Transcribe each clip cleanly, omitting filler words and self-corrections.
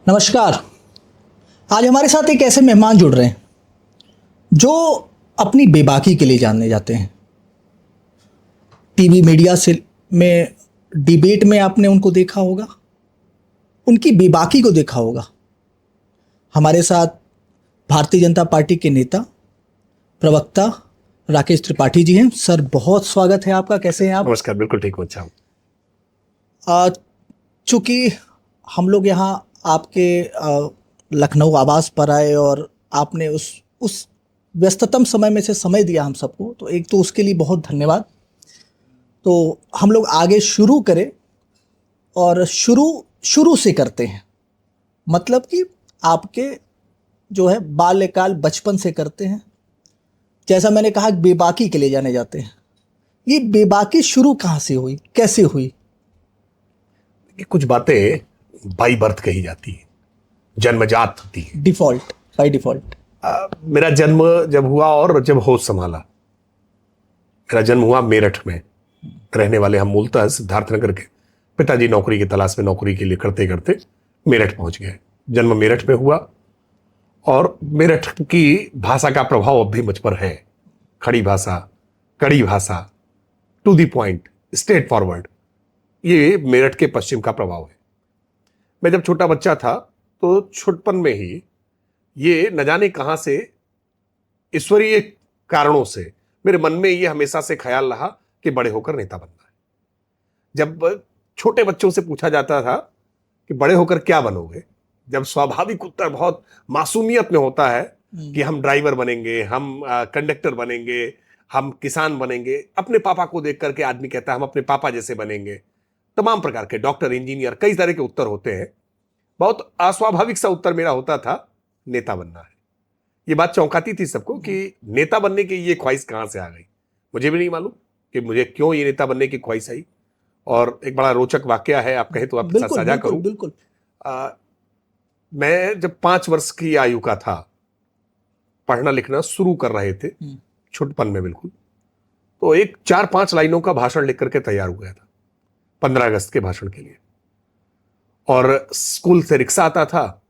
नमस्कार। आज हमारे साथ एक ऐसे मेहमान जुड़ रहे हैं जो अपनी बेबाकी के लिए जाने जाते हैं। टीवी मीडिया से में डिबेट में आपने उनको देखा होगा, उनकी बेबाकी को देखा होगा। हमारे साथ भारतीय जनता पार्टी के नेता प्रवक्ता राकेश त्रिपाठी जी हैं। सर, बहुत स्वागत है आपका। कैसे हैं आप? नमस्कार, बिल्कुल ठीक हूँ। अच्छा हूँ। चूँकि हम लोग यहाँ आपके लखनऊ आवास पर आए और आपने उस व्यस्ततम समय में से समय दिया हम सबको, तो एक तो उसके लिए बहुत धन्यवाद। तो हम लोग आगे शुरू करें और शुरू से करते हैं, मतलब कि आपके जो है बाल्यकाल बचपन से करते हैं। जैसा मैंने कहा, बेबाकी के लिए जाने जाते हैं। ये बेबाकी शुरू कहाँ से हुई, कैसे हुई? कुछ बातें बाई बर्थ कही जाती है, जन्मजात होती है। Default, by default. मेरा जन्म जब हुआ और जब होश संभाला, मेरा जन्म हुआ मेरठ में। रहने वाले हम मूलतः सिद्धार्थनगर के। पिताजी नौकरी की तलाश में नौकरी के लिए करते करते मेरठ पहुंच गए। जन्म मेरठ में हुआ और मेरठ की भाषा का प्रभाव अब भी मुझ पर है। खड़ी भाषा, कड़ी भाषा, to the point, straightforward, ये मेरठ के पश्चिम का प्रभाव है। मैं जब छोटा बच्चा था तो छुटपन में ही ये न जाने कहां से, ईश्वरीय कारणों से मेरे मन में ये हमेशा से ख्याल रहा कि बड़े होकर नेता बनना है। जब छोटे बच्चों से पूछा जाता था कि बड़े होकर क्या बनोगे, जब स्वाभाविक उत्तर बहुत मासूमियत में होता है कि हम ड्राइवर बनेंगे, हम कंडक्टर बनेंगे, हम किसान बनेंगे। अपने पापा को देख करके आदमी कहता है हम अपने पापा जैसे बनेंगे। तमाम प्रकार के डॉक्टर, इंजीनियर, कई तरह के उत्तर होते हैं। बहुत अस्वाभाविक सा उत्तर मेरा होता था, नेता बनना है। ये बात चौंकाती थी सबको कि नेता बनने की ये ख्वाहिश कहां से आ गई। मुझे भी नहीं मालूम कि मुझे क्यों ये नेता बनने की ख्वाहिश आई। और एक बड़ा रोचक वाकया है, आप कहें तो आपके साथ साझा करूं। बिल्कुल। मैं जब 5 वर्ष की आयु का था, पढ़ना लिखना शुरू कर रहे थे, छुटपन में बिल्कुल, तो एक 4-5 लाइनों का भाषण लिख करके तैयार हो गया था 15 अगस्त के भाषण के लिए। और स्कूल से रिक्शा आता था,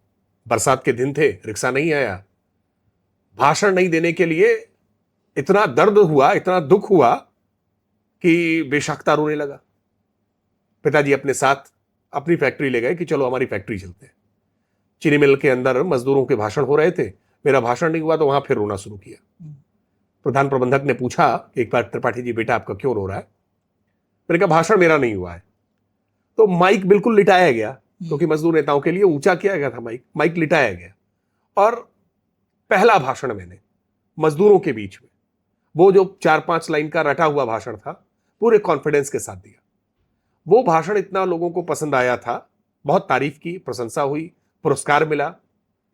बरसात के दिन थे, रिक्शा नहीं आया। भाषण नहीं देने के लिए इतना दर्द हुआ, इतना दुख हुआ कि बेशख्ता रोने लगा। पिताजी अपने साथ अपनी फैक्ट्री ले गए कि चलो हमारी फैक्ट्री चलते हैं। चीनी मिल के अंदर मजदूरों के भाषण हो रहे थे, मेरा भाषण नहीं हुआ तो वहां फिर रोना शुरू किया। प्रधान प्रबंधक ने पूछा एक बार, त्रिपाठी जी बेटा आपका क्यों रो रहा है? मैंने कहा भाषण मेरा नहीं हुआ है। तो माइक बिल्कुल लिटाया गया, क्योंकि मजदूर नेताओं के लिए ऊंचा किया गया था माइक लिटाया गया। और पहला भाषण मैंने मजदूरों के बीच में, वो जो 4-5 लाइन का रटा हुआ भाषण था, पूरे कॉन्फिडेंस के साथ दिया। वो भाषण इतना लोगों को पसंद आया था, बहुत तारीफ की, प्रशंसा हुई, पुरस्कार मिला,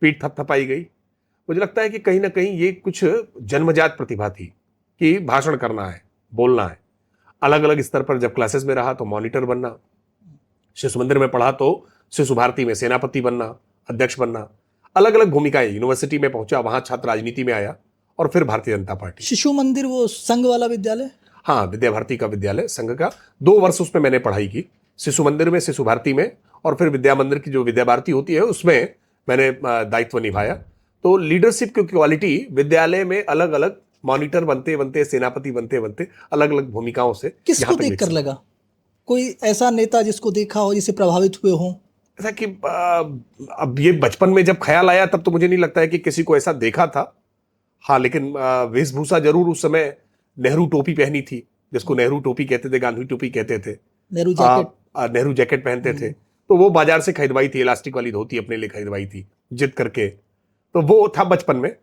पीठ थपथपाई गई। मुझे लगता है कि कहीं ना कहीं ये कुछ जन्मजात प्रतिभा थी कि भाषण करना है, बोलना है। अलग अलग स्तर पर जब क्लासेस में रहा तो मॉनिटर बनना, शिशु मंदिर में पढ़ा तो शिशु भारती में सेनापति बनना, अध्यक्ष बनना, अलग अलग भूमिकाएं। यूनिवर्सिटी में पहुंचा, वहां छात्र राजनीति में आया और फिर भारतीय जनता पार्टी। शिशु मंदिर वो संघ वाला विद्यालय? हाँ, विद्या भारती का विद्यालय, संघ का। 2 वर्ष उसमें मैंने पढ़ाई की, शिशु मंदिर में, शिशु भारती में, और फिर विद्या मंदिर की जो विद्या भारती होती है उसमें मैंने दायित्व निभाया। तो लीडरशिप की क्वालिटी विद्यालय में अलग अलग, मॉनिटर बनते बनते, सेनापति बनते बनते, अलग अलग भूमिकाओं से। किसको देखकर लगा? कोई ऐसा नेता जिसको देखा हो, जिससे प्रभावित हुए हो? ऐसा कि अब ये बचपन में जब ख्याल आया तब तो मुझे नहीं लगता है कि किसी को ऐसा देखा था। हाँ, लेकिन वेशभूषा जरूर उस समय नेहरू टोपी पहनी थी, जिसको नेहरू टोपी कहते थे, गांधी टोपी कहते थे। नेहरू जैकेट पहनते थे। तो वो बाजार से खरीदवाई थी, इलास्टिक वाली धोती अपने लिए खरीदवाई थी जिद करके। तो वो था बचपन में।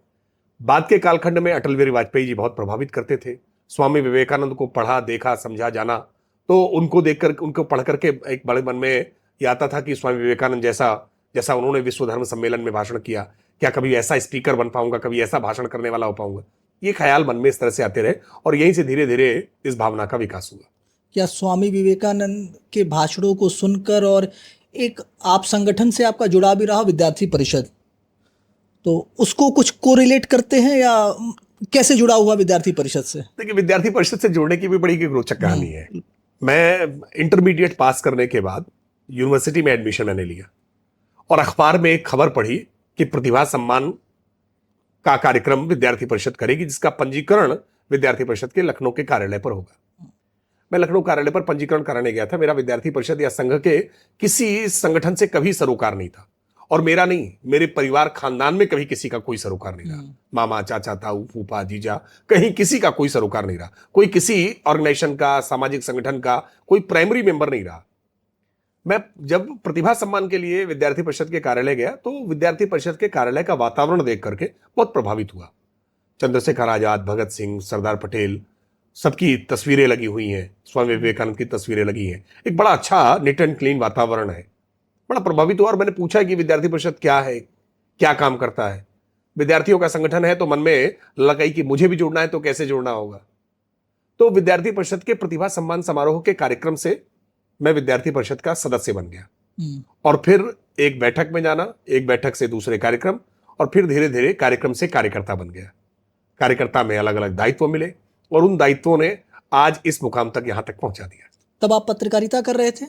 बाद के कालखंड में अटल बिहारी वाजपेयी जी बहुत प्रभावित करते थे। स्वामी विवेकानंद को पढ़ा, देखा, समझा, जाना, तो उनको देखकर, उनको पढ़ करके एक बड़े मन में ये आता था कि स्वामी विवेकानंद जैसा उन्होंने विश्व धर्म सम्मेलन में भाषण किया, क्या कभी ऐसा स्पीकर बन पाऊंगा, कभी ऐसा भाषण करने वाला हो पाऊंगा। ये ख्याल मन में इस तरह से आते रहे और यहीं से धीरे धीरे इस भावना का विकास हुआ। क्या स्वामी विवेकानंद के भाषणों को सुनकर, और एक आप संगठन से आपका जुड़ा भी रहा, विद्यार्थी परिषद, तो उसको कुछ कोरिलेट करते हैं या कैसे जुड़ा हुआ विद्यार्थी परिषद से? देखिए, विद्यार्थी परिषद से जुड़ने की भी बड़ी एक रोचक कहानी है। मैं इंटरमीडिएट पास करने के बाद यूनिवर्सिटी में एडमिशन मैंने लिया और अखबार में एक खबर पढ़ी कि प्रतिभा सम्मान का कार्यक्रम विद्यार्थी परिषद करेगी, जिसका पंजीकरण विद्यार्थी परिषद के लखनऊ के कार्यालय पर होगा। मैं लखनऊ कार्यालय पर पंजीकरण कराने गया था। मेरा विद्यार्थी परिषद या संघ के किसी संगठन से कभी सरोकार नहीं था, और मेरा नहीं, मेरे परिवार खानदान में कभी किसी का कोई सरोकार नहीं रहा। मामा, चाचा, ताऊ, फूफा, जीजा, कहीं किसी का कोई सरोकार नहीं रहा। कोई किसी ऑर्गेनाइजेशन का, सामाजिक संगठन का कोई प्राइमरी मेंबर नहीं रहा। मैं जब प्रतिभा सम्मान के लिए विद्यार्थी परिषद के कार्यालय गया तो विद्यार्थी परिषद के कार्यालय का वातावरण देख करके बहुत प्रभावित हुआ। चंद्रशेखर आजाद, भगत सिंह, सरदार पटेल, सबकी तस्वीरें लगी हुई हैं, स्वामी विवेकानंद की तस्वीरें लगी हैं। एक बड़ा अच्छा नीट एंड क्लीन वातावरण है। बड़ा प्रभावित हुआ और मैंने पूछा कि विद्यार्थी परिषद क्या है, क्या काम करता है। विद्यार्थियों का संगठन है तो मन में लगाई कि मुझे भी जुड़ना है तो कैसे जुड़ना होगा। तो विद्यार्थी परिषद के प्रतिभा सम्मान समारोह के कार्यक्रम से मैं विद्यार्थी परिषद का सदस्य बन गया, और फिर एक बैठक में जाना, एक बैठक से दूसरे कार्यक्रम, और फिर धीरे धीरे कार्यक्रम से कार्यकर्ता बन गया। कार्यकर्ता में अलग अलग दायित्व मिले और उन दायित्वों ने आज इस मुकाम तक यहां तक पहुंचा दिया। तब आप पत्रकारिता कर रहे थे?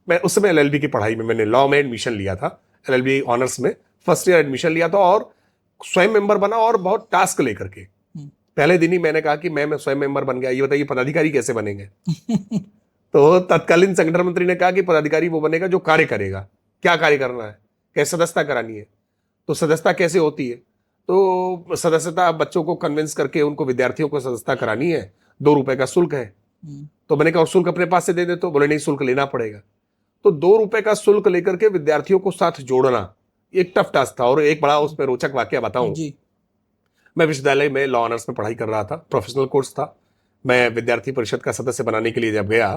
मैं उस समय एलएलबी की पढ़ाई में, मैंने लॉ में एडमिशन लिया था, एलएलबी ऑनर्स में फर्स्ट ईयर एडमिशन लिया था, और स्वयं मेंबर बना, और बहुत टास्क लेकर के। पहले दिन ही मैंने कहा कि मैं स्वयं मेंबर बन गया, ये बताइए पदाधिकारी कैसे बनेंगे। तो तत्कालीन संगठन मंत्री ने कहा कि पदाधिकारी वो बनेगा जो कार्य करेगा। क्या कार्य करना है, कैसे सदस्यता करानी है, तो सदस्यता कैसे होती है, तो सदस्यता बच्चों को कन्विंस करके उनको, विद्यार्थियों को सदस्यता करानी है, 2 रुपए का शुल्क है। तो मैंने कहा शुल्क अपने पास से दे दे, तो बोले नहीं, शुल्क लेना पड़ेगा। तो 2 रुपए का शुल्क लेकर के विद्यार्थियों को साथ जोड़ना एक टफ टास्क था। और एक बड़ा उसमें रोचक वाकया बताऊं, मैं विश्वविद्यालय में लॉ ऑनर्स में पढ़ाई कर रहा था, प्रोफेशनल कोर्स था। मैं विद्यार्थी परिषद का सदस्य बनाने के लिए जब गया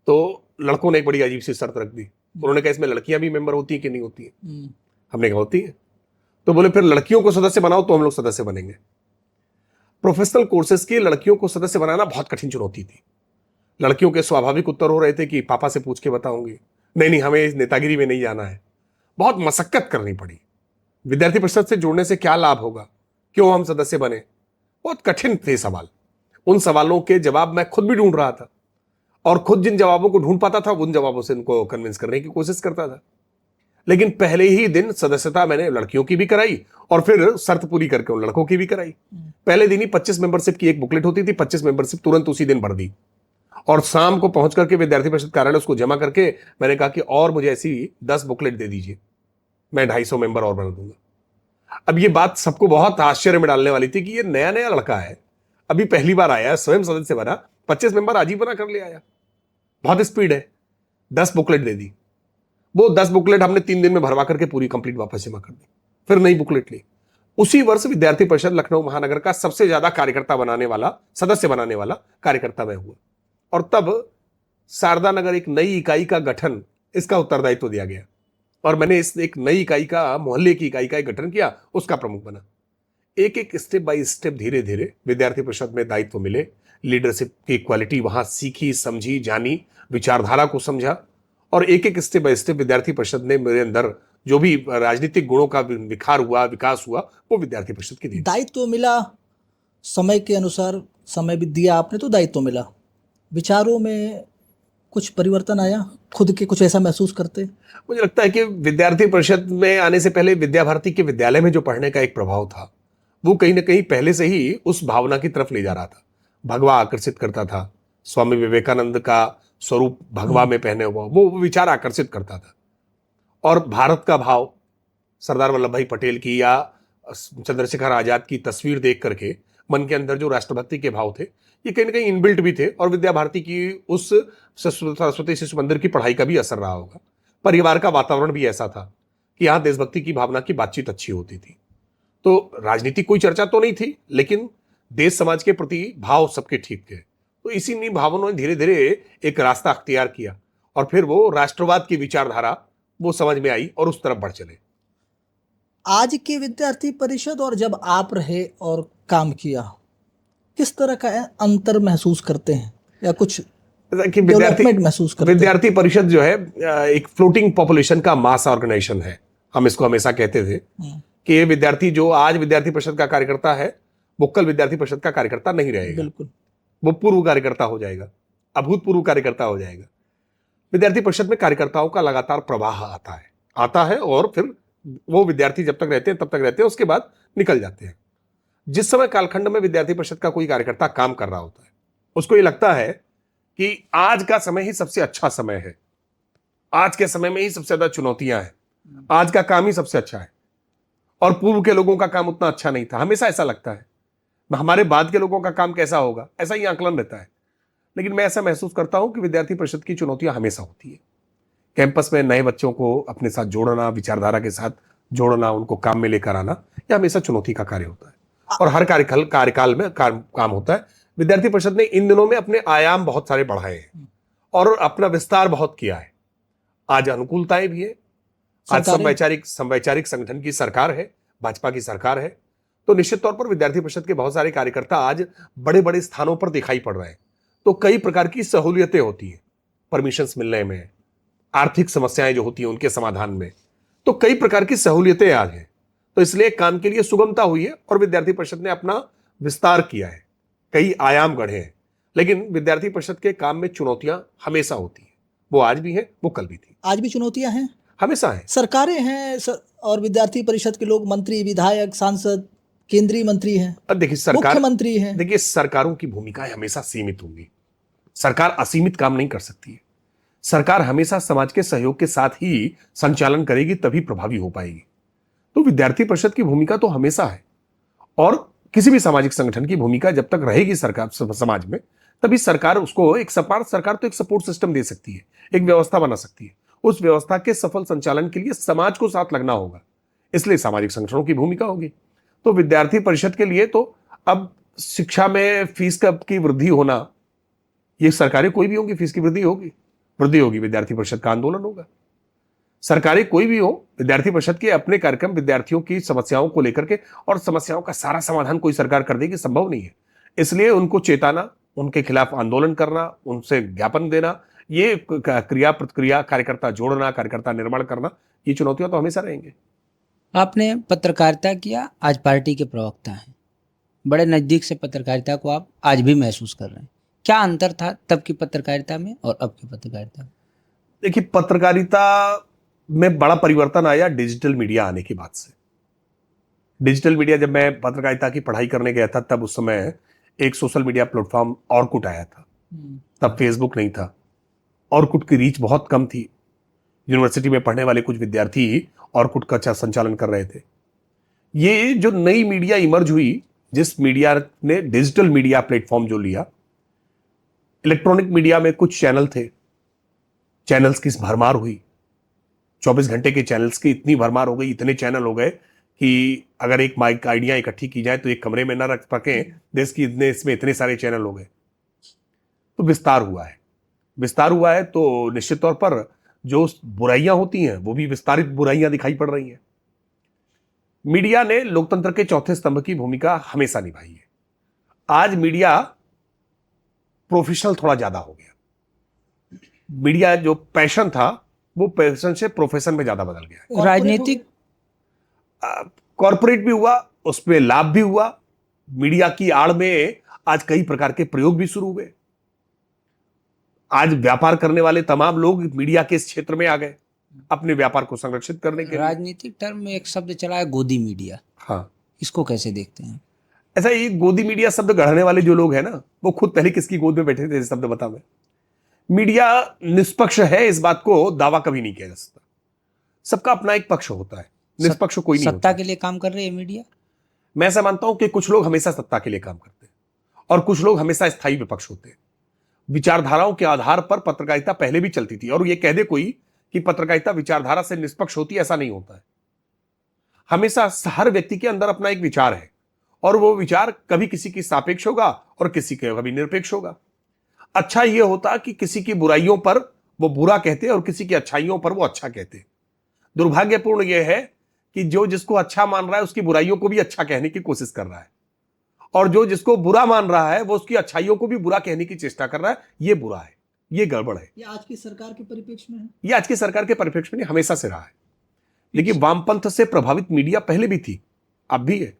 तो लड़कों ने एक बड़ी अजीब सी शर्त रख दी। उन्होंने कहा इसमें लड़कियां भी मेंबर होती है कि नहीं होती है? हमने कहा होती है। तो बोले फिर लड़कियों को सदस्य बनाओ तो हम लोग सदस्य बनेंगे। प्रोफेशनल कोर्सेज की लड़कियों को सदस्य बनाना बहुत कठिन चुनौती थी। लड़कियों के स्वाभाविक उत्तर हो रहे थे कि पापा से पूछ के बताऊंगी, नहीं हमें इस नेतागिरी में नहीं जाना है। बहुत मशक्कत करनी पड़ी। विद्यार्थी परिषद से जुड़ने से क्या लाभ होगा, क्यों हम सदस्य बने, बहुत कठिन थे सवाल। उन सवालों के जवाब मैं खुद भी ढूंढ रहा था, और खुद जिन जवाबों को ढूंढ पाता था उन जवाबों से उनको कन्विंस करने की कोशिश करता था। लेकिन पहले ही दिन सदस्यता मैंने लड़कियों की भी कराई, और फिर शर्त पूरी करके उन लड़कों की भी कराई। पहले दिन ही 25 मेंबरशिप की एक बुकलेट होती थी, 25 मेंबरशिप तुरंत उसी दिन भर दी, और शाम को पहुंच करके विद्यार्थी परिषद कार्यालय उसको जमा करके मैंने कहा कि और मुझे ऐसी 10 बुकलेट दे दीजिए, मैं 250 मेंबर और बना दूंगा। अब ये बात सबको बहुत आश्चर्य में डालने वाली थी कि ये नया नया लड़का है, अभी पहली बार आया, स्वयं सदस्य बना, 25 मेंबर आज ही बना कर ले आया, बहुत स्पीड है। 10 बुकलेट दे दी। वो 10 बुकलेट हमने 3 दिन में भरवा करके पूरी कंप्लीट वापस जमा कर दी, फिर नई बुकलेट ली। उसी वर्ष विद्यार्थी परिषद लखनऊ महानगर का सबसे ज्यादा कार्यकर्ता बनाने वाला, सदस्य बनाने वाला कार्यकर्ता मैं हुआ। और तब शारदा नगर एक नई इकाई का गठन, इसका उत्तरदायित्व दिया गया, और मैंने इस एक नई इकाई का, मोहल्ले की इकाई का गठन किया, उसका प्रमुख बना। एक एक स्टेप बाय स्टेप धीरे धीरे विद्यार्थी परिषद में दायित्व मिले, लीडरशिप की क्वालिटी वहां सीखी, समझी, जानी, विचारधारा को समझा, और एक एक स्टेप बाय स्टेप विद्यार्थी परिषद ने मेरे अंदर जो भी राजनीतिक गुणों का विखार हुआ, विकास हुआ, वो विद्यार्थी परिषद की दी। दायित्व मिला, समय के अनुसार समय भी दिया आपने तो दायित्व मिला, विचारों में कुछ परिवर्तन आया, खुद के कुछ ऐसा महसूस करते? मुझे लगता है कि विद्यार्थी परिषद में आने से पहले विद्या भारती के विद्यालय में जो पढ़ने का एक प्रभाव था, वो कहीं ना कहीं पहले से ही उस भावना की तरफ ले जा रहा था। भगवा आकर्षित करता था, स्वामी विवेकानंद का स्वरूप भगवा में पहने हुआ, वो विचार आकर्षित करता था। और भारत का भाव, सरदार वल्लभ भाई पटेल की या चंद्रशेखर आजाद की तस्वीर देख करके मन के अंदर जो राष्ट्रभक्ति के भाव थे, ये कहीं ना कहीं इनबिल्ट भी थे, और विद्या भारती की उस सरस्वती शिशु मंदिर की पढ़ाई का भी असर रहा होगा। परिवार का वातावरण भी ऐसा था कि यहाँ देशभक्ति की भावना की बातचीत अच्छी होती थी। तो राजनीतिक कोई चर्चा तो नहीं थी, लेकिन देश समाज के प्रति भाव सबके ठीक थे। तो इसी भावनाओं ने धीरे धीरे एक रास्ता अख्तियार किया, और फिर वो राष्ट्रवाद की विचारधारा वो समझ में आई और उस तरफ बढ़ चले। आज के विद्यार्थी परिषद और जब आप रहे और काम किया, किस तरह का अंतर महसूस करते हैं, या कुछ डेवलपमेंट महसूस करते हैं? विद्यार्थी परिषद जो है एक फ्लोटिंग पॉपुलेशन का मास ऑर्गेनाइजेशन है। हम इसको हमेशा कहते थे कि ये विद्यार्थी जो आज विद्यार्थी परिषद का कार्यकर्ता है, वो कल विद्यार्थी परिषद का कार्यकर्ता नहीं रहेगा। बिल्कुल, वो पूर्व कार्यकर्ता हो जाएगा, अभूतपूर्व कार्यकर्ता हो जाएगा। विद्यार्थी परिषद में कार्यकर्ताओं का लगातार प्रवाह आता है और फिर वो विद्यार्थी जब तक रहते हैं तब तक रहते हैं, उसके बाद निकल जाते हैं। जिस समय कालखंड में विद्यार्थी परिषद का कोई कार्यकर्ता काम कर रहा होता है, उसको ये लगता है कि आज का समय ही सबसे अच्छा समय है, आज के समय में ही सबसे ज्यादा चुनौतियां हैं, आज का काम ही सबसे अच्छा है, और पूर्व के लोगों का काम उतना अच्छा नहीं था। हमेशा ऐसा लगता है हमारे बाद के लोगों का काम कैसा होगा, ऐसा ही आकलन रहता है। लेकिन मैं ऐसा महसूस करता हूं कि विद्यार्थी परिषद की चुनौतियां हमेशा होती है। कैंपस में नए बच्चों को अपने साथ जोड़ना, विचारधारा के साथ जोड़ना, उनको काम में लेकर आना, यह हमेशा चुनौती का कार्य होता है और हर कार्यकाल में काम होता है। विद्यार्थी परिषद ने इन दिनों में अपने आयाम बहुत सारे बढ़ाए हैं और अपना विस्तार बहुत किया है। आज अनुकूलताएं भी है, आज समवैचारिक संगठन की सरकार है, भाजपा की सरकार है, तो निश्चित तौर पर विद्यार्थी परिषद के बहुत सारे कार्यकर्ता आज बड़े बड़े स्थानों पर दिखाई पड़ रहे हैं। तो कई प्रकार की सहूलियतें होती हैं, परमिशंस मिलने में, आर्थिक समस्याएं जो होती हैं उनके समाधान में, तो कई प्रकार की सहूलियतें आज हैं। तो इसलिए काम के लिए सुगमता हुई है और विद्यार्थी परिषद ने अपना विस्तार किया है, कई आयाम गढ़े हैं। लेकिन विद्यार्थी परिषद के काम में चुनौतियां हमेशा होती हैं, वो आज भी हैं, वो कल भी थी। आज भी चुनौतियां हैं, हमेशा है। सरकारें हैं और विद्यार्थी परिषद के लोग मंत्री, विधायक, सांसद, केंद्रीय मंत्री हैं, अब देखिए सरकार, मुख्यमंत्री हैं। देखिए सरकारों की भूमिकाएं हमेशा सीमित होंगी, सरकार असीमित काम नहीं कर सकती है। सरकार हमेशा समाज के सहयोग के साथ ही संचालन करेगी, तभी प्रभावी हो पाएगी। तो विद्यार्थी परिषद की भूमिका तो हमेशा है, और किसी भी सामाजिक संगठन की भूमिका जब तक रहेगी सरकार समाज में, तभी सरकार उसको सरकार तो एक सपोर्ट सिस्टम दे सकती है, एक व्यवस्था बना सकती है। उस व्यवस्था के सफल संचालन के लिए समाज को साथ लगना होगा, इसलिए सामाजिक संगठनों की भूमिका होगी। तो विद्यार्थी परिषद के लिए तो अब शिक्षा में फीस की वृद्धि होना, ये सरकारें कोई भी होंगी, फीस की वृद्धि होगी, विद्यार्थी परिषद का आंदोलन होगा। सरकारें कोई भी हो, विद्यार्थी परिषद के अपने कार्यक्रम विद्यार्थियों की समस्याओं को लेकर के, और समस्याओं का सारा समाधान कोई सरकार कर देगी, संभव नहीं है। इसलिए उनको चेताना, उनके खिलाफ आंदोलन करना, उनसे ज्ञापन देना, ये क्रिया प्रतिक्रिया, कार्यकर्ता जोड़ना, कार्यकर्ता निर्माण करना, ये चुनौतियां तो हमेशा रहेंगे। आपने पत्रकारिता किया, आज पार्टी के प्रवक्ता हैं, बड़े नज़दीक से पत्रकारिता को आप आज भी महसूस कर रहे हैं। क्या अंतर था तब की पत्रकारिता में और अब की पत्रकारिता में? देखिए, पत्रकारिता में बड़ा परिवर्तन आया डिजिटल मीडिया आने के बाद से। डिजिटल मीडिया, जब मैं पत्रकारिता की पढ़ाई करने गया था, तब उस समय एक सोशल मीडिया प्लेटफॉर्म ऑर्कुट आया था, तब फेसबुक नहीं था। ऑर्कुट की रीच बहुत कम थी, यूनिवर्सिटी में पढ़ने वाले कुछ विद्यार्थी ऑर्कुट का संचालन कर रहे थे। ये जो नई मीडिया इमर्ज हुई, जिस मीडिया ने डिजिटल मीडिया प्लेटफॉर्म जो लिया, इलेक्ट्रॉनिक मीडिया में कुछ चैनल थे, चैनल्स की भरमार हुई, 24 घंटे के चैनल्स की इतनी भरमार हो गई, इतने चैनल हो गए कि अगर एक माइक आइडिया इकट्ठी की जाए तो एक कमरे में ना रख सके, देश की इसमें इतने सारे चैनल हो गए। तो विस्तार हुआ है, तो निश्चित तौर पर जो बुराइयां होती हैं वो भी विस्तारित बुराइयां दिखाई पड़ रही हैं। मीडिया ने लोकतंत्र के चौथे स्तंभ की भूमिका हमेशा निभाई है। आज मीडिया प्रोफेशनल थोड़ा ज्यादा हो गया, मीडिया जो पैशन था वो पैशन से प्रोफेशन में ज्यादा बदल गया है। राजनीतिक कॉर्पोरेट भी हुआ, उसमें लाभ भी हुआ। मीडिया की आड़ में आज कई प्रकार के प्रयोग भी शुरू हुए। आज व्यापार करने वाले तमाम लोग मीडिया के इस क्षेत्र में आ गए अपने व्यापार को संरक्षित करने के लिए। राजनीतिक टर्म में एक शब्द चला है, गोदी मीडिया। हाँ, इसको कैसे देखते हैं? ऐसा ये गोदी मीडिया शब्द गढ़ने वाले जो लोग हैं ना, वो खुद पहले किसकी गोद में बैठे थे, शब्द बता मैं। मीडिया निष्पक्ष है, इस बात को दावा कभी नहीं किया जा सकता। सबका अपना एक पक्ष होता है, निष्पक्ष कोई नहीं होता। सत्ता के लिए काम कर रही है मीडिया? मैं ऐसा मानता हूं कि कुछ लोग हमेशा सत्ता के लिए काम करते हैं और कुछ लोग हमेशा स्थायी विपक्ष होते हैं। विचारधाराओं के आधार पर पत्रकारिता पहले भी चलती थी, और ये कह दे कोई कि पत्रकारिता विचारधारा से निष्पक्ष होती है, ऐसा नहीं होता है। हमेशा हर व्यक्ति के अंदर अपना एक विचार है, और वो विचार कभी किसी की सापेक्ष होगा और किसी के कभी निरपेक्ष होगा। अच्छा ये होता कि किसी की बुराइयों पर वो बुरा कहते और किसी की अच्छाइयों पर वो अच्छा कहते। दुर्भाग्यपूर्ण यह है कि जो जिसको अच्छा मान रहा है उसकी बुराइयों को भी अच्छा कहने की कोशिश कर रहा है, और जो जिसको बुरा मान रहा है वो उसकी अच्छाइयों को भी बुरा कहने की चेष्टा कर रहा है। ये बुरा है, ये गड़बड़ है। ये आज की सरकार के परिप्रेक्ष्य में है, ये आज की सरकार के परिप्रेक्ष्य में हमेशा से रहा है। लेकिन वामपंथ से प्रभावित मीडिया पहले भी थी, अब भी है।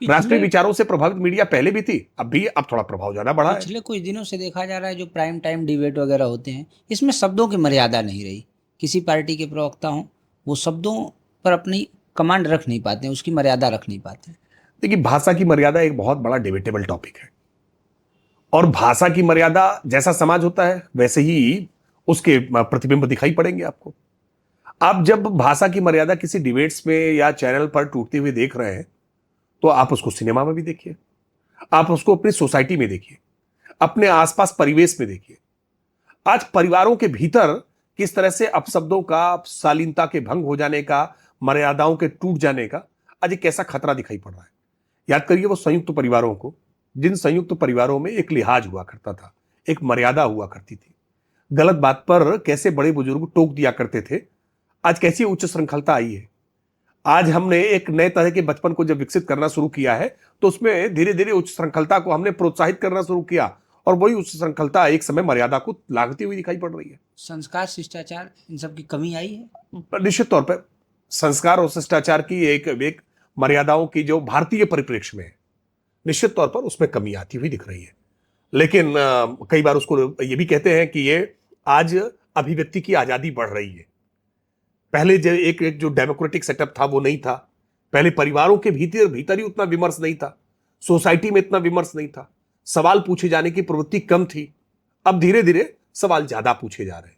राष्ट्रीय विचारों से प्रभावित मीडिया पहले भी थी, अब भी, अब थोड़ा प्रभाव ज्यादा बढ़ा है। पिछले कुछ दिनों से देखा जा रहा है जो प्राइम टाइम डिबेट वगैरह होते हैं, इसमें शब्दों की मर्यादा नहीं रही। किसी पार्टी के प्रवक्ता हों, वो शब्दों पर अपनी कमांड रख नहीं पाते हैं, उसकी मर्यादा रख नहीं पाते। देखिए, भाषा की मर्यादा एक बहुत बड़ा डिबेटेबल टॉपिक है, और भाषा की मर्यादा जैसा समाज होता है वैसे ही उसके प्रतिबिंब दिखाई पड़ेंगे आपको। आप जब भाषा की मर्यादा किसी डिबेट्स में या चैनल पर टूटते हुए देख रहे हैं, तो आप उसको सिनेमा में भी देखिए, आप उसको अपनी सोसाइटी में देखिए, अपने आसपास परिवेश में देखिए। आज परिवारों के भीतर किस तरह से अपशब्दों का, शालीनता के भंग हो जाने का, मर्यादाओं के टूट जाने का आज एक कैसा खतरा दिखाई पड़ रहा है। याद करिए वो संयुक्त परिवारों को, जिन संयुक्त परिवारों में एक लिहाज हुआ करता था, एक मर्यादा हुआ करती थी, गलत बात पर कैसे बड़े बुजुर्ग टोक दिया करते थे, आज कैसी उच्च श्रृंखलता आई है। आज हमने एक नए तरह के बचपन को जब विकसित करना शुरू किया है, तो उसमें धीरे धीरे उच्च श्रृंखलता को हमने प्रोत्साहित करना शुरू किया, और वही उच्च श्रृंखलता एक समय मर्यादा को लांघती हुई दिखाई पड़ रही है। संस्कार, शिष्टाचार, इन सब की कमी आई है। निश्चित तौर पर संस्कार और शिष्टाचार की एक मर्यादाओं की जो भारतीय परिप्रेक्ष्य में है, निश्चित तौर पर उसमें कमी आती हुई दिख रही है। लेकिन कई बार उसको ये भी कहते हैं कि ये आज अभिव्यक्ति की आजादी बढ़ रही है। पहले जो एक जो डेमोक्रेटिक सेटअप था वो नहीं था। पहले परिवारों के भीतर ही उतना विमर्श नहीं था, सोसाइटी में इतना विमर्श नहीं था, सवाल पूछे जाने की प्रवृत्ति कम थी। अब धीरे धीरे सवाल ज्यादा पूछे जा रहे हैं।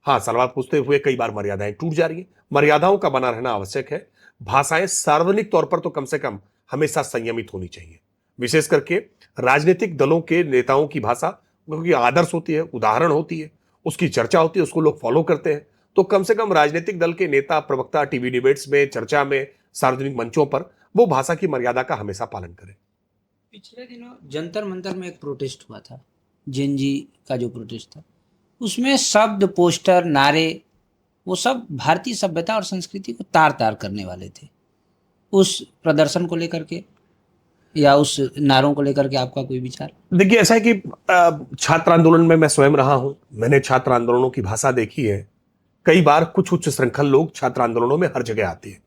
हाँ, सवाल पूछते हुए कई बार मर्यादाएं टूट जा रही हैं। मर्यादाओं का बना रहना आवश्यक है। भाषाएं सार्वजनिक तौर पर तो कम से कम हमेशा संयमित होनी चाहिए, विशेष करके राजनीतिक दलों के नेताओं की भाषा, क्योंकि आदर्श होती है, उदाहरण होती है, उसकी चर्चा होती है, उसको लोग फॉलो करते हैं। तो कम से कम राजनीतिक दल के नेता, प्रवक्ता टीवी डिबेट्स में, चर्चा में, सार्वजनिक मंचों पर वो भाषा की मर्यादा का हमेशा पालन करें। पिछले दिनों जंतर मंतर में एक प्रोटेस्ट हुआ था, जेन जी का जो प्रोटेस्ट था, उसमें शब्द, पोस्टर, नारे, वो सब भारतीय सभ्यता और संस्कृति को तार तार करने वाले थे। उस प्रदर्शन को लेकर के या उस नारों को लेकर के आपका कोई विचार? देखिए, ऐसा है कि छात्र आंदोलन में मैं स्वयं रहा हूं, मैंने छात्र आंदोलनों की भाषा देखी है। कई बार कुछ उच्च श्रृंखल लोग छात्र आंदोलनों में हर जगह आते हैं।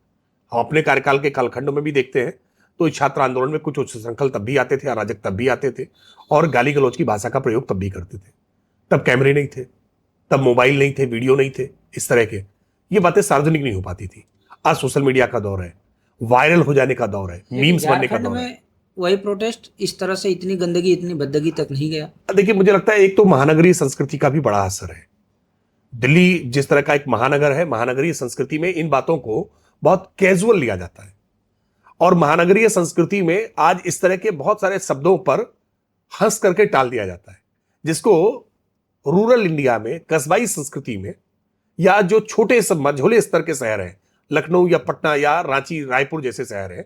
हम अपने कार्यकाल के कालखंडों में भी देखते हैं, तो इस छात्र आंदोलन में कुछ उच्च श्रृंखल तब भी आते थे, अराजक तब भी आते थे, और गाली गलौज की भाषा का प्रयोग तब भी करते थे। तब कैमरे नहीं थे, तब मोबाइल नहीं थे, वीडियो नहीं थे, इस तरह के ये बातें सार्वजनिक नहीं हो पाती थी। आज सोशल मीडिया का दौर है, वायरल हो जाने का दौर है, मीम्स बनने का दौर है। वही प्रोटेस्ट इस तरह से इतनी गंदगी, इतनी बददगी तक नहीं गया। देखिए, मुझे लगता है एक तो महानगरीय संस्कृति का भी बड़ा असर है। दिल्ली जिस तरह का एक महानगर है, महानगरीय संस्कृति में इन बातों को बहुत कैजुअल लिया जाता है, और महानगरीय संस्कृति में आज इस तरह के बहुत सारे शब्दों पर हंस करके टाल दिया जाता है, जिसको रूरल इंडिया में, कस्बाई संस्कृति में, या जो छोटे सब मझोले स्तर के शहर हैं, लखनऊ या पटना या रांची, रायपुर जैसे शहर हैं,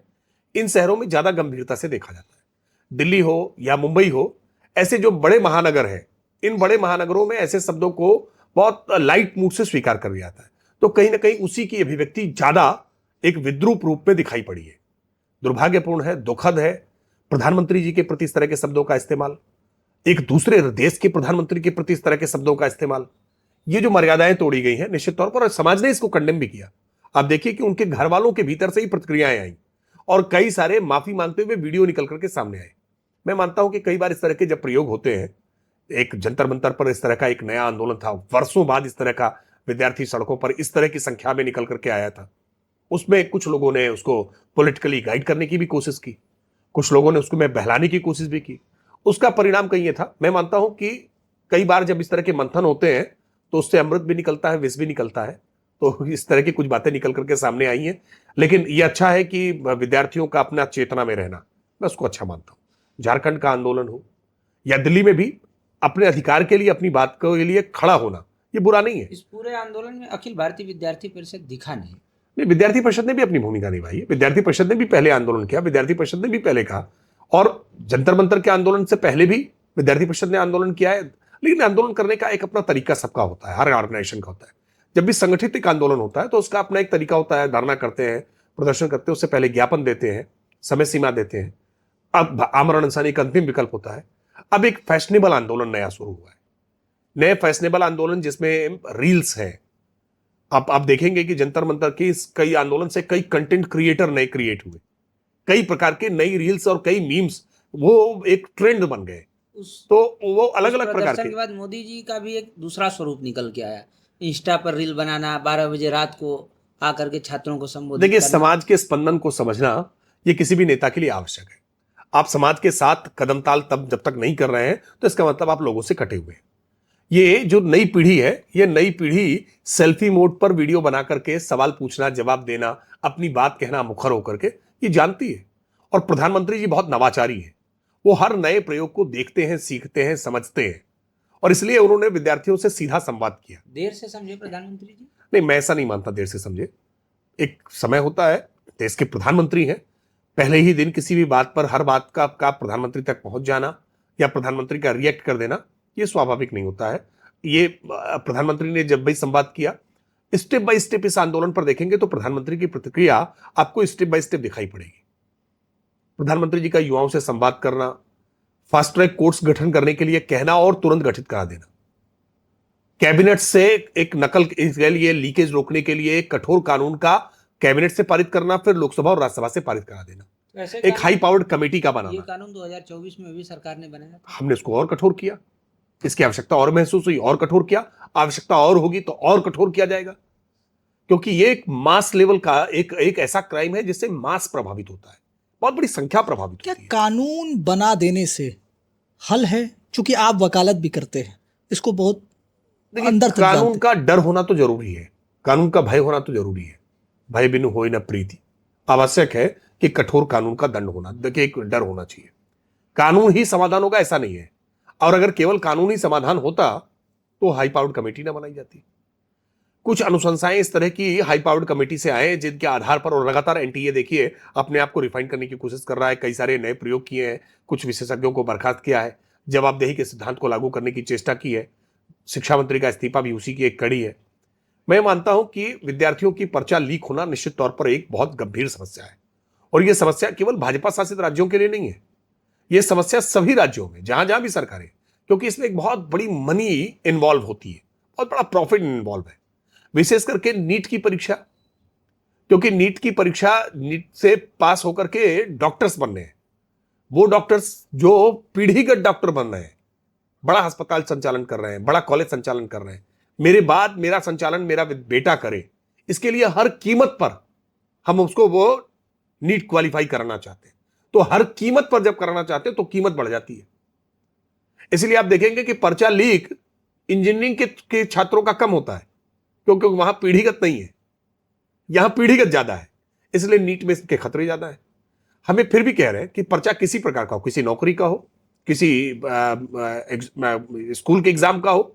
इन शहरों में ज्यादा गंभीरता से देखा जाता है। दिल्ली हो या मुंबई हो, ऐसे जो बड़े महानगर हैं, इन बड़े महानगरों में ऐसे शब्दों को बहुत लाइट मूड से स्वीकार कर लिया जाता है। तो कहीं ना कहीं उसी की अभिव्यक्ति ज्यादा एक विद्रूप रूप में दिखाई पड़ी है। दुर्भाग्यपूर्ण है, दुखद है। प्रधानमंत्री जी के प्रति इस तरह के शब्दों का इस्तेमाल, एक दूसरे देश के प्रधानमंत्री के प्रति इस तरह के शब्दों का इस्तेमाल, ये जो मर्यादाएं तोड़ी गई हैं, निश्चित तौर पर समाज ने इसको कंडेम भी किया। आप देखिए कि उनके घर वालों के भीतर से ही प्रतिक्रियाएं आई, और कई सारे माफी मांगते हुए वीडियो निकल करके सामने आए। मैं मानता हूं कि कई बार इस तरह के जब प्रयोग होते हैं, एक जंतर मंतर पर इस तरह का एक नया आंदोलन था, वर्षों बाद इस तरह का विद्यार्थी सड़कों पर इस तरह की संख्या में निकल करके आया था। उसमें कुछ लोगों ने उसको पॉलिटिकली गाइड करने की भी कोशिश की, कुछ लोगों ने उसको में बहलाने की कोशिश भी की। उसका परिणाम कहीं ये था, मैं मानता हूं कि कई बार जब इस तरह के मंथन होते हैं तो उससे अमृत भी निकलता है, विष भी निकलता है। तो इस तरह की कुछ बातें निकल करके सामने आई हैं, लेकिन ये अच्छा है कि विद्यार्थियों का अपना चेतना में रहना, मैं उसको अच्छा मानता हूं। झारखंड का आंदोलन हो या दिल्ली में भी अपने अधिकार के लिए, अपनी बात के लिए खड़ा होना, ये बुरा नहीं है। इस पूरे आंदोलन में अखिल भारतीय विद्यार्थी परिषद दिखा नहीं। विद्यार्थी परिषद ने भी अपनी भूमिका निभाई है। विद्यार्थी परिषद ने भी पहले आंदोलन किया, विद्यार्थी परिषद ने भी पहले कहा, और जंतर मंतर के आंदोलन से पहले भी विद्यार्थी परिषद ने आंदोलन किया है। लेकिन आंदोलन करने का एक अपना तरीका सबका होता है, हर ऑर्गेनाइजेशन का होता है। जब भी संगठित एक आंदोलन होता है तो उसका अपना एक तरीका होता है, धरना करते हैं, प्रदर्शन करते हैं, उससे पहले ज्ञापन देते हैं, समय सीमा देते हैं, अब आमरण अनशन एक अंतिम विकल्प होता है। अब एक फैशनेबल आंदोलन नया शुरू हुआ है, नए फैशनेबल आंदोलन जिसमें रील्स हैं। आप देखेंगे कि जंतर मंतर की कई आंदोलन से कई कंटेंट क्रिएटर नए क्रिएट हुए, कई प्रकार के नई रील्स और कई मीम्स, वो एक ट्रेंड बन गए। तो वो अलग अलग प्रकार के। बाद मोदी जी का भी एक दूसरा स्वरूप निकल के आया, इंस्टा पर रील बनाना, 12 बजे रात को आकर के छात्रों को संबोधित देखिए, करना। समाज के स्पंदन को समझना ये किसी भी नेता के लिए आवश्यक है। आप समाज के साथ कदम ताल तब जब तक नहीं कर रहे हैं तो इसका मतलब आप लोगों से कटे हुए हैं। ये जो नई पीढ़ी है, ये नई पीढ़ी सेल्फी मोड पर वीडियो बना करके सवाल पूछना, जवाब देना, अपनी बात कहना मुखर होकर के ये जानती है। और प्रधानमंत्री जी बहुत नवाचारी हैं। वो हर नए प्रयोग को देखते हैं, सीखते हैं, समझते हैं, और इसलिए उन्होंने विद्यार्थियों से सीधा संवाद किया। देर से समझे प्रधानमंत्री जी? नहीं, मैं ऐसा नहीं मानता देर से समझे। एक समय होता है, देश के प्रधानमंत्री हैं, पहले ही दिन किसी भी बात पर हर बात का प्रधानमंत्री तक पहुंच जाना या प्रधानमंत्री का रिएक्ट कर देना, ये स्वाभाविक नहीं होता है। ये प्रधानमंत्री ने जब भी संवाद किया, स्टेप बाय स्टेप इस आंदोलन पर देखेंगे तो प्रधानमंत्री की प्रतिक्रिया आपको स्टेप बाय स्टेप दिखाई पड़ेगी। प्रधानमंत्री जी का युवाओं से संवाद करना, फास्ट ट्रैक कोर्ट्स गठन करने के लिए कहना और तुरंत गठित करा देना, कैबिनेट से एक नकल के लिए लीकेज रोकने के लिए एक कठोर कानून का कैबिनेट से पारित करना, फिर लोकसभा और राज्यसभा से पारित करा देना, ऐसे एक हाई पावर्ड कमेटी का ये बनाना। कानून 2024 में भी सरकार ने बनाया था। हमने इसको और कठोर किया, इसकी आवश्यकता और महसूस हुई, और कठोर किया, आवश्यकता और होगी तो और कठोर किया जाएगा, क्योंकि ये एक मास लेवल का एक ऐसा क्राइम है जिससे मास प्रभावित होता है, बहुत बड़ी संख्या प्रभावित क्या होती है। कानून बना देने से हल है? चूंकि आप वकालत भी करते हैं, इसको बहुत देखिए, अंदर तक कानून जानते का डर होना तो जरूरी है, कानून का भय होना तो जरूरी है। भय बिनु होय न प्रीति। आवश्यक है कि कठोर कानून का दंड होना, देखिए एक डर होना चाहिए। कानून ही समाधान होगा ऐसा नहीं है, और अगर केवल कानून ही समाधान होता तो हाई पावर्ड कमेटी ना बनाई जाती। कुछ अनुशंसाएं इस तरह की हाई पावर्ड कमेटी से आए जिनके आधार पर, और लगातार एनटीए देखिए अपने आप को रिफाइन करने की कोशिश कर रहा है, कई सारे नए प्रयोग किए हैं, कुछ विशेषज्ञों को बर्खास्त किया है, जवाबदेही के सिद्धांत को लागू करने की चेष्टा की है, शिक्षा मंत्री का इस्तीफा भी उसी की एक कड़ी है। मैं मानता हूं कि विद्यार्थियों की पर्चा लीक होना निश्चित तौर पर एक बहुत गंभीर समस्या है, और यह समस्या केवल भाजपा शासित राज्यों के लिए नहीं है, यह समस्या सभी राज्यों में जहां जहां भी सरकारें, क्योंकि इसमें एक बहुत बड़ी मनी इन्वॉल्व होती है, बहुत बड़ा प्रॉफिट इन्वॉल्व है, विशेष करके नीट की परीक्षा, क्योंकि नीट की परीक्षा, नीट से पास होकर के डॉक्टर्स बनने हैं, वो डॉक्टर्स जो पीढ़ीगत डॉक्टर बन रहे हैं, बड़ा अस्पताल संचालन कर रहे हैं, बड़ा कॉलेज संचालन कर रहे हैं, मेरे बाद मेरा संचालन मेरा बेटा करे, इसके लिए हर कीमत पर हम उसको वो नीट क्वालिफाई कराना चाहते हैं। तो हर कीमत पर जब कराना चाहते हैं तो कीमत बढ़ जाती है। इसलिए आप देखेंगे कि पर्चा लीक इंजीनियरिंग के छात्रों का कम होता है, क्योंकि वहां पीढ़ीगत नहीं है, यहां पीढ़ीगत ज्यादा है, इसलिए नीट में इसके खतरे ज्यादा है। हमें फिर भी कह रहे हैं कि पर्चा किसी प्रकार का हो, किसी नौकरी का हो, किसी स्कूल के एग्जाम का हो,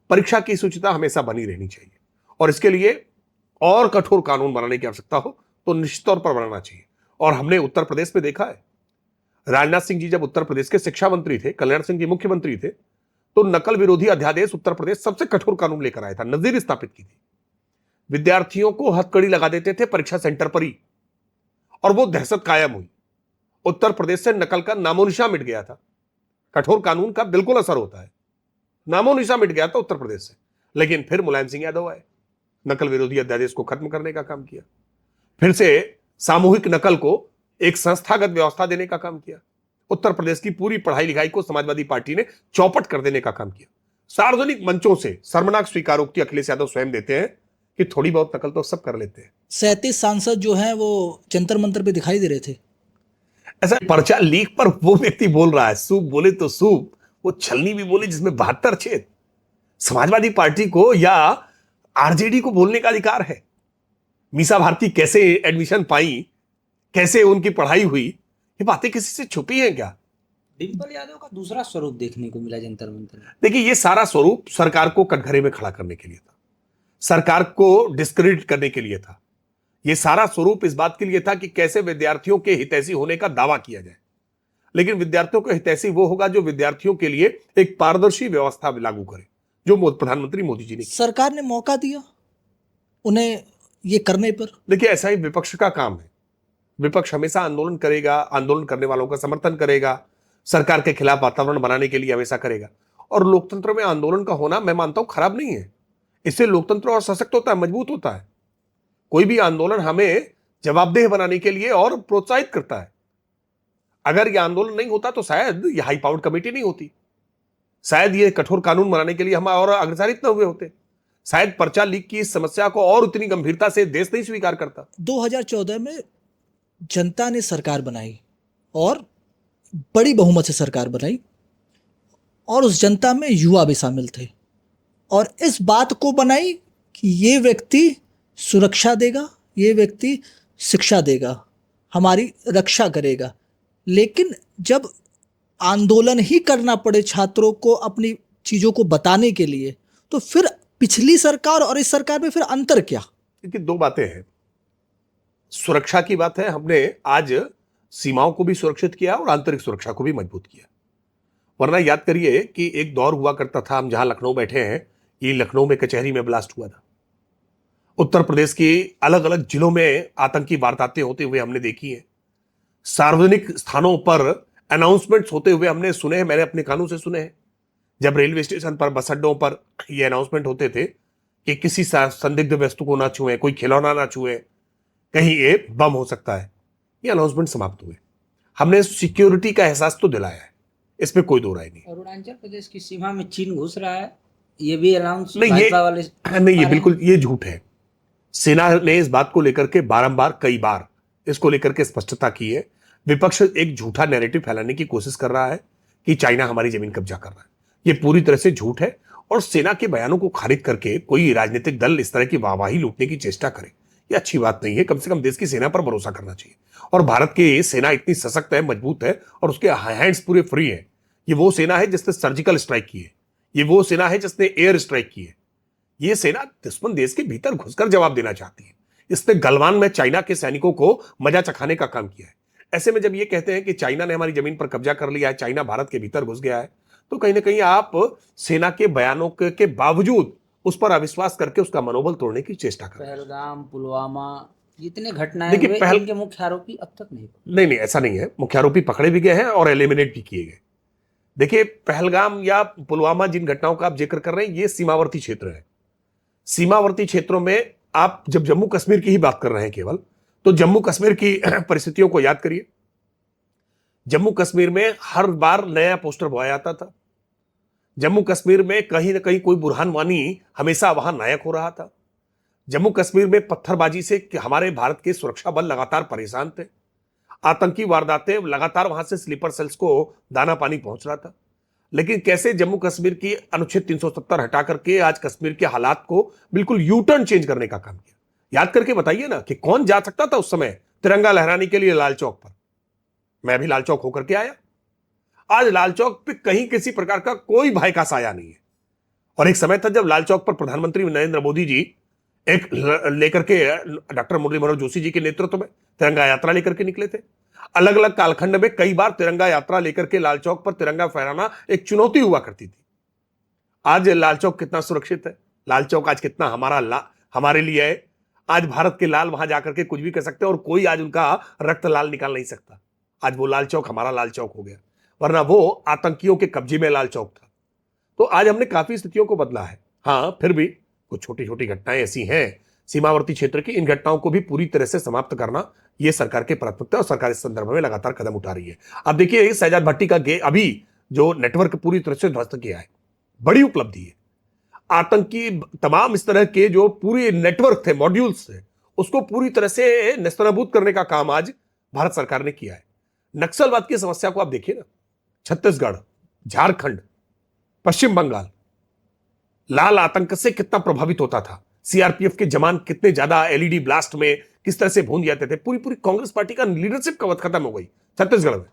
परीक्षा की शुचिता हमेशा बनी रहनी चाहिए, और इसके लिए और कठोर कानून बनाने की आवश्यकता हो तो निश्चित तौर पर बनाना चाहिए। और हमने उत्तर प्रदेश में देखा है, राजनाथ सिंह जी जब उत्तर प्रदेश के शिक्षा मंत्री थे, कल्याण सिंह जी मुख्यमंत्री थे, तो नकल विरोधी अध्यादेश उत्तर प्रदेश सबसे कठोर कानून लेकर आया था, नजीर स्थापित की थी। विद्यार्थियों को हथकड़ी लगा देते थे परीक्षा सेंटर पर ही, और वो दहशत कायम हुई। उत्तर प्रदेश से नकल का नामोनिशान मिट गया था। कठोर कानून का बिल्कुल असर होता है, नामोनिशान मिट गया था उत्तर प्रदेश से। लेकिन फिर मुलायम सिंह यादव आए, नकल विरोधी अध्यादेश को खत्म करने का काम किया, फिर से सामूहिक नकल को एक संस्थागत व्यवस्था देने का काम किया, उत्तर प्रदेश की पूरी पढ़ाई लिखाई को समाजवादी पार्टी ने चौपट कर देने का काम किया। सार्वजनिक मंचों से शर्मनाक स्वीकारोक्ति अखिलेश यादव स्वयं देते हैं कि थोड़ी बहुत नकल तो सब कर लेते हैं। 37 सांसद जो हैं वो जंतर मंतर पे दिखाई दे रहे थे। ऐसा पर्चा लीक पर वो व्यक्ति बोल रहा है, सूप बोले तो सूप, वो छलनी भी बोले जिसमें 72 छेद। समाजवादी पार्टी को या आरजेडी को बोलने का अधिकार है। मीसा भारती कैसे एडमिशन पाई, कैसे उनकी पढ़ाई हुई, ये बातें किसी से छुपी हैं क्या? डिंपल यादव का दूसरा स्वरूप देखने को मिला जंतर मंतर में। देखिए, ये सारा स्वरूप सरकार को कटघरे में खड़ा करने के लिए था, सरकार को डिस्क्रेडिट करने के लिए था। ये सारा स्वरूप इस बात के लिए था कि कैसे विद्यार्थियों के हितैषी होने का दावा किया जाए। लेकिन विद्यार्थियों के हितैषी वो होगा जो विद्यार्थियों के लिए एक पारदर्शी व्यवस्था लागू करे, जो प्रधानमंत्री मोदी जी ने किया। सरकार ने मौका दिया उन्हें ये करने पर। देखिए, ऐसा ही विपक्ष का काम है। विपक्ष हमेशा आंदोलन करेगा, आंदोलन करने वालों का समर्थन करेगा, सरकार के खिलाफ वातावरण बनाने के लिए हमेशा करेगा। और लोकतंत्र में आंदोलन का होना मैं मानता हूं खराब नहीं है, इससे लोकतंत्र और सशक्त होता है, मजबूत होता है। कोई भी आंदोलन हमें जवाबदेह बनाने के लिए और प्रोत्साहित करता है। अगर यह आंदोलन नहीं होता तो शायद यह हाई पावर्ड कमेटी नहीं होती, शायद ये कठोर कानून बनाने के लिए हम और अग्रसर न हुए होते। शायद पर्चा लीक की इस समस्या को और उतनी गंभीरता से देश नहीं स्वीकार करता। 2014 में जनता ने सरकार बनाई और बड़ी बहुमत से सरकार बनाई, और उस जनता में युवा भी शामिल थे, और इस बात को बनाई कि ये व्यक्ति सुरक्षा देगा, ये व्यक्ति शिक्षा देगा, हमारी रक्षा करेगा। लेकिन जब आंदोलन ही करना पड़े छात्रों को अपनी चीज़ों को बताने के लिए, तो फिर पिछली सरकार और इस सरकार में फिर अंतर क्या? क्योंकि दो बातें हैं। सुरक्षा की बात है, हमने आज सीमाओं को भी सुरक्षित किया और आंतरिक सुरक्षा को भी मजबूत किया। वरना याद करिए कि एक दौर हुआ करता था, हम जहां लखनऊ बैठे हैं, ये लखनऊ में कचहरी में ब्लास्ट हुआ था। उत्तर प्रदेश के अलग अलग जिलों में आतंकी वारदातें होते हुए हमने देखी हैं। सार्वजनिक स्थानों पर अनाउंसमेंट्स होते हुए हमने सुने हैं, मैंने अपने कानों से सुने हैं। जब रेलवे स्टेशन पर, बस अड्डों पर ये अनाउंसमेंट होते थे कि किसी संदिग्ध वस्तु को ना छुएं, कोई खिलौना ना छुएं, कहीं ये बम हो सकता है, ये अनाउंसमेंट समाप्त हुए। हमने सिक्योरिटी का एहसास तो दिलाया है, इसमें कोई दो राय नहीं। अरुणाचल प्रदेश की सीमा में चीन घुस रहा है, ये भी अनाउंस नहीं, ये बिल्कुल ये झूठ है। सेना ने इस बात को लेकर के बारंबार कई बार इसको लेकर के स्पष्टता की है। विपक्ष एक झूठा नैरेटिव फैलाने की कोशिश कर रहा है कि चाइना हमारी जमीन कब्जा कर रहा है। ये पूरी तरह से झूठ है, और सेना के बयानों को खारिज करके कोई राजनीतिक दल इस तरह की वाहवाही लूटने की चेष्टा करे, ये अच्छी बात नहीं है। कम से कम देश की सेना पर भरोसा करना चाहिए। और भारत की सेना इतनी सशक्त है, मजबूत है, और उसके हैंड्स पूरे फ्री है। ये वो सेना है जिसने सर्जिकल स्ट्राइक की है, ये वो सेना है जिसने एयर स्ट्राइक की है। ये सेना दुश्मन देश के भीतर घुसकर जवाब देना चाहती है। इसने गलवान में चाइना के सैनिकों को मजा चखाने का काम किया है। ऐसे में जब ये कहते हैं कि चाइना ने हमारी जमीन पर कब्जा कर लिया है, चाइना भारत के भीतर घुस गया है, तो कहीं ना कहीं आप सेना के बयानों के बावजूद उस पर अविश्वास करके उसका मनोबल तोड़ने की चेष्टा कर रहे हैं। पहलगाम, पुलवामा, जितने घटनाएं देखिए, हुए, इनके मुख्य आरोपी अब तक नहीं। नहीं, ऐसा नहीं है। मुख्य आरोपी पकड़े भी गए हैं और एलिमिनेट भी किए गए। देखिए, पहलगाम या पुलवामा जिन घटनाओं का आप जिक्र कर रहे हैं, ये सीमावर्ती क्षेत्र है। सीमावर्ती क्षेत्रों में आप जब जम्मू कश्मीर की ही बात कर रहे हैं केवल, तो जम्मू कश्मीर की परिस्थितियों को याद करिए। जम्मू कश्मीर में हर बार नया पोस्टर बोया जाता था। जम्मू कश्मीर में कहीं ना कहीं कोई बुरहान वानी हमेशा वहां नायक हो रहा था। जम्मू कश्मीर में पत्थरबाजी से हमारे भारत के सुरक्षा बल लगातार परेशान थे। आतंकी वारदातें लगातार वहां से स्लीपर सेल्स को दाना पानी पहुंच रहा था। लेकिन कैसे जम्मू कश्मीर की अनुच्छेद 370 हटा करके आज कश्मीर के हालात को बिल्कुल यू टर्न चेंज करने का काम किया। याद करके बताइए ना कि कौन जा सकता था उस समय तिरंगा लहराने के लिए लाल चौक पर। मैं भी लाल चौक होकर के आया। आज लाल चौक पे कहीं किसी प्रकार का कोई भय का साया नहीं है। और एक समय था जब लाल चौक पर प्रधानमंत्री नरेंद्र मोदी जी एक लेकर के डॉक्टर मुरली मनोहर जोशी जी के नेतृत्व में तिरंगा यात्रा लेकर के निकले थे। अलग अलग कालखंड में कई बार तिरंगा यात्रा लेकर के लाल चौक पर तिरंगा फहराना एक चुनौती हुआ करती थी। आज लाल चौक कितना सुरक्षित है, लाल चौक आज कितना हमारे लिए है। आज भारत के लाल वहां जाकर के कुछ भी कर सकते हैं और कोई आज उनका रक्त लाल निकाल नहीं सकता। आज वो लाल चौक हमारा लाल चौक हो गया, वरना वो आतंकियों के कब्जे में लाल चौक था। तो आज हमने काफी स्थितियों को बदला है। हाँ, फिर भी कुछ छोटी छोटी घटनाएं ऐसी हैं सीमावर्ती क्षेत्र की, इन घटनाओं को भी पूरी तरह से समाप्त करना ये सरकार की प्राथमिकता है और सरकार इस संदर्भ में लगातार कदम उठा रही है। अब देखिए, शहजाद भट्टी का अभी जो नेटवर्क पूरी तरह से ध्वस्त किया है, बड़ी उपलब्धि है। आतंकी तमाम इस तरह के जो पूरे नेटवर्क थे, मॉड्यूल्स थे, उसको पूरी तरह से नेस्तनाबूद करने का काम आज भारत सरकार ने किया है। नक्सलवाद की समस्या को आप देखिए ना, छत्तीसगढ़, झारखंड, पश्चिम बंगाल लाल आतंक से कितना प्रभावित होता था। सीआरपीएफ के जवान कितने ज्यादा एलईडी ब्लास्ट में किस तरह से भून जाते थे। पूरी पूरी कांग्रेस पार्टी का लीडरशिप कवच खत्म हो गई छत्तीसगढ़ में।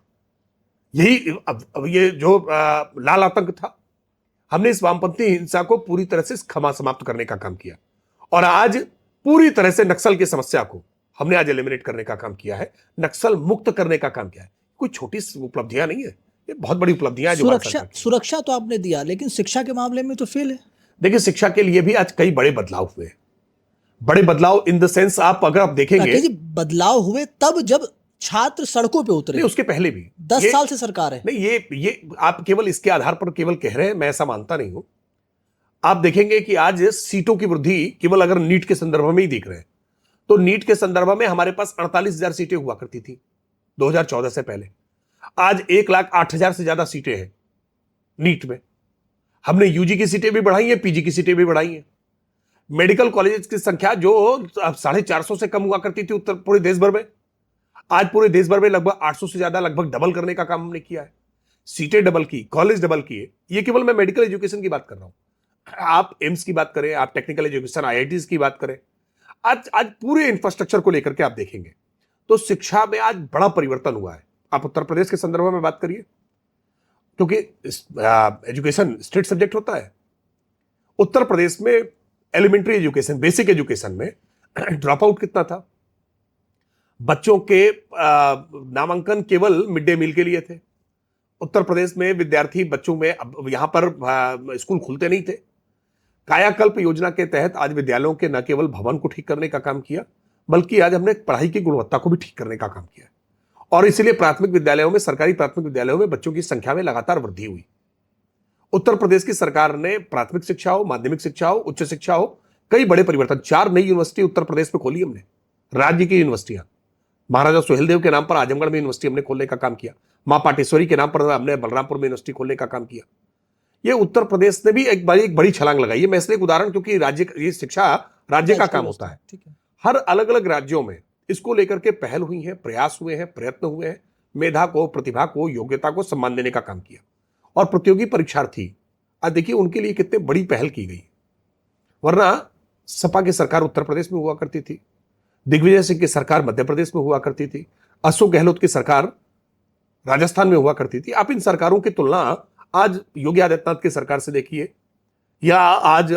यही अब ये जो लाल आतंक था, हमने इस वामपंथी हिंसा को पूरी तरह से समाप्त करने का काम किया और आज पूरी तरह से नक्सल की समस्या को हमने आज एलिमिनेट करने का काम किया है, नक्सल मुक्त करने का काम किया है। कोई छोटी उपलब्धियां नहीं है, ये बहुत बड़ी उपलब्धियां। सुरक्षा तो आपने दिया, लेकिन शिक्षा के मामले में तो फेल है। देखिए, शिक्षा के लिए भी आज कई बड़े बदलाव हुए। बड़े बदलाव इन द सेंस, आप अगर आप देखेंगे बदलाव हुए तब जब छात्र सड़कों पे उतरे। नहीं, उसके पहले भी 10 साल से सरकार है। नहीं, ये आप केवल इसके आधार पर केवल कह रहे हैं, मैं ऐसा मानता नहीं हूं। आप देखेंगे कि आज सीटों की वृद्धि केवल अगर नीट के संदर्भ में ही देख रहे हैं तो नीट के संदर्भ में हमारे पास 48,000 सीटें हुआ करती थी 2014 से पहले। आज 1,08,000 से ज्यादा सीटें हैं नीट में। हमने यूजी की सीटें भी बढ़ाई हैं, पीजी की सीटें भी बढ़ाई हैं। मेडिकल कॉलेज की संख्या जो अब 450 से कम हुआ करती थी उत्तर पूरे देश भर में, आज पूरे देश भर में लगभग 800 से ज्यादा, लगभग डबल करने का काम हमने किया है। सीटें डबल की, कॉलेज डबल किए। ये केवल मैं मेडिकल एजुकेशन की बात कर रहा हूं। आप एम्स की बात करें, आप टेक्निकल एजुकेशन आईआईटीज की बात करें, आज आज पूरे इंफ्रास्ट्रक्चर को लेकर के आप देखेंगे तो शिक्षा में आज बड़ा परिवर्तन हुआ है। आप उत्तर प्रदेश के संदर्भ में बात करिए, क्योंकि एजुकेशन स्टेट सब्जेक्ट होता है। उत्तर प्रदेश में एलिमेंट्री एजुकेशन, बेसिक एजुकेशन में ड्रॉप आउट कितना था? बच्चों के नामांकन केवल मिड डे मील के लिए थे। उत्तर प्रदेश में विद्यार्थी बच्चों में, अब यहां पर स्कूल खुलते नहीं थे। कायाकल्प योजना के तहत आज विद्यालयों के न केवल भवन को ठीक करने का काम किया, बल्कि आज हमने पढ़ाई की गुणवत्ता को भी ठीक करने का काम किया। और इसलिए प्राथमिक विद्यालयों में, सरकारी प्राथमिक विद्यालयों में बच्चों की संख्या में लगातार वृद्धि हुई। उत्तर प्रदेश की सरकार ने प्राथमिक शिक्षा हो, माध्यमिक शिक्षा हो, उच्च शिक्षा हो, कई बड़े परिवर्तन, 4 नई यूनिवर्सिटी उत्तर प्रदेश में खोली हमने, राज्य की यूनिवर्सिटियां। महाराजा सुहेलदेव के नाम पर आजमगढ़ में यूनिवर्सिटी हमने खोलने का काम किया। मां पाटेश्वरी के नाम पर हमने बलरामपुर में यूनिवर्सिटी खोलने का काम किया। ये उत्तर प्रदेश ने भी एक बड़ी छलांग लगाई है। मैं इसलिए एक उदाहरण, क्योंकि राज्य, ये शिक्षा राज्य का काम होता है। हर अलग अलग राज्यों में इसको लेकर के पहल हुई है, प्रयास हुए हैं, प्रयत्न हुए हैं। मेधा को, प्रतिभा को, योग्यता को सम्मान देने का काम किया। और प्रतियोगी परीक्षार्थी, आज देखिए उनके लिए कितने बड़ी पहल की गई। वरना सपा की सरकार उत्तर प्रदेश में हुआ करती थी, दिग्विजय सिंह की सरकार मध्य प्रदेश में हुआ करती थी, अशोक गहलोत की सरकार राजस्थान में हुआ करती थी। आप इन सरकारों की तुलना आज योगी आदित्यनाथ की सरकार से देखिए, या आज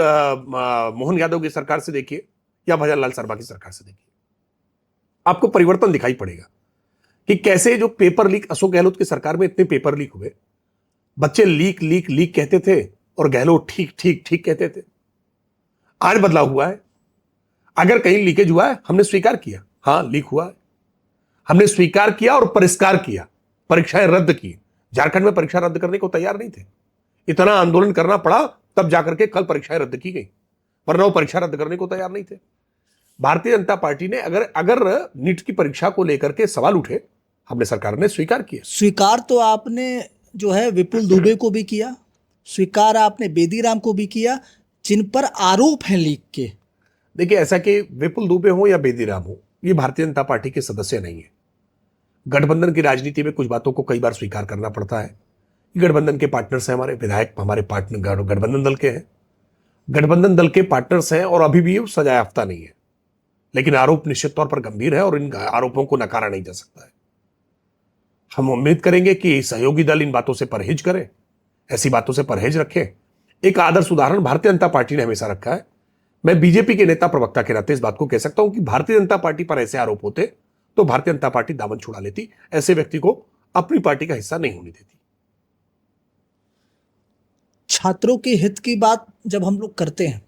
मोहन यादव की सरकार से देखिए, या भजनलाल शर्मा की सरकार से देखिए। आपको परिवर्तन दिखाई पड़ेगा कि कैसे जो पेपर लीक, अशोक गहलोत की सरकार में इतने पेपर लीक हुए, बच्चे लीक लीक लीक कहते थे और गहलोत ठीक ठीक ठीक कहते थे। आज बदलाव हुआ है। अगर कहीं लीकेज हुआ है, हमने स्वीकार किया, हां लीक हुआ है, हमने स्वीकार किया और परिष्कार किया, परीक्षाएं रद्द की। झारखंड में परीक्षा रद्द करने को तैयार नहीं थे, इतना आंदोलन करना पड़ा, तब जाकर के कल परीक्षाएं रद्द की गई, वरना वो परीक्षा रद्द करने को तैयार नहीं थे। भारतीय जनता पार्टी ने अगर नीट की परीक्षा को लेकर के सवाल उठे, हमने, सरकार ने स्वीकार किया। स्वीकार तो आपने जो है विपुल दुबे को भी किया, स्वीकार आपने बेदीराम को भी किया, जिन पर आरोप हैं लीक के। देखिए, ऐसा कि विपुल दुबे हो या बेदीराम हो, ये भारतीय जनता पार्टी के सदस्य नहीं है। गठबंधन की राजनीति में कुछ बातों को कई बार स्वीकार करना पड़ता है। गठबंधन के पार्टनर्स हैं, हमारे विधायक हमारे पार्टनर गठबंधन दल के हैं, गठबंधन दल के पार्टनर्स हैं, और अभी भी सजा याफ्ता नहीं है। लेकिन आरोप निश्चित तौर पर गंभीर है और इन आरोपों को नकारा नहीं जा सकता है। हम उम्मीद करेंगे कि सहयोगी दल इन बातों से परहेज करें, ऐसी बातों से परहेज रखें। एक आदर्श उदाहरण भारतीय जनता पार्टी ने हमेशा रखा है। मैं बीजेपी के नेता प्रवक्ता के नाते इस बात को कह सकता हूं कि भारतीय जनता पार्टी पर ऐसे आरोप होते तो भारतीय जनता पार्टी दामन छुड़ा लेती, ऐसे व्यक्ति को अपनी पार्टी का हिस्सा नहीं होने देती। छात्रों के हित की बात जब हम लोग करते हैं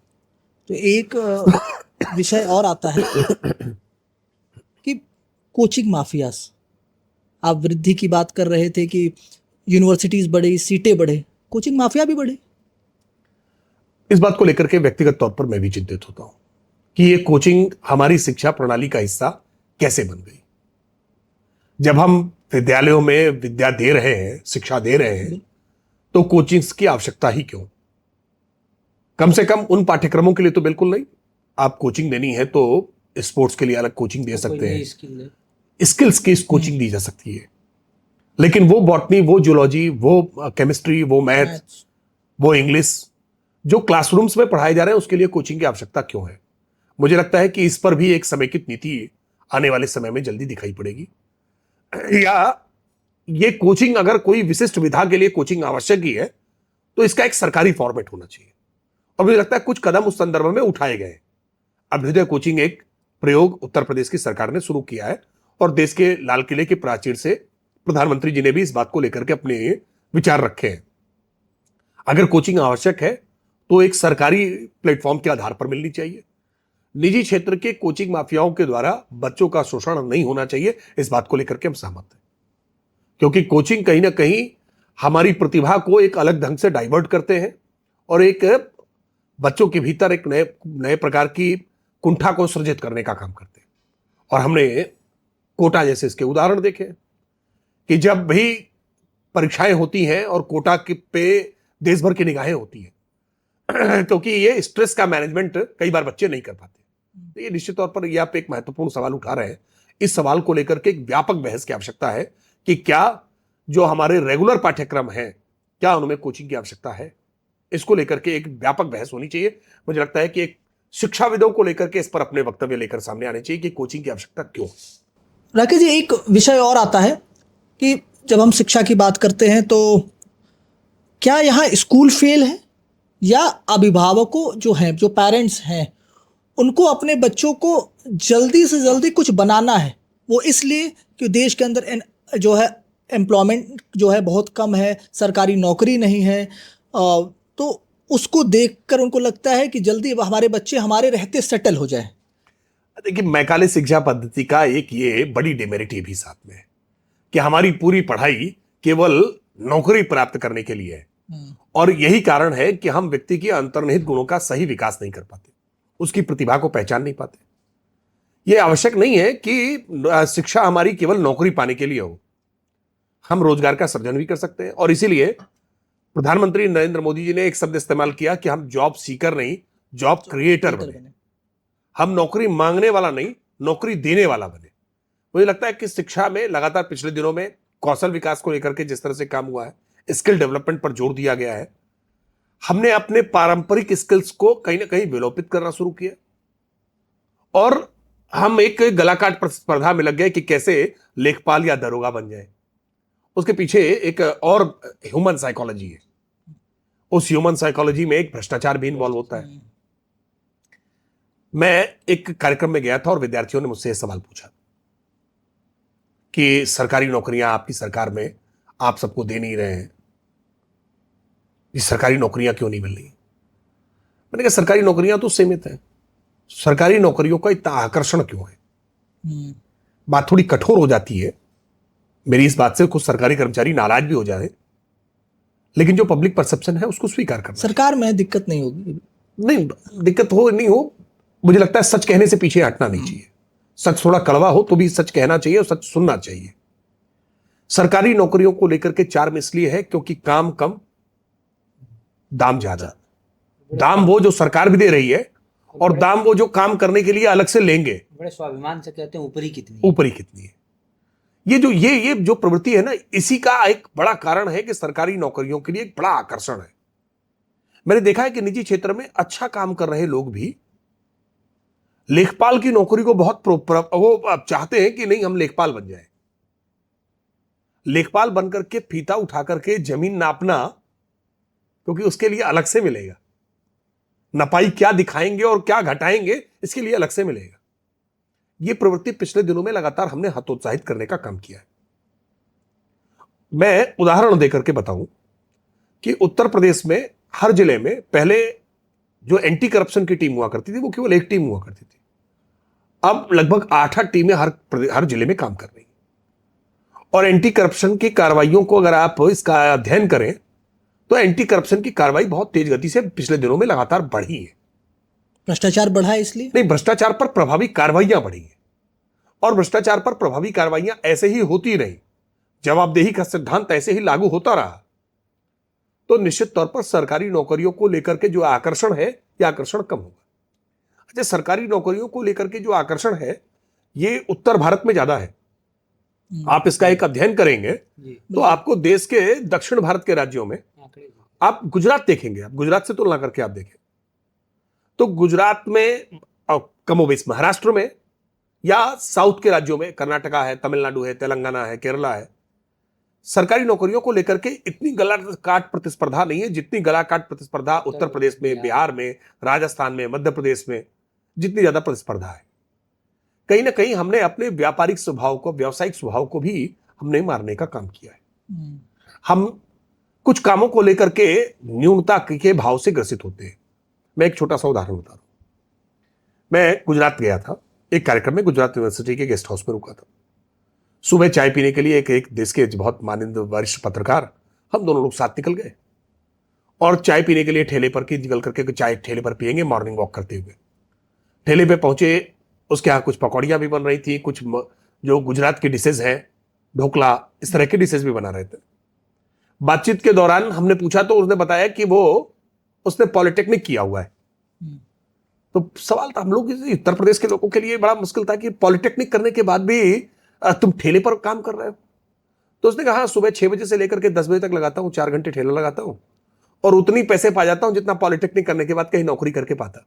तो एक विषय और आता है कि कोचिंग माफियास। आप वृद्धि की बात कर रहे थे कि यूनिवर्सिटीज बढ़ी, सीटें बढ़े, कोचिंग माफिया भी बढ़े। इस बात को लेकर के व्यक्तिगत तौर पर मैं भी चिंतित होता हूं कि ये कोचिंग हमारी शिक्षा प्रणाली का हिस्सा कैसे बन गई। जब हम विद्यालयों में विद्या दे रहे हैं, शिक्षा दे रहे हैं, तो कोचिंग्स की आवश्यकता ही क्यों? कम से कम उन पाठ्यक्रमों के लिए तो बिल्कुल नहीं। आप कोचिंग देनी है तो स्पोर्ट्स के लिए अलग कोचिंग दे सकते हैं, स्किल्स की कोचिंग दी जा सकती है। लेकिन वो बॉटनी, वो जूलॉजी, वो केमिस्ट्री, वो मैथ, वो इंग्लिश जो क्लासरूम्स में पढ़ाए जा रहे हैं, उसके लिए कोचिंग की आवश्यकता क्यों है? मुझे लगता है कि इस पर भी एक समेकित नीति आने वाले समय में जल्दी दिखाई पड़ेगी। या ये कोचिंग, अगर कोई विशिष्ट विधा के लिए कोचिंग आवश्यक ही है, तो इसका एक सरकारी फॉर्मेट होना चाहिए। और मुझे लगता है कुछ कदम उस संदर्भ में उठाए गए। अभ्युदय कोचिंग एक प्रयोग उत्तर प्रदेश की सरकार ने शुरू किया है, और देश के लाल किले के प्राचीर से प्रधानमंत्री जी ने भी इस बात को लेकर के अपने विचार रखे हैं। अगर कोचिंग आवश्यक है तो एक सरकारी प्लेटफॉर्म के आधार पर मिलनी चाहिए। निजी क्षेत्र के कोचिंग माफियाओं के द्वारा बच्चों का शोषण नहीं होना चाहिए, इस बात को लेकर के हम सहमत हैं। क्योंकि कोचिंग कहीं ना कहीं हमारी प्रतिभा को एक अलग ढंग से डाइवर्ट करते हैं और एक बच्चों के भीतर एक नए प्रकार की कुंठा को सृजित करने का काम करते हैं। और हमने कोटा जैसे इसके उदाहरण देखे कि जब भी परीक्षाएं होती हैं और कोटा पे देश भर की निगाहें होती हैं, क्योंकि ये स्ट्रेस का मैनेजमेंट कई बार बच्चे नहीं कर पाते। तो ये निश्चित तौर पर ये आप एक महत्वपूर्ण सवाल उठा रहे हैं। इस सवाल को लेकर के एक व्यापक बहस की आवश्यकता है कि क्या जो हमारे रेगुलर पाठ्यक्रम हैं, क्या उनमें कोचिंग की आवश्यकता है। इसको लेकर के एक व्यापक बहस होनी चाहिए। मुझे लगता है कि एक शिक्षाविदों को लेकर के इस पर अपने वक्तव्य लेकर सामने आने चाहिए कि कोचिंग की आवश्यकता क्यों। राकेश जी, एक विषय और आता है कि जब हम शिक्षा की बात करते हैं तो क्या यहाँ स्कूल फेल है या अभिभावकों जो हैं, जो पेरेंट्स हैं, उनको अपने बच्चों को जल्दी से जल्दी कुछ बनाना है, वो इसलिए कि देश के अंदर जो है एम्प्लॉयमेंट जो है बहुत कम है, सरकारी नौकरी नहीं है, तो उसको देखकर उनको लगता है कि जल्दी हमारे बच्चे हमारे रहते सेटल हो जाए। देखिए, मैकाले शिक्षा पद्धति का एक ये बड़ी डिमेरिट भी साथ में है कि हमारी पूरी पढ़ाई केवल नौकरी प्राप्त करने के लिए है, और यही कारण है कि हम व्यक्ति के अंतर्निहित गुणों का सही विकास नहीं कर पाते, उसकी प्रतिभा को पहचान नहीं पाते। यह आवश्यक नहीं है कि शिक्षा हमारी केवल नौकरी पाने के लिए हो, हम रोजगार का सृजन भी कर सकते हैं। और इसीलिए प्रधानमंत्री नरेंद्र मोदी जी ने एक शब्द इस्तेमाल किया कि हम जॉब सीकर नहीं, जॉब क्रिएटर बने। हम नौकरी मांगने वाला नहीं, नौकरी देने वाला बने। मुझे लगता है कि शिक्षा में लगातार पिछले दिनों में कौशल विकास को लेकर के जिस तरह से काम हुआ है, स्किल डेवलपमेंट पर जोर दिया गया है, हमने अपने पारंपरिक स्किल्स को कहीं ना कहीं विलोपित करना शुरू किया, और हम एक गलाकाट स्पर्धा में लग गए कि कैसे लेखपाल या दरोगा बन जाए। उसके पीछे एक और ह्यूमन साइकोलॉजी है। उस ह्यूमन साइकोलॉजी में एक भ्रष्टाचार भी इन्वॉल्व होता है। मैं एक कार्यक्रम में गया था और विद्यार्थियों ने मुझसे यह सवाल पूछा कि सरकारी नौकरियां आपकी सरकार में आप सबको दे नहीं रहे हैं, ये सरकारी नौकरियां क्यों नहीं मिल रही। मैंने कहा सरकारी नौकरियां तो सीमित हैं, सरकारी नौकरियों का इतना आकर्षण क्यों है। बात थोड़ी कठोर हो जाती है मेरी इस बात से, कुछ सरकारी कर्मचारी नाराज भी हो जाए, लेकिन जो पब्लिक परसेप्शन है उसको स्वीकार करना। सरकार में दिक्कत नहीं होगी, नहीं दिक्कत हो नहीं हो, मुझे लगता है सच कहने से पीछे हटना नहीं चाहिए। सच थोड़ा कड़वा हो तो भी सच कहना चाहिए और सच सुनना चाहिए। सरकारी नौकरियों को लेकर के चार्म इसलिए है क्योंकि काम कम, दाम ज्यादा। दाम वो जो सरकार भी दे रही है, और दाम वो जो काम करने के लिए अलग से लेंगे। बड़े स्वाभिमान से कहते हैं ऊपरी कितनी, ऊपरी कितनी है। ये जो प्रवृत्ति है ना, इसी का एक बड़ा कारण है कि सरकारी नौकरियों के लिए एक बड़ा आकर्षण है। मैंने देखा है कि निजी क्षेत्र में अच्छा काम कर रहे लोग भी लेखपाल की नौकरी को बहुत वो चाहते हैं कि नहीं हम लेखपाल बन जाए। लेखपाल बनकर के फीता उठा करके जमीन नापना, क्योंकि उसके लिए अलग से मिलेगा। नपाई क्या दिखाएंगे और क्या घटाएंगे, इसके लिए अलग से मिलेगा। यह प्रवृत्ति पिछले दिनों में लगातार हमने हतोत्साहित करने का काम किया है। मैं उदाहरण देकर के बताऊं कि उत्तर प्रदेश में हर जिले में पहले जो एंटी करप्शन की टीम हुआ करती थी वो केवल एक टीम हुआ करती थी। अब लगभग 8 टीमें हर जिले में काम कर रही हैं। और एंटी करप्शन की कार्रवाइयों को अगर आप इसका अध्ययन करें तो एंटी करप्शन की कार्रवाई बहुत तेज गति से पिछले दिनों में लगातार बढ़ी है। भ्रष्टाचार बढ़ा है इसलिए नहीं, भ्रष्टाचार पर प्रभावी कार्रवाइयां बढ़ी हैं। और भ्रष्टाचार पर प्रभावी कार्रवाइयां ऐसे ही होती रही, जवाबदेही का सिद्धांत ऐसे ही लागू होता रहा, तो निश्चित तौर पर सरकारी नौकरियों को लेकर के जो आकर्षण है, यह आकर्षण कम होगा। अच्छा, सरकारी नौकरियों को लेकर के जो आकर्षण है ये उत्तर भारत में ज्यादा है। आप इसका एक अध्ययन करेंगे तो आपको देश के दक्षिण भारत के राज्यों में, आप गुजरात देखेंगे, आप गुजरात से तुलना करके आप देखें तो गुजरात में, कमोबेश महाराष्ट्र में, या साउथ के राज्यों में, कर्नाटका है, तमिलनाडु है, तेलंगाना है, केरला है, सरकारी नौकरियों को लेकर के इतनी गलाकाट प्रतिस्पर्धा नहीं है जितनी गलाकाट प्रतिस्पर्धा उत्तर प्रदेश में, बिहार में, राजस्थान में, मध्य प्रदेश में जितनी ज्यादा प्रतिस्पर्धा है। कहीं ना कहीं हमने अपने व्यापारिक स्वभाव को, व्यावसायिक स्वभाव को भी हमने मारने का काम किया है। हम कुछ कामों को लेकर के न्यूनता के भाव से ग्रसित होते हैं। मैं एक छोटा सा उदाहरण बता रहा हूं। मैं गुजरात गया था, एक कार्यक्रम में गुजरात यूनिवर्सिटी के गेस्ट हाउस में रुका था। सुबह चाय पीने के लिए एक देश के बहुत माननीय वरिष्ठ पत्रकार, हम दोनों लोग साथ निकल गए और चाय पीने के लिए ठेले पर की निकल करके चाय ठेले पर पियेंगे मॉर्निंग वॉक करते हुए। ठेले पे पहुंचे, उसके यहाँ कुछ पकौड़ियाँ भी बन रही थी, कुछ जो गुजरात की डिशेज हैं, ढोकला, इस तरह के डिशेज भी बना रहे थे। बातचीत के दौरान हमने पूछा तो उसने बताया कि वो उसने पॉलिटेक्निक किया हुआ है। तो सवाल था हम लोग उत्तर प्रदेश के लोगों के लिए बड़ा मुश्किल था कि पॉलिटेक्निक करने के बाद भी तुम ठेले पर काम कर रहे हो। तो उसने कहा सुबह 6 बजे से लेकर के 10 बजे तक लगाता हूं, 4 घंटे ठेला लगाता हूं और उतनी पैसे पा जाता हूं जितना पॉलिटेक्निक करने के बाद कहीं नौकरी करके पाता।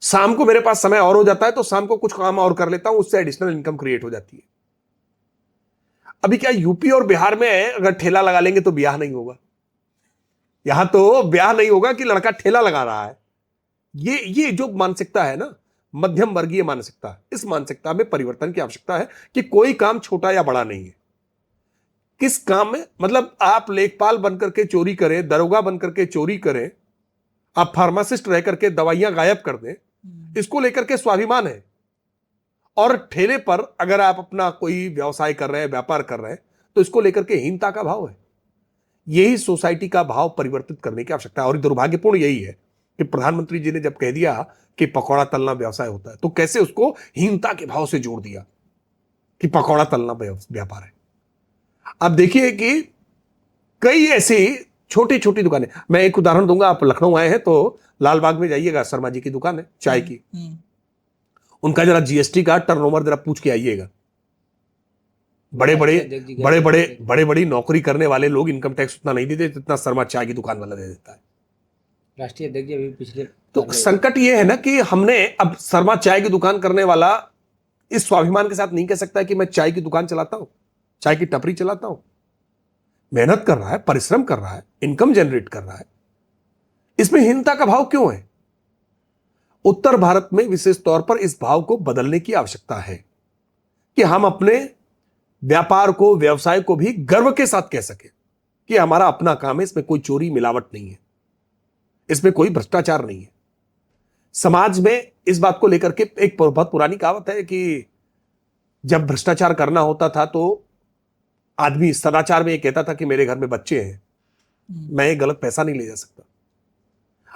शाम को मेरे पास समय और हो जाता है तो शाम को कुछ काम और कर लेता हूं, उससे एडिशनल इनकम क्रिएट हो जाती है। अभी क्या यूपी और बिहार में अगर ठेला लगा लेंगे तो ब्याह नहीं होगा? यहां तो ब्याह नहीं होगा कि लड़का ठेला लगा रहा है। ये जो मानसिकता है ना, मध्यम वर्गीय मानसिकता, इस मानसिकता में परिवर्तन की आवश्यकता है कि कोई काम छोटा या बड़ा नहीं है। किस काम में, मतलब आप लेखपाल बनकर के चोरी करें, दरोगा बनकर के चोरी करें, आप फार्मासिस्ट रह करके दवाइयां गायब कर दें, इसको लेकर के स्वाभिमान है। और ठेले पर अगर आप अपना कोई व्यवसाय कर रहे हैं, व्यापार कर रहे हैं, तो इसको लेकर के हीनता का भाव है। यही सोसाइटी का भाव परिवर्तित करने की आवश्यकता है। और दुर्भाग्यपूर्ण यही है कि प्रधानमंत्री जी ने जब कह दिया कि पकौड़ा तलना व्यवसाय होता है, तो कैसे उसको हीनता के भाव से जोड़ दिया कि पकौड़ा तलना व्यापार है। आप देखिए कि कई ऐसी छोटी छोटी दुकानें, मैं एक उदाहरण दूंगा। आप लखनऊ आए हैं तो लाल बाग में जाइएगा, शर्मा जी की दुकान है चाय की। उनका जरा जीएसटी का टर्नओवर जरा पूछ के आइएगा। बड़े बड़ी नौकरी करने वाले लोग इनकम टैक्स उतना नहीं देते जितना शर्मा चाय की दुकान वाला दे देता है। राष्ट्रीय अध्यक्ष अभी पिछले तो संकट ये है ना कि हमने अब शर्मा चाय की दुकान करने वाला इस स्वाभिमान के साथ नहीं कह सकता कि मैं चाय की दुकान चलाता हूं, चाय की टपरी चलाता हूं। मेहनत कर रहा है, परिश्रम कर रहा है, इनकम जनरेट कर रहा है। इसमें हीनता का भाव क्यों है? उत्तर भारत में विशेष तौर पर इस भाव को बदलने की आवश्यकता है कि हम अपने व्यापार को, व्यवसाय को भी गर्व के साथ कह सके कि हमारा अपना काम है, इसमें कोई चोरी मिलावट नहीं है, इसमें कोई भ्रष्टाचार नहीं है। समाज में इस बात को लेकर के एक बहुत पुरानी कहावत है कि जब भ्रष्टाचार करना होता था तो आदमी सदाचार में ये कहता था कि मेरे घर में बच्चे हैं, मैं ये गलत पैसा नहीं ले जा सकता।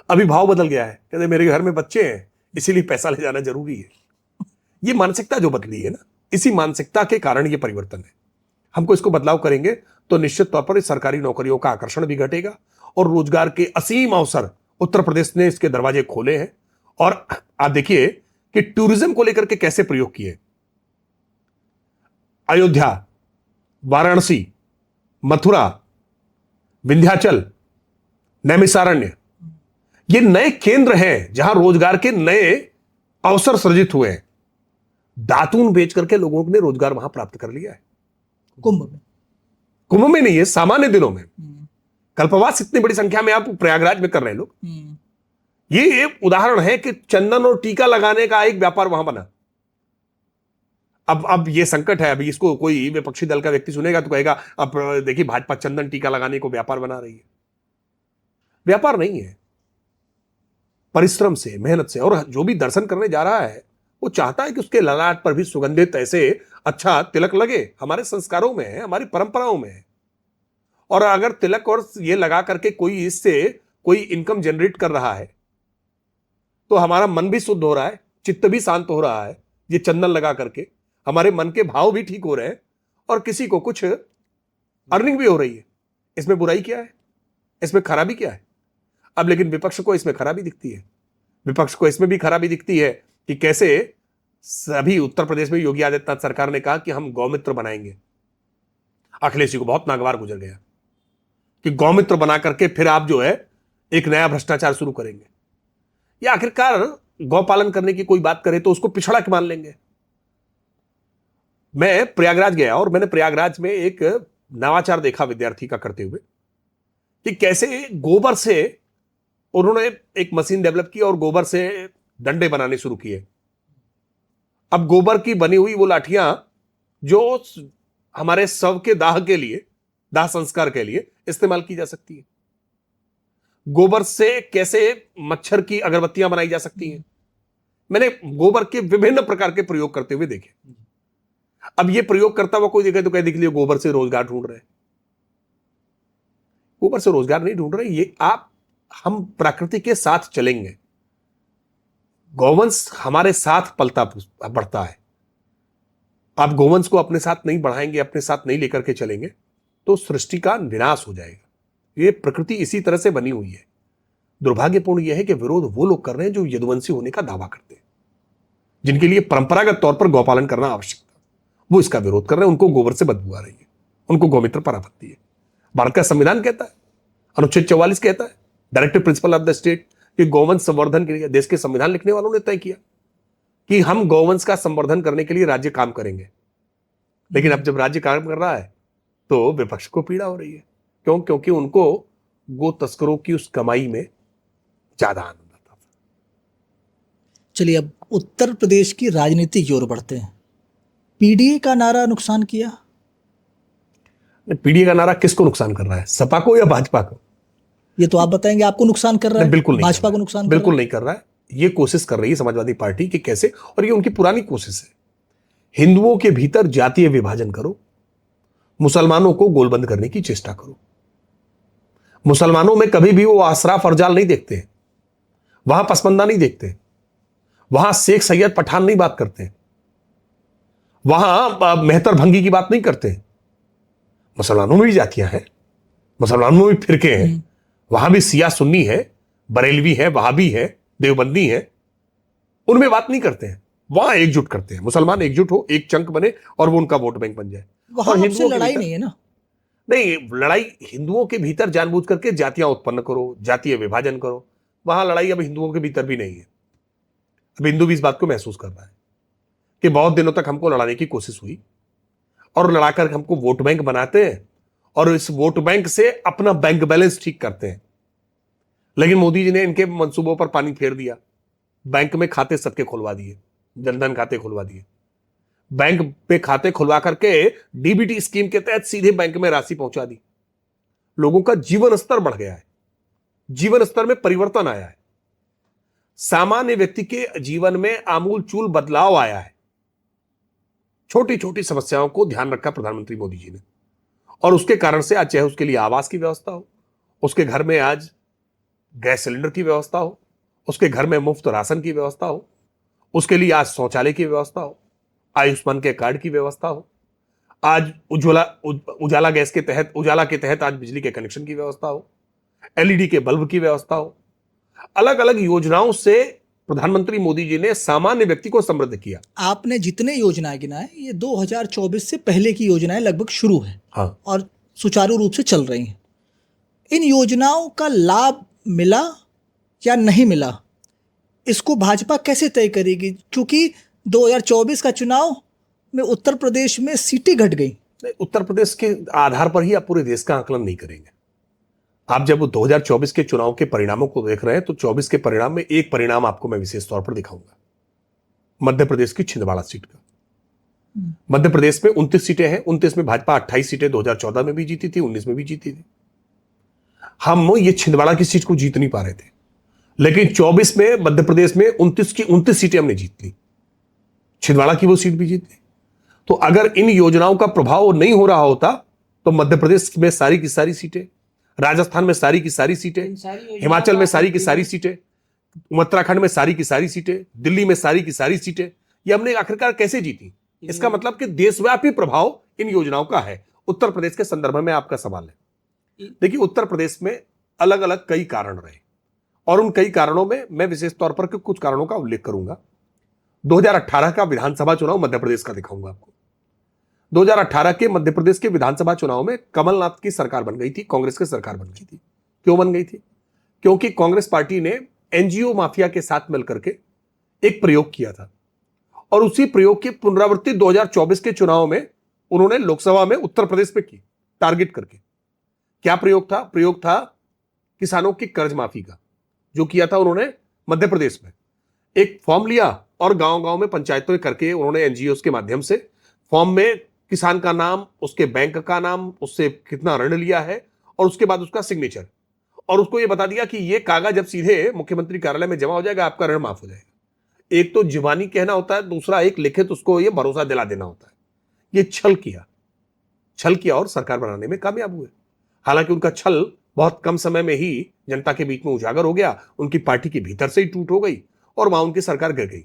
अभी भाव बदल गया है, कहते मेरे घर में बच्चे हैं इसीलिए पैसा ले जाना जरूरी है। ये मानसिकता जो बदली है ना, इसी मानसिकता के कारण ये परिवर्तन है। हमको इसको बदलाव करेंगे तो निश्चित तौर पर इस सरकारी नौकरियों का आकर्षण भी घटेगा और रोजगार के असीम अवसर उत्तर प्रदेश ने इसके दरवाजे खोले हैं। और आप देखिए कि टूरिज्म को लेकर के कैसे प्रयोग किए। अयोध्या, वाराणसी, मथुरा, विंध्याचल, नैमिषारण्य, ये नए केंद्र हैं जहां रोजगार के नए अवसर सृजित हुए हैं। दातून बेच करके लोगों ने रोजगार वहां प्राप्त कर लिया है। कुंभ में नहीं है, सामान्य दिनों में। कल्पवास इतनी बड़ी संख्या में आप प्रयागराज में कर रहे हैं लोग। ये एक उदाहरण है कि चंदन और टीका लगाने का एक व्यापार वहां बना। अब ये संकट है। अभी इसको कोई विपक्षी दल का व्यक्ति सुनेगा तो कहेगा अब देखिए भाजपा चंदन टीका लगाने को व्यापार बना रही है। व्यापार नहीं है, परिश्रम से, मेहनत से। और जो भी दर्शन करने जा रहा है वो चाहता है कि उसके ललाट पर भी सुगंधित ऐसे अच्छा तिलक लगे। हमारे संस्कारों में है, हमारी परंपराओं में है। और अगर तिलक और ये लगा करके कोई इससे कोई इनकम जनरेट कर रहा है तो हमारा मन भी शुद्ध हो रहा है, चित्त भी शांत हो रहा है। ये चंदन लगा करके हमारे मन के भाव भी ठीक हो रहे हैं और किसी को कुछ अर्निंग भी हो रही है। इसमें बुराई क्या है? इसमें खराबी क्या है? अब लेकिन विपक्ष को इसमें खराबी दिखती है। विपक्ष को इसमें भी खराबी दिखती है कि कैसे सभी उत्तर प्रदेश में योगी आदित्यनाथ सरकार ने कहा कि हम गौमित्र बनाएंगे। अखिलेश जी को बहुत नागवार गुजर गया कि गौमित्र बना करके फिर आप जो है एक नया भ्रष्टाचार शुरू करेंगे। या आखिरकार गौपालन करने की कोई बात करे तो उसको पिछड़ा के मान लेंगे। मैं प्रयागराज गया और मैंने प्रयागराज में एक नवाचार देखा विद्यार्थी का करते हुए कि कैसे गोबर से उन्होंने एक मशीन डेवलप की और गोबर से डंडे बनाने शुरू किए। अब गोबर की बनी हुई वो लाठियां जो हमारे शव के दाह के लिए, दाह संस्कार के लिए इस्तेमाल की जा सकती है। गोबर से कैसे मच्छर की अगरबत्तियां बनाई जा सकती हैं। मैंने गोबर के विभिन्न प्रकार के प्रयोग करते हुए देखे। अब ये प्रयोग करता हुआ कोई देखे तो कह देख लिया गोबर से रोजगार ढूंढ रहे हैं। गोबर से रोजगार नहीं ढूंढ रहे। ये हम प्रकृति के साथ चलेंगे। गौवंश हमारे साथ पलता बढ़ता है। आप गौवंश को अपने साथ नहीं बढ़ाएंगे, अपने साथ नहीं लेकर के चलेंगे तो सृष्टि का विनाश हो जाएगा। ये प्रकृति इसी तरह से बनी हुई है। दुर्भाग्यपूर्ण यह है कि विरोध वो लोग कर रहे हैं जो यदुवंशी होने का दावा करते हैं, जिनके लिए परंपरागत तौर पर गौपालन करना आवश्यक था, वो इसका विरोध कर रहे हैं। उनको गोबर से बदबू आ रही है, उनको गौमित्र पर आपत्ति है। भारत का संविधान कहता है, अनुच्छेद 44 कहता है, directive principle of the state, कि गौवंश संवर्धन के लिए देश के संविधान लिखने वालों ने तय किया कि हम गौवंश का संवर्धन करने के लिए राज्य काम करेंगे। लेकिन अब जब राज्य काम कर रहा है तो विपक्ष को पीड़ा हो रही है। क्यों? क्योंकि उनको गो तस्करों की उस कमाई में ज्यादा आनंद आता था। चलिए अब उत्तर प्रदेश की राजनीति की ओर बढ़ते हैं। पीडीए का नारा नुकसान किया? पीडीए का नारा किसको नुकसान कर रहा है, सपा को या भाजपा को? ये तो आप बताएंगे। आपको नुकसान कर रहा है? बिल्कुल नहीं, भाजपा को नुकसान कर बिल्कुल रहा है? नहीं कर रहा है। ये कोशिश कर रही है समाजवादी पार्टी कि कैसे, और ये उनकी पुरानी कोशिश है, हिंदुओं के भीतर जातीय विभाजन करो, मुसलमानों को गोलबंद करने की चेष्टा करो। मुसलमानों में कभी भी वो आसरा फरजाल नहीं देखते, वहां पसमंदा नहीं देखते, वहां शेख सैयद पठान नहीं बात करते, वहां मेहतर भंगी की बात नहीं करते। मुसलमानों में भी जातियां हैं, मुसलमानों में भी फिरके हैं, वहां भी सिया सुन्नी है, बरेलवी है, वहाबी है, देवबंदी है, उनमें बात नहीं करते हैं। वहां एकजुट करते हैं, मुसलमान एकजुट हो, एक चंक बने और वो उनका वोट बैंक बन जाए। वहां और आपसे लड़ाई नहीं है ना? नहीं, लड़ाई हिंदुओं के भीतर जानबूझ करके जातियां उत्पन्न करो, जातीय विभाजन करो, वहां लड़ाई अब हिंदुओं के भीतर भी नहीं है। अब हिंदू भी इस बात को महसूस कर रहा है कि बहुत दिनों तक हमको लड़ाने की कोशिश हुई और लड़ाकर हमको वोट बैंक बनाते हैं और इस वोट बैंक से अपना बैंक बैलेंस ठीक करते हैं। लेकिन मोदी जी ने इनके मंसूबों पर पानी फेर दिया, बैंक में खाते सबके खुलवा दिए, जनधन खाते खुलवा दिए, बैंक पे खाते खुलवा करके डीबीटी स्कीम के तहत सीधे बैंक में राशि पहुंचा दी। लोगों का जीवन स्तर बढ़ गया है, जीवन स्तर में परिवर्तन आया है, सामान्य व्यक्ति के जीवन में आमूल चूल बदलाव आया है। छोटी छोटी समस्याओं को ध्यान रखा प्रधानमंत्री मोदी जी ने, और उसके कारण से आज चाहे उसके लिए आवास की व्यवस्था हो, उसके घर में आज गैस सिलेंडर की व्यवस्था हो, उसके घर में मुफ्त राशन की व्यवस्था हो, उसके लिए आज शौचालय की व्यवस्था हो, आयुष्मान के कार्ड की व्यवस्था हो, आज उजाला गैस के तहत, उजाला के तहत आज बिजली के कनेक्शन की व्यवस्था हो, एलईडी के बल्ब की व्यवस्था हो। अलग अलग योजनाओं से प्रधानमंत्री मोदी जी ने सामान्य व्यक्ति को समृद्ध किया। आपने जितने योजनाएं गिनाए ये 2024 से पहले की योजनाएं लगभग शुरू हैं। हाँ, और सुचारू रूप से चल रही हैं। इन योजनाओं का लाभ मिला या नहीं मिला, इसको भाजपा कैसे तय करेगी? क्योंकि 2024 का चुनाव में उत्तर प्रदेश में सीटें घट गई। उत्तर प्रदेश के आधार पर ही आप पूरे देश का आकलन नहीं करेंगे। आप जब 2024 के चुनाव के परिणामों को देख रहे हैं तो 24 के परिणाम में एक परिणाम आपको मैं विशेष तौर पर दिखाऊंगा, मध्य प्रदेश की छिंदवाड़ा सीट का। मध्य प्रदेश में 29 सीटें हैं, 29 में भाजपा 28 सीटें 2014 में भी जीती थी, 19 में भी जीती थी। हम ये छिंदवाड़ा की सीट को जीत नहीं पा रहे थे, लेकिन 24 में मध्य प्रदेश में 29 की 29 सीटें हमने जीत ली, छिंदवाड़ा की वो सीट भी जीत ली। तो अगर इन योजनाओं का प्रभाव नहीं हो रहा होता तो मध्य प्रदेश में सारी की सारी सीटें, राजस्थान में सारी की सारी सीटें, हिमाचल में सारी की सारी सीटें, उत्तराखंड में सारी की सारी सीटें, दिल्ली में सारी की सारी सीटें, ये हमने आखिरकार कैसे जीती? इसका मतलब कि देशव्यापी प्रभाव इन योजनाओं का है। उत्तर प्रदेश के संदर्भ में आपका सवाल है। देखिए, उत्तर प्रदेश में अलग अलग कई कारण रहे और उन कई कारणों में मैं विशेष तौर पर कुछ कारणों का उल्लेख करूंगा। 2018 का विधानसभा चुनाव मध्य प्रदेश का दिखाऊंगा आपको। 2018 के मध्य प्रदेश के विधानसभा चुनाव में कमलनाथ की सरकार बन गई थी, कांग्रेस की सरकार बन गई थी। क्यों बन गई थी? क्योंकि कांग्रेस पार्टी ने एनजीओ माफिया के साथ मिलकर के एक प्रयोग किया था और उसी प्रयोग की पुनरावृत्ति 2024 के चुनाव में उन्होंने लोकसभा में उत्तर प्रदेश पे की, टारगेट करके। क्या प्रयोग था? प्रयोग था किसानों की कर्ज माफी का, जो किया था उन्होंने मध्य प्रदेश में। एक फॉर्म लिया और गांव गांव में पंचायतों करके उन्होंने एनजीओ के माध्यम से फॉर्म में किसान का नाम, उसके बैंक का नाम, उससे कितना ऋण लिया है और उसके बाद उसका सिग्नेचर, और उसको ये बता दिया कि ये कागज जब सीधे मुख्यमंत्री कार्यालय में जमा हो जाएगा आपका ऋण माफ हो जाएगा। एक तो जुबानी कहना होता है, दूसरा एक लिखित उसको ये भरोसा दिला देना होता है। ये छल किया और सरकार बनाने में कामयाब हुए। हालांकि उनका छल बहुत कम समय में ही जनता के बीच में उजागर हो गया, उनकी पार्टी के भीतर से ही टूट हो गई और वहां उनकी सरकार गिर गई।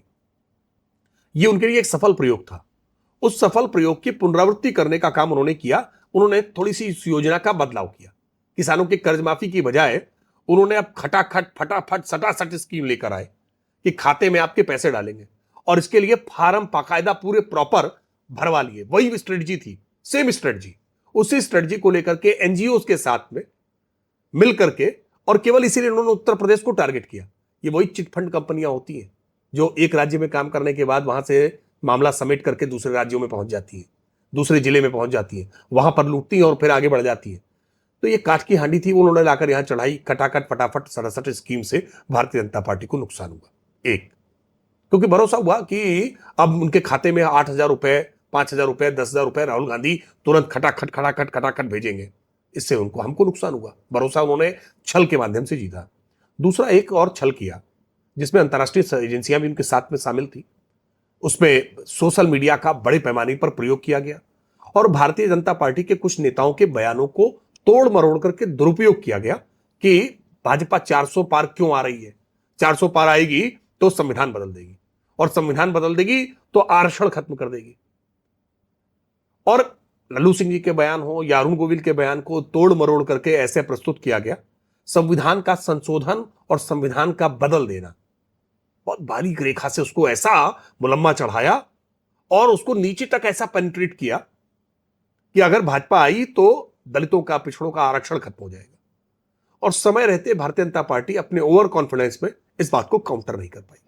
ये उनके लिए एक सफल प्रयोग था। उस सफल प्रयोग की पुनरावृत्ति करने का काम उन्होंने किया। उन्होंने थोड़ी सी इस योजना का बदलाव किया। किसानों के कर्ज माफी की बजाय उन्होंने अब खटाखट फटाफट सटासट स्कीम लेकर आए कि खाते में आपके पैसे डालेंगे, और इसके लिए फार्म बाकायदा पूरे प्रॉपर भरवा लिए। वही स्ट्रेटजी थी, सेम स्ट्रेटजी। उसी स्ट्रेटजी को लेकर के एनजीओ के साथ में मिल करके, और केवल इसीलिए उन्होंने उत्तर प्रदेश को टारगेट किया। ये वही चिटफंड कंपनियां होती हैं जो एक राज्य में काम करने के बाद वहां से मामला समेट करके दूसरे राज्यों में पहुंच जाती है, दूसरे जिले में पहुंच जाती है, वहां पर लूटती है और फिर आगे बढ़ जाती है। तो ये काठ की हांडी थी, वो उन्होंने लाकर यहां चढ़ाई। खटाखट फटाफट सड़सठ स्कीम से भारतीय जनता पार्टी को नुकसान हुआ। एक, क्योंकि भरोसा हुआ कि अब उनके खाते में 8,000 रुपए, 5,000 रुपए, 10,000 रुपए राहुल गांधी तुरंत खटाखट भेजेंगे। इससे हमको नुकसान हुआ। भरोसा उन्होंने छल के माध्यम से जीता। दूसरा, एक और छल किया जिसमें अंतर्राष्ट्रीय एजेंसियां भी उनके साथ में शामिल थी। उसमें सोशल मीडिया का बड़े पैमाने पर प्रयोग किया गया और भारतीय जनता पार्टी के कुछ नेताओं के बयानों को तोड़ मरोड़ करके दुरुपयोग किया गया कि भाजपा 400 पार क्यों आ रही है, 400 पार आएगी तो संविधान बदल देगी, और संविधान बदल देगी तो आरक्षण खत्म कर देगी। और लल्लू सिंह जी के बयान हो या अरुण गोविल के बयान को तोड़ मरोड़ करके ऐसे प्रस्तुत किया गया, संविधान का संशोधन और संविधान का बदल देना। बहुत बारीक रेखा से उसको ऐसा मुलम्मा चढ़ाया और उसको नीचे तक ऐसा पेनिट्रेट किया कि अगर भाजपा आई तो दलितों का, पिछड़ों का आरक्षण खत्म हो जाएगा। और समय रहते भारतीय जनता पार्टी अपने ओवर कॉन्फिडेंस में इस बात को काउंटर नहीं कर पाई।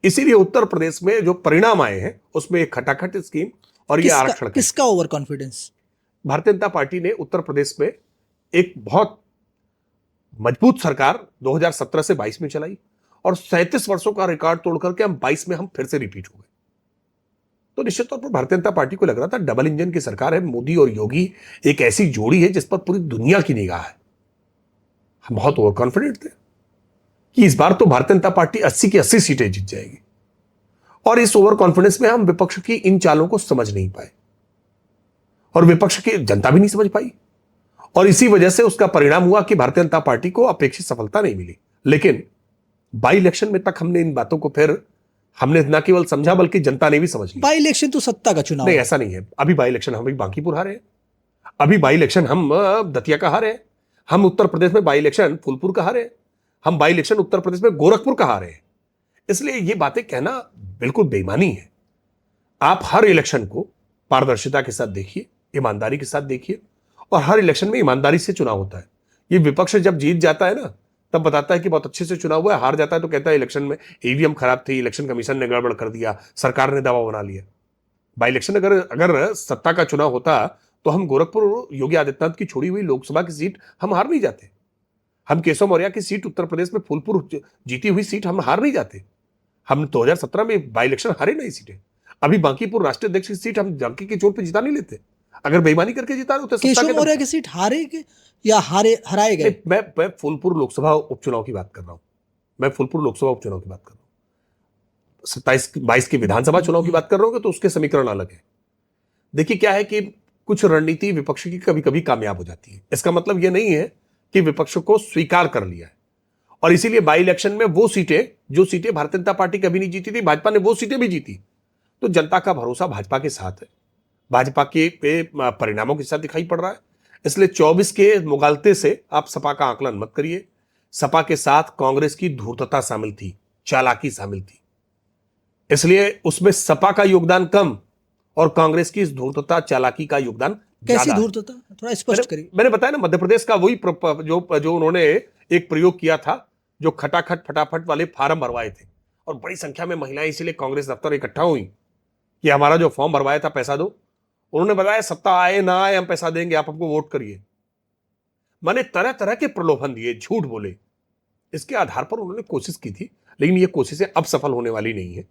इसीलिए उत्तर प्रदेश में जो परिणाम आए हैं उसमें एक खटाखट स्कीम और ये आरक्षण। किसका over confidence? Bharatiya Janata party ने उत्तर प्रदेश में एक बहुत मजबूत सरकार 2017 से 22 में चलाई और 37 वर्षों का रिकॉर्ड तोड़ करके हम 22 में हम फिर से रिपीट हो गए। तो निश्चित तौर पर भारतीय जनता पार्टी को लग रहा था डबल इंजन की सरकार है, मोदी और योगी एक ऐसी जोड़ी है जिस पर पूरी दुनिया की निगाह है। हम बहुत ओवर कॉन्फिडेंट थे कि इस बार तो भारतीय जनता पार्टी 80 की 80 सीटें जीत जाएगी, और इस ओवर कॉन्फिडेंस में हम विपक्ष की इन चालों को समझ नहीं पाए और विपक्ष की जनता भी नहीं समझ पाई, और इसी वजह से उसका परिणाम हुआ कि भारतीय जनता पार्टी को अपेक्षित सफलता नहीं मिली। लेकिन बाई इलेक्शन में तक हमने इन बातों को फिर हमने न केवल समझा बल्कि जनता ने भी समझ लिया। बाई इलेक्शन तो सत्ता का चुनाव नहीं, ऐसा नहीं है। अभी बाई इलेक्शन हम बांकीपुर हारे हैं, अभी बाई इलेक्शन हम दतिया का हारे हैं, हम उत्तर प्रदेश में बाई इलेक्शन फूलपुर का हारे हैं, हम बाई इलेक्शन उत्तर प्रदेश में गोरखपुर का हारे हैं। इसलिए ये बातें कहना बिल्कुल बेईमानी है। आप हर इलेक्शन को पारदर्शिता के साथ देखिए, ईमानदारी के साथ देखिए, और हर इलेक्शन में ईमानदारी से चुनाव होता है। ये विपक्ष जब जीत जाता है ना तब बताता है कि बहुत अच्छे से चुनाव हुआ है, हार जाता है तो कहता है इलेक्शन में ईवीएम खराब थी, इलेक्शन कमीशन ने गड़बड़ कर दिया, सरकार ने दबाव बना लिया। बाई इलेक्शन अगर सत्ता का चुनाव होता तो हम गोरखपुर योगी आदित्यनाथ की छोड़ी हुई लोकसभा की सीट हम हार नहीं जाते, हम केशव मौर्य की सीट उत्तर प्रदेश में फूलपुर जीती हुई सीट हम हार नहीं जाते। हम 2017 में बाई इलेक्शन हारे नहीं सीटें। अभी बांकीपुर राष्ट्रीय अध्यक्ष की सीट हम बांकी की चोट पे जिता नहीं लेते, अगर बेईमानी करके जिता रहे। केशव मौर्य की सीट हारे या हराए गए? मैं फूलपुर लोकसभा उपचुनाव की बात कर रहा हूं, मैं फूलपुर लोकसभा उपचुनाव की बात कर रहा हूं। 27-22 के विधानसभा चुनाव की बात कर रहा हूं तो उसके समीकरण अलग है। देखिए क्या है कि कुछ रणनीति विपक्ष की कभी कभी कामयाब हो जाती है। इसका मतलब यह नहीं है कि विपक्ष को स्वीकार कर लिया है, और इसीलिए बाई इलेक्शन में वो सीटें जो सीटें भारतीय जनता पार्टी कभी नहीं जीती थी, भाजपा ने वो सीटें भी जीती। तो जनता का भरोसा भाजपा के साथ है, भाजपा के परिणामों के साथ दिखाई पड़ रहा है। इसलिए 24 के मुगालते से आप सपा का आकलन मत करिए। सपा के साथ कांग्रेस की धूर्तता शामिल थी, चालाकी शामिल थी, इसलिए उसमें सपा का योगदान कम और कांग्रेस की इस धूर्तता चालाकी का योगदान कैसी ज्यादा। धूर्तता, थोड़ा स्पष्ट करिए। मैंने मैंने बताया ना, मध्य प्रदेश का वही जो उन्होंने एक प्रयोग किया था, जो खटाखट फटाफट वाले फार्म भरवाए थे, और बड़ी संख्या में महिलाएं इसीलिए कांग्रेस दफ्तर इकट्ठा हुई कि हमारा जो फॉर्म भरवाया था पैसा दो। उन्होंने बताया सत्ता आए ना आए हम पैसा देंगे, आप हमको वोट करिए। मैंने तरह तरह के प्रलोभन दिए, झूठ बोले। इसके आधार पर उन्होंने कोशिश की थी, लेकिन ये कोशिशें अब सफल होने वाली नहीं है।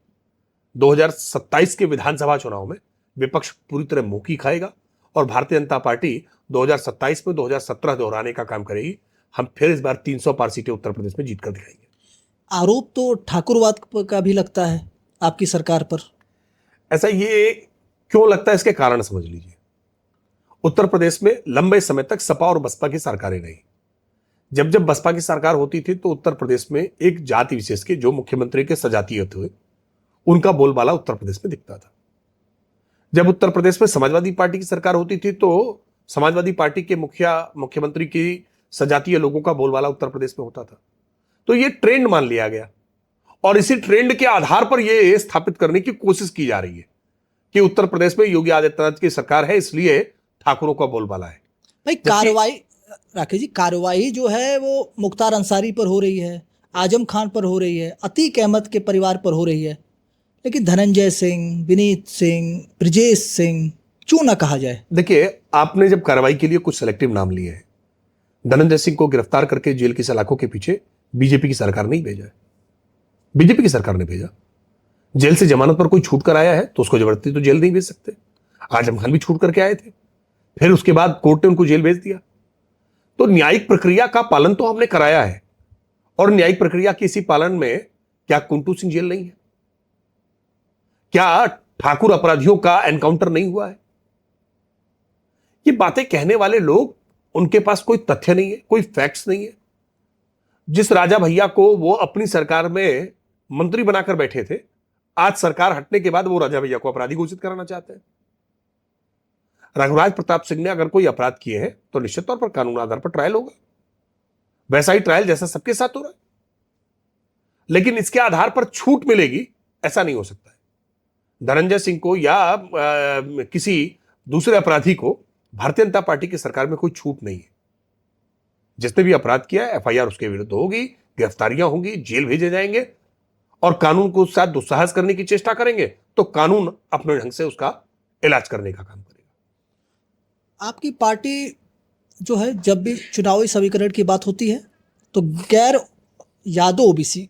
2027 के विधानसभा चुनाव में विपक्ष पूरी तरह मुंह की खाएगा और भारतीय जनता पार्टी 2027 में 2017 दोहराने का काम करेगी। हम फिर इस बार 300 पार सीटें उत्तर प्रदेश में जीतकर दिखाएंगे। आरोप तो ठाकुरवाद का भी लगता है आपकी सरकार पर। ऐसा ये क्यों लगता है, इसके कारण समझ लीजिए। उत्तर प्रदेश में लंबे समय तक सपा और बसपा की सरकारें रही। जब जब बसपा की सरकार होती थी तो उत्तर प्रदेश में एक जाति विशेष के, जो मुख्यमंत्री के सजातीय थे, उनका बोलबाला उत्तर प्रदेश में दिखता था। जब उत्तर प्रदेश में समाजवादी पार्टी की सरकार होती थी तो समाजवादी पार्टी के मुखिया, मुख्यमंत्री की सजातीय लोगों का बोलबाला उत्तर प्रदेश में होता था। तो ये ट्रेंड मान लिया गया और इसी ट्रेंड के आधार पर यह स्थापित करने की कोशिश की जा रही है कि उत्तर प्रदेश में योगी आदित्यनाथ की सरकार है, इसलिए ठाकुरों का बोलबाला है। भाई कार्रवाई, राकेश जी, कार्रवाई जो है वो मुख्तार अंसारी पर हो रही है, आजम खान पर हो रही है, अतीक अहमद के परिवार पर हो रही है, लेकिन धनंजय सिंह, विनीत सिंह, ब्रजेश सिंह क्यों ना कहा जाए? देखिए, आपने जब कार्रवाई के लिए कुछ सेलेक्टिव नाम लिए हैं, धनंजय सिंह को गिरफ्तार करके जेल की सलाखों के पीछे बीजेपी की सरकार नहीं भेजा है, बीजेपी की सरकार ने भेजा। जेल से जमानत पर कोई छूट कर आया है तो उसको जबरदस्ती तो जेल नहीं भेज सकते। आजम खान भी छूट करके आए थे, फिर उसके बाद कोर्ट ने उनको जेल भेज दिया। तो न्यायिक प्रक्रिया का पालन तो हमने कराया है, और न्यायिक प्रक्रिया के इसी पालन में क्या कुंटू सिंह जेल नहीं है? क्या ठाकुर अपराधियों का एनकाउंटर नहीं हुआ है? ये बातें कहने वाले लोग, उनके पास कोई तथ्य नहीं है, कोई फैक्ट्स नहीं है। जिस राजा भैया को वो अपनी सरकार में मंत्री बनाकर बैठे थे, आज सरकार हटने के बाद वो राजा भैया को अपराधी घोषित कराना चाहते हैं। रघुराज प्रताप सिंह ने अगर कोई अपराध किए हैं तो निश्चित तौर पर कानून आधार पर ट्रायल होगा, वैसा ही ट्रायल जैसा सबके साथ हो रहा है। लेकिन इसके आधार पर छूट मिलेगी, ऐसा नहीं हो सकता है। धनंजय सिंह को या किसी दूसरे अपराधी को भारतीय जनता पार्टी की सरकार में कोई छूट नहीं है। जिसने भी अपराध किया है, एफआईआर उसके विरुद्ध होगी, गिरफ्तारियां होंगी, जेल भेजे जाएंगे और कानून को साथ दुस्साहस करने की चेष्टा करेंगे तो कानून अपने ढंग से उसका इलाज करने का काम करेगा। आपकी पार्टी जो है, जब भी चुनावी समीकरण की बात होती है तो गैर यादव ओबीसी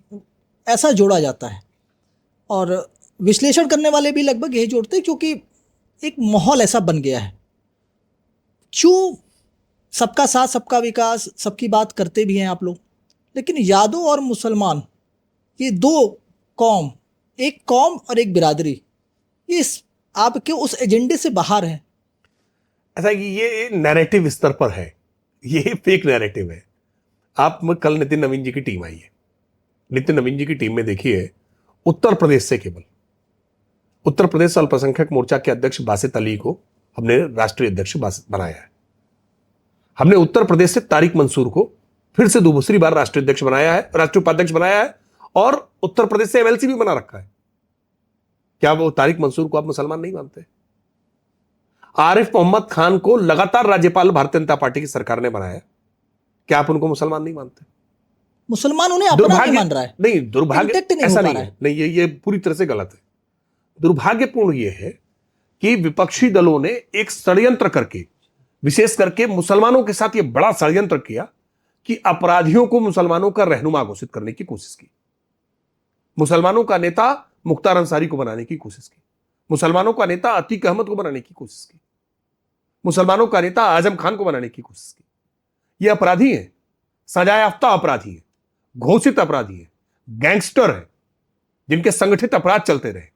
ऐसा जोड़ा जाता है, और विश्लेषण करने वाले भी लगभग यही जोड़ते हैं, क्योंकि एक माहौल ऐसा बन गया है। क्यों सबका साथ सबका विकास, सबकी बात करते भी हैं आप लोग, लेकिन यादव और मुसलमान, ये दो कौम, एक कौम और एक बिरादरी, ये आपके उस एजेंडे से बाहर है। ऐसा कि ये नैरेटिव स्तर पर है, ये फेक नैरेटिव है। आप कल नितिन नवीन जी की टीम आई है, नितिन नवीन जी की टीम में देखिए, उत्तर प्रदेश से केवल उत्तर प्रदेश अल्पसंख्यक मोर्चा के अध्यक्ष बासित अली को हमने राष्ट्रीय अध्यक्ष बनाया है। हमने उत्तर प्रदेश से तारिक मंसूर को फिर से दूसरी बार राष्ट्रीय अध्यक्ष बनाया है, राष्ट्रीय उपाध्यक्ष बनाया है, और उत्तर प्रदेश से एमएलसी भी बना रखा है। क्या वो तारिक मंसूर को आप मुसलमान नहीं मानते? आरिफ मोहम्मद खान को लगातार राज्यपाल भारतीय जनता पार्टी की सरकार ने बनाया, क्या आप उनको मुसलमान नहीं मानते? मुसलमान उन्हें अपना नहीं मान रहा है। नहीं, दुर्भाग्य ऐसा नहीं है, नहीं, ये पूरी तरह से गलत है। दुर्भाग्यपूर्ण यह है कि विपक्षी दलों ने एक षड्यंत्र करके, विशेष करके मुसलमानों के साथ यह बड़ा षड्यंत्र किया कि अपराधियों को मुसलमानों का रहनुमा घोषित करने की कोशिश की, मुसलमानों का नेता मुख्तार अंसारी को बनाने की कोशिश की, मुसलमानों का नेता अतीक अहमद को बनाने की कोशिश की, मुसलमानों का नेता आजम खान को बनाने की कोशिश की। ये अपराधी हैं, सजा याफ्ता अपराधी हैं, घोषित अपराधी हैं, गैंगस्टर हैं, जिनके संगठित अपराध चलते रहे।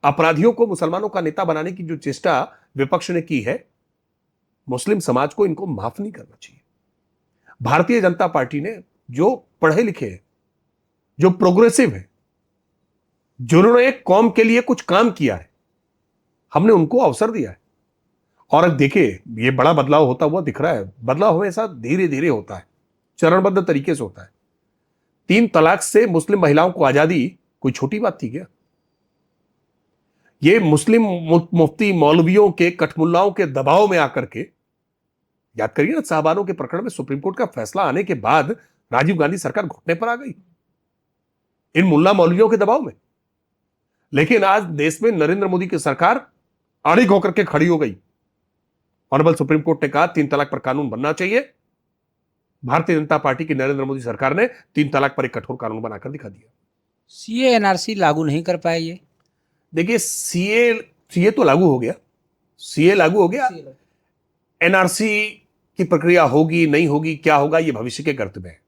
अपराधियों को मुसलमानों का नेता बनाने की जो चेष्टा विपक्ष ने की है, मुस्लिम समाज को इनको माफ नहीं करना चाहिए। भारतीय जनता पार्टी ने जो पढ़े लिखे हैं, जो प्रोग्रेसिव है, जिन्होंने एक कौम के लिए कुछ काम किया है, हमने उनको अवसर दिया है। और अब देखिए, ये बड़ा बदलाव होता हुआ दिख रहा है। बदलाव हमेशा धीरे धीरे होता है, चरणबद्ध तरीके से होता है। 3 तलाक से मुस्लिम महिलाओं को आजादी कोई छोटी बात थी क्या? ये मुस्लिम मुफ्ती मौलवियों के, कठमुल्लाओं के दबाव में आकर के, याद करिए ना, साहबानों के प्रकरण में सुप्रीम कोर्ट का फैसला आने के बाद राजीव गांधी सरकार घुटने पर आ गई इन मुल्ला मौलवियों के दबाव में। लेकिन आज देश में नरेंद्र मोदी की सरकार अड़िग होकर के खड़ी हो गई। ऑनरेबल सुप्रीम कोर्ट ने कहा 3 तलाक पर कानून बनना चाहिए। भारतीय जनता पार्टी की नरेंद्र मोदी सरकार ने 3 तलाक पर एक कठोर कानून बनाकर दिखा दिया। सीए एनआरसी लागू नहीं कर पाए ये? देखिए, सीए तो लागू हो गया, सीए लागू हो गया, एनआरसी की प्रक्रिया होगी नहीं होगी, क्या होगा, यह भविष्य के गर्त में है।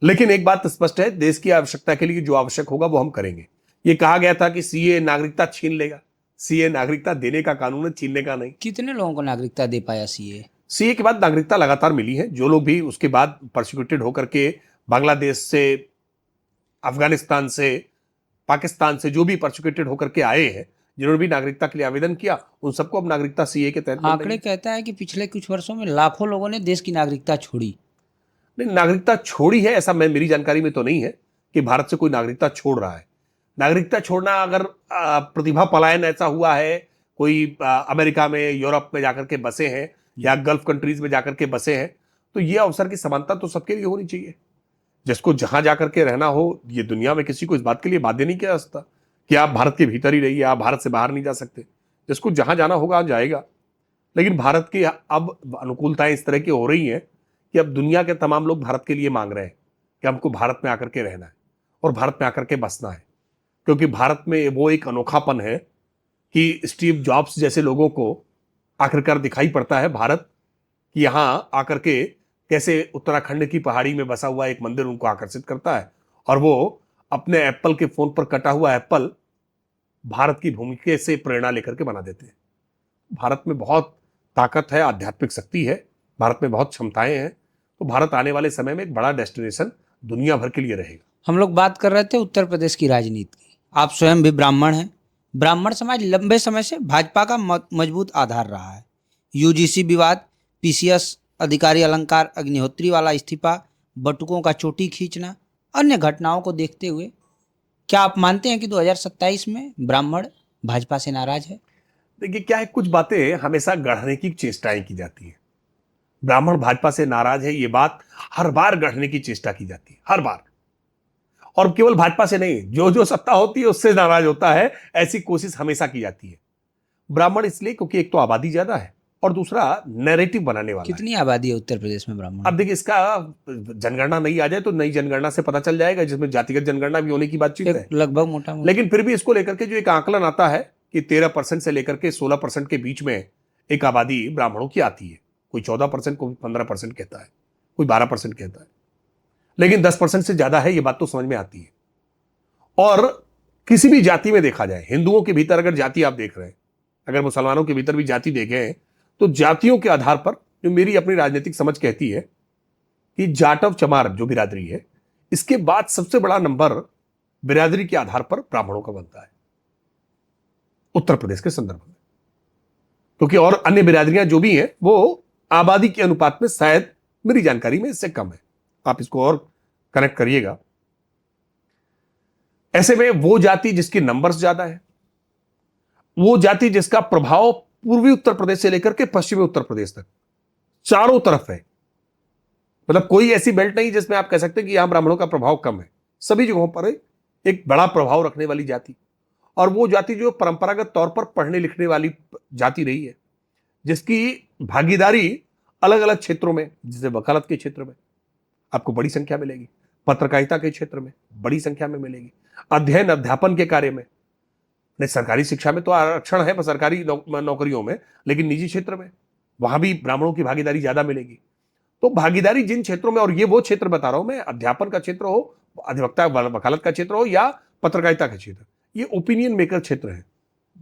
लेकिन एक बात स्पष्ट है, देश की आवश्यकता के लिए जो आवश्यक होगा वो हम करेंगे। यह कहा गया था कि सीए नागरिकता छीन लेगा, सीए नागरिकता देने का कानून है, छीनने का नहीं। कितने लोगों को नागरिकता दे पाया सीए? सीए के बाद नागरिकता लगातार मिली है। जो लोग भी उसके बाद परसिक्यूटेड होकर के बांग्लादेश से, अफगानिस्तान से, पाकिस्तान से जो भी परसिक्यूटेड होकर के आए हैं जिन्होंने भी नागरिकता के लिए आवेदन किया उन सबको अब नागरिकता सीए के तहत मिल रही आंकड़े है। कहता है कि पिछले कुछ वर्षों में लाखों लोगों ने देश की नागरिकता छोड़ी। नहीं, नागरिकता छोड़ी है ऐसा मेरी जानकारी में तो नहीं है कि भारत से कोई नागरिकता छोड़ रहा है। नागरिकता छोड़ना अगर प्रतिभा पलायन ऐसा हुआ है, कोई अमेरिका में, यूरोप में जाकर के बसे हैं या गल्फ कंट्रीज में जाकर के बसे हैं, तो ये अवसर की समानता तो सबके लिए होनी चाहिए। जिसको जहां जाकर के रहना हो, ये दुनिया में किसी को इस बात के लिए बाध्य नहीं किया जा सकता कि आप भारत के भीतर ही रहिए, आप भारत से बाहर नहीं जा सकते। जिसको जहां जाना होगा जाएगा। लेकिन भारत की अब अनुकूलताएं इस तरह की हो रही हैं कि अब दुनिया के तमाम लोग भारत के लिए मांग रहे हैं कि हमको भारत में आकर के रहना है और भारत में आकर के बसना है, क्योंकि भारत में वो एक अनोखापन है कि स्टीव जॉब्स जैसे लोगों को आखिरकार दिखाई पड़ता है भारत कि यहां आकर के कैसे उत्तराखंड की पहाड़ी में बसा हुआ एक मंदिर उनको आकर्षित करता है और वो अपने एप्पल के फोन पर कटा हुआ एप्पल भारत की भूमि से प्रेरणा लेकर के बना देते हैं। भारत में बहुत ताकत है, आध्यात्मिक शक्ति है, भारत में बहुत क्षमताएं हैं। तो भारत आने वाले समय में एक बड़ा डेस्टिनेशन दुनिया भर के लिए रहेगा। हम लोग बात कर रहे थे उत्तर प्रदेश की राजनीति की। आप स्वयं भी ब्राह्मण हैं। ब्राह्मण समाज लंबे समय से भाजपा का मजबूत आधार रहा है। यूजीसी विवाद, पीसीएस अधिकारी अलंकार अग्निहोत्री वाला इस्तीफा, बटुकों का चोटी खींचना, अन्य घटनाओं को देखते हुए क्या आप मानते हैं कि 2027 में ब्राह्मण भाजपा से नाराज है? देखिए क्या है, कुछ बातें हमेशा गढ़ने की चेष्टाएं की जाती है। ब्राह्मण भाजपा से नाराज है, ये बात हर बार गढ़ने की चेष्टा की जाती है, हर बार। और केवल भाजपा से नहीं, जो जो सत्ता होती है उससे नाराज होता है, ऐसी कोशिश हमेशा की जाती है। ब्राह्मण इसलिए क्योंकि एक तो आबादी ज्यादा है और दूसरा नैरेटिव बनाने वाला है। कितनी आबादी है उत्तर प्रदेश में ब्राह्मण? अब देखिए, इसका जनगणना नहीं आ जाए तो नई जनगणना से पता चल जाएगा, जिसमें जातिगत जनगणना भी होने की बातचीत है लगभग मोटा मोटा। लेकिन फिर भी इसको लेकर के जो एक आंकलन आता है कि 13% से लेकर के 16% के बीच में एक आबादी ब्राह्मणों की आती है। कोई 14%, कोई 15% कहता है, कोई 12% कहता है, लेकिन 10% से ज्यादा है, ये बात तो समझ में आती है। और किसी भी जाति में देखा जाए, हिंदुओं के भीतर अगर जाति आप देख रहे हैं, अगर मुसलमानों के भीतर भी जाति देखें, तो जातियों के आधार पर जो मेरी अपनी राजनीतिक समझ कहती है कि जाटव चमार जो बिरादरी है, इसके बाद सबसे बड़ा नंबर बिरादरी के आधार पर ब्राह्मणों का बनता है उत्तर प्रदेश के संदर्भ में। क्योंकि और अन्य बिरादरियां जो भी हैं वो आबादी के अनुपात में शायद मेरी जानकारी में इससे कम है। आप इसको और कनेक्ट करिएगा। ऐसे में वो जाति जिसकी नंबर्स ज्यादा है, वो जाति जिसका प्रभाव पूर्वी उत्तर प्रदेश से लेकर के पश्चिमी उत्तर प्रदेश तक चारों तरफ है, मतलब कोई ऐसी बेल्ट नहीं जिसमें आप कह सकते हैं कि यहां ब्राह्मणों का प्रभाव कम है, सभी जगहों पर एक बड़ा प्रभाव रखने वाली जाति। और वो जाति जो परंपरागत तौर पर पढ़ने लिखने वाली जाति रही है, जिसकी भागीदारी अलग अलग क्षेत्रों में, जैसे वकालत के क्षेत्र में आपको बड़ी संख्या मिलेगी, पत्रकारिता के क्षेत्र में बड़ी संख्या में मिलेगी, अध्ययन अध्यापन के कार्य में, नहीं सरकारी शिक्षा में तो आरक्षण है सरकारी नौकरियों में, लेकिन निजी क्षेत्र में वहां भी ब्राह्मणों की भागीदारी ज्यादा मिलेगी। तो भागीदारी जिन क्षेत्रों में, और ये वो क्षेत्र बता रहा हूं मैं, अध्यापन का क्षेत्र हो, अधिवक्ता वकालत का क्षेत्र हो या पत्रकारिता का क्षेत्र, ये ओपिनियन मेकर क्षेत्र है,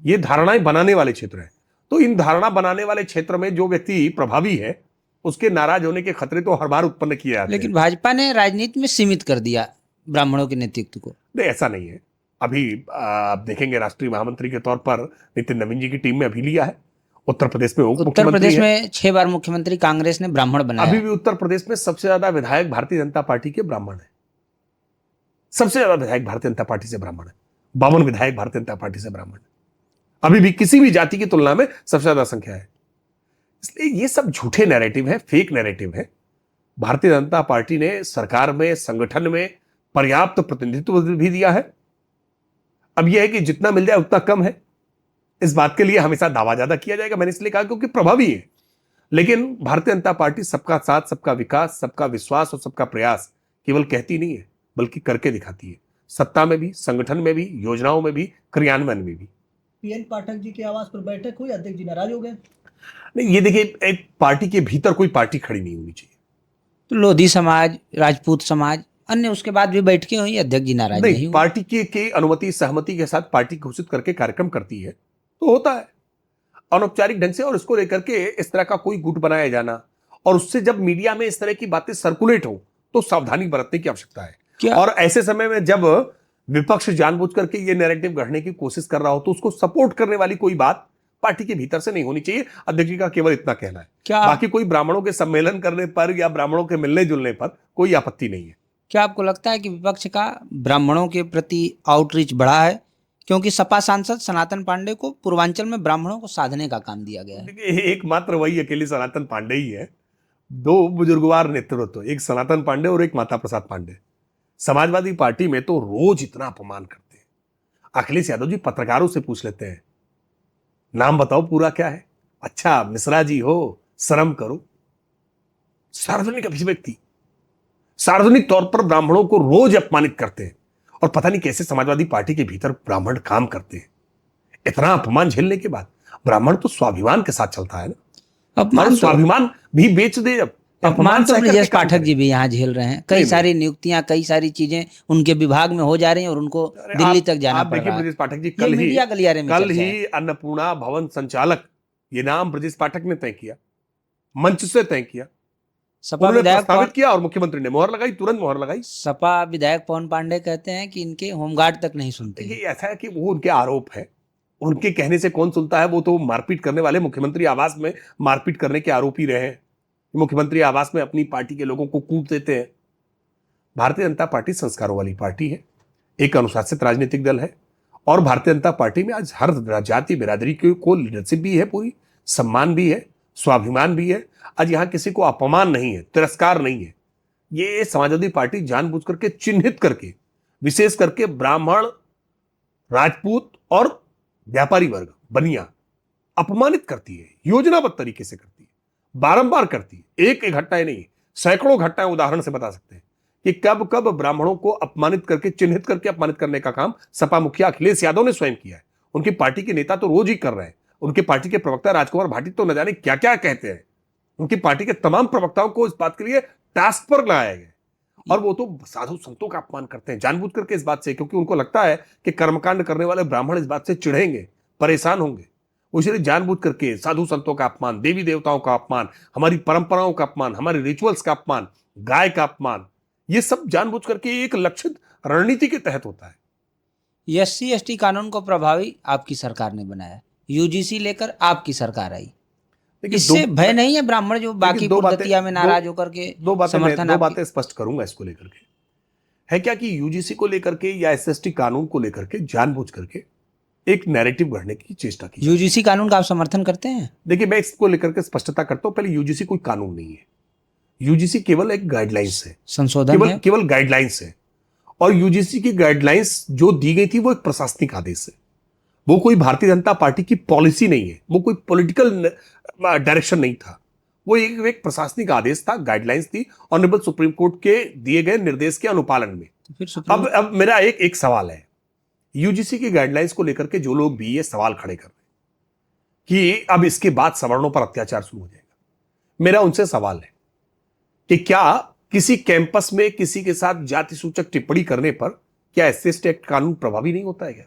ये धारणाएं बनाने वाले क्षेत्र है। तो इन धारणा बनाने वाले क्षेत्र में जो व्यक्ति प्रभावी है, उसके नाराज होने के खतरे तो हर बार उत्पन्न किए जाते हैं। लेकिन भाजपा ने राजनीति में सीमित कर दिया ब्राह्मणों के नेतृत्व को। नहीं, ऐसा नहीं है। अभी आप देखेंगे राष्ट्रीय महामंत्री के तौर पर नितिन नवीन जी की टीम में अभी लिया है। उत्तर प्रदेश में उत्तर प्रदेश में 6 बार मुख्यमंत्री कांग्रेस ने ब्राह्मण बनाया। अभी भी उत्तर प्रदेश में सबसे ज्यादा विधायक भारतीय जनता पार्टी के ब्राह्मण है, सबसे ज्यादा विधायक भारतीय जनता पार्टी से ब्राह्मण है, 52 विधायक भारतीय जनता पार्टी से ब्राह्मण है। अभी भी किसी भी जाति की तुलना में सबसे ज्यादा संख्या है। इसलिए ये सब झूठे नैरेटिव है, फेक नैरेटिव है। भारतीय जनता पार्टी ने सरकार में, संगठन में पर्याप्त प्रतिनिधित्व भी दिया है। अब यह है कि जितना मिल जाए उतना कम है, इस बात के लिए हमेशा दावा ज्यादा किया जाएगा। मैंने इसलिए कहा क्योंकि प्रभावी है। लेकिन भारतीय जनता पार्टी सबका साथ, सबका विकास, सबका विश्वास और सबका प्रयास केवल कहती नहीं है, बल्कि करके दिखाती है। सत्ता में भी, संगठन में भी, योजनाओं में भी, क्रियान्वयन में भी। पीएन पाठक जी के आवास पर बैठक हुई, अध्यक्ष जी नाराज हो गए। नहीं, ये देखिए, एक पार्टी के भीतर कोई पार्टी खड़ी नहीं होनी चाहिए। तो लोधी समाज, राजपूत समाज, अन्य उसके बाद भी बैठकें हुई, अध्यक्ष जी नाराज नहीं हुए। पार्टी के अनुमति सहमति के साथ पार्टी घोषित करके कार्यक्रम करती है तो होता है अनौपचारिक ढंग से। और इसको लेकर के इस तरह का कोई गुट बनाया जाना, और उससे जब मीडिया में इस तरह की बातें सर्कुलेट हो तो सावधानी बरतने की आवश्यकता है। और ऐसे समय में जब विपक्ष जानबूझ करके ये नैरेटिव गढ़ने की कोशिश कर रहा हो तो उसको सपोर्ट करने वाली कोई बात पार्टी के भीतर से नहीं होनी चाहिए। अध्यक्ष जी का केवल इतना कहना है। क्या बाकी कोई ब्राह्मणों के सम्मेलन करने पर या ब्राह्मणों के मिलने जुलने पर कोई आपत्ति नहीं है। क्या आपको लगता है कि विपक्ष का ब्राह्मणों के प्रति आउटरीच बढ़ा है? क्योंकि सपा सांसद सनातन पांडे को पूर्वांचल में ब्राह्मणों को साधने का काम दिया गया है। देखिए, एकमात्र वही अकेली सनातन पांडे ही है। दो बुजुर्गवार नेतृत्व, एक सनातन पांडे और एक माता प्रसाद पांडे। समाजवादी पार्टी में तो रोज इतना अपमान करते हैं। अखिलेश यादव जी पत्रकारों से पूछ लेते हैं, नाम बताओ पूरा क्या है? अच्छा मिश्रा जी हो, शर्म करो। सार्वजनिक अभिव्यक्ति, सार्वजनिक तौर पर ब्राह्मणों को रोज अपमानित करते हैं। और पता नहीं कैसे समाजवादी पार्टी के भीतर ब्राह्मण काम करते हैं। इतना अपमान झेलने के बाद ब्राह्मण तो स्वाभिमान के साथ चलता है ना। अपमान स्वाभिमान भी बेच दे। अपमान तो सहकर ब्रजेश के काम पाठक करे। जी भी यहाँ झेल रहे हैं। कई नहीं, सारी नियुक्तियां, कई सारी चीजें उनके विभाग में हो जा रही हैं और उनको अरे दिल्ली आप- तक जाना आप पड़ देखिए रहा है। ब्रजेश पाठक जी, ये कल मीडिया गलियारे में कल चर्चा है। ही अन्नपूर्णा भवन संचालक, ये नाम ब्रजेश पाठक ने तय किया, मंच से तय किया, सपा उन्होंने विधायक प्रस्तावित किया और मुख्यमंत्री ने मोहर लगाई, तुरंत मोहर लगाई। सपा विधायक पवन पांडे कहते हैं कि इनके होमगार्ड तक नहीं सुनते हैं। देखिए ऐसा है कि वो उनके आरोप है, उनके कहने से कौन सुनता है? वो तो मारपीट करने वाले, मुख्यमंत्री आवास में मारपीट करने के आरोपी रहे हैं। मुख्यमंत्री आवास में अपनी पार्टी के लोगों को कूट देते हैं। भारतीय जनता पार्टी संस्कारों वाली पार्टी है, एक अनुशासित राजनीतिक दल है। और भारतीय जनता पार्टी में आज हर जाति बिरादरी को लीडरशिप भी है, पूरी सम्मान भी है, स्वाभिमान भी है। आज यहां किसी को अपमान नहीं है, तिरस्कार नहीं है। ये समाजवादी पार्टी जानबूझ करके चिन्हित करके, विशेष करके ब्राह्मण, राजपूत और व्यापारी वर्ग, बनिया अपमानित करती है, योजनाबद्ध तरीके से करती है, बारंबार करती है। एक एक घटनाएं नहीं, सैकड़ों घटनाएं उदाहरण से बता सकते हैं कि कब कब ब्राह्मणों को अपमानित करके, चिन्हित करके अपमानित करने का काम सपा मुखिया अखिलेश यादव ने स्वयं किया है। उनकी पार्टी के नेता तो रोज ही कर रहे हैं। उनकी पार्टी के प्रवक्ता राजकुमार भाटी तो न जाने क्या क्या कहते हैं। उनकी पार्टी के तमाम प्रवक्ताओं को इस बात के लिए टास्क पर लाया गया और वो तो साधु संतों का अपमान करते हैं जानबूझ करके इस बात से, क्योंकि उनको लगता है कि कर्मकांड करने वाले ब्राह्मण इस बात से चिढ़ेंगे, परेशान होंगे। वो इसलिए जानबूझ करके साधु संतों का अपमान, देवी देवताओं का अपमान, हमारी परंपराओं का अपमान, हमारे रिचुअल्स का अपमान, गाय का अपमान, ये सब जानबूझ करके एक लक्षित रणनीति के तहत होता है। एससी एसटी कानून को प्रभावी आपकी सरकार ने बनाया, यूजीसी लेकर आपकी सरकार आई। देखिए, इससे भय नहीं है ब्राह्मण जो बाकी दो बातें- कुर्दतिया में नाराज होकर के दो समर्थन बातें स्पष्ट करूंगा इसको लेकर के। है क्या कि यूजीसी को लेकर के या एसएसटी कानून को लेकर के जानबूझ करके एक नैरेटिव गढ़ने की चेष्टा की। यूजीसी कानून का आप समर्थन करते हैं? देखिए, मैं इसको लेकर के स्पष्टता करता हूं। पहले यूजीसी कोई कानून नहीं है, यूजीसी केवल एक गाइडलाइंस है, संशोधन है। केवल गाइडलाइंस है। और यूजीसी की गाइडलाइंस जो दी गई थी वो एक प्रशासनिक आदेश है, वो कोई भारतीय जनता पार्टी की पॉलिसी नहीं है, वो कोई पॉलिटिकल डायरेक्शन नहीं था। वो एक प्रशासनिक आदेश था, गाइडलाइंस थी ऑनरेबल सुप्रीम कोर्ट के दिए गए निर्देश के अनुपालन में। फिर अब मेरा एक सवाल है, यूजीसी की गाइडलाइंस को लेकर के जो लोग भी ये सवाल खड़े कर रहे हैं कि अब इसके बाद सवर्णों पर अत्याचार शुरू हो जाएगा, मेरा उनसे सवाल है कि क्या किसी कैंपस में किसी के साथ जाति सूचक टिप्पणी करने पर क्या एससी एक्ट कानून प्रभावी नहीं होता है क्या?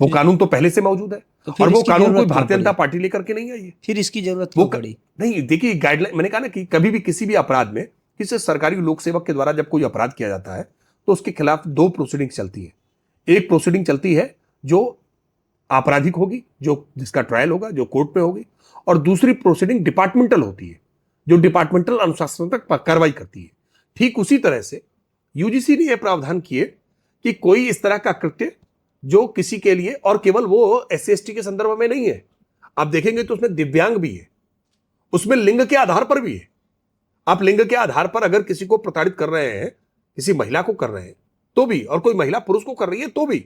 वो कानून तो पहले से मौजूद है तो और वो इसकी कानून कोई जरूरत क्यों भारतीय जनता पड़ी? पार्टी लेकर के नहीं आई है। फिर इसकी जरूरत वो क्यों पड़ी? नहीं, देखिए गाइडलाइन, मैंने कहा ना कि कभी भी किसी भी अपराध में किसी सरकारी लोक सेवक के द्वारा जब कोई अपराध किया जाता है तो उसके खिलाफ दो प्रोसीडिंग चलती है। एक प्रोसीडिंग चलती है जो आपराधिक होगी, जो जिसका ट्रायल होगा, जो कोर्ट में होगी, और दूसरी प्रोसीडिंग डिपार्टमेंटल होती है जो डिपार्टमेंटल अनुशासनात्मक कार्रवाई करती है। ठीक उसी तरह से यूजीसी ने यह प्रावधान किए कि कोई इस तरह का कृत्य जो किसी के लिए, और केवल वो एससी एसटी के संदर्भ में नहीं है, आप देखेंगे तो उसमें दिव्यांग भी है, उसमें लिंग के आधार पर भी है। आप लिंग के आधार पर अगर किसी को प्रताड़ित कर रहे हैं, किसी महिला को कर रहे हैं तो भी, और कोई महिला पुरुष को कर रही है तो भी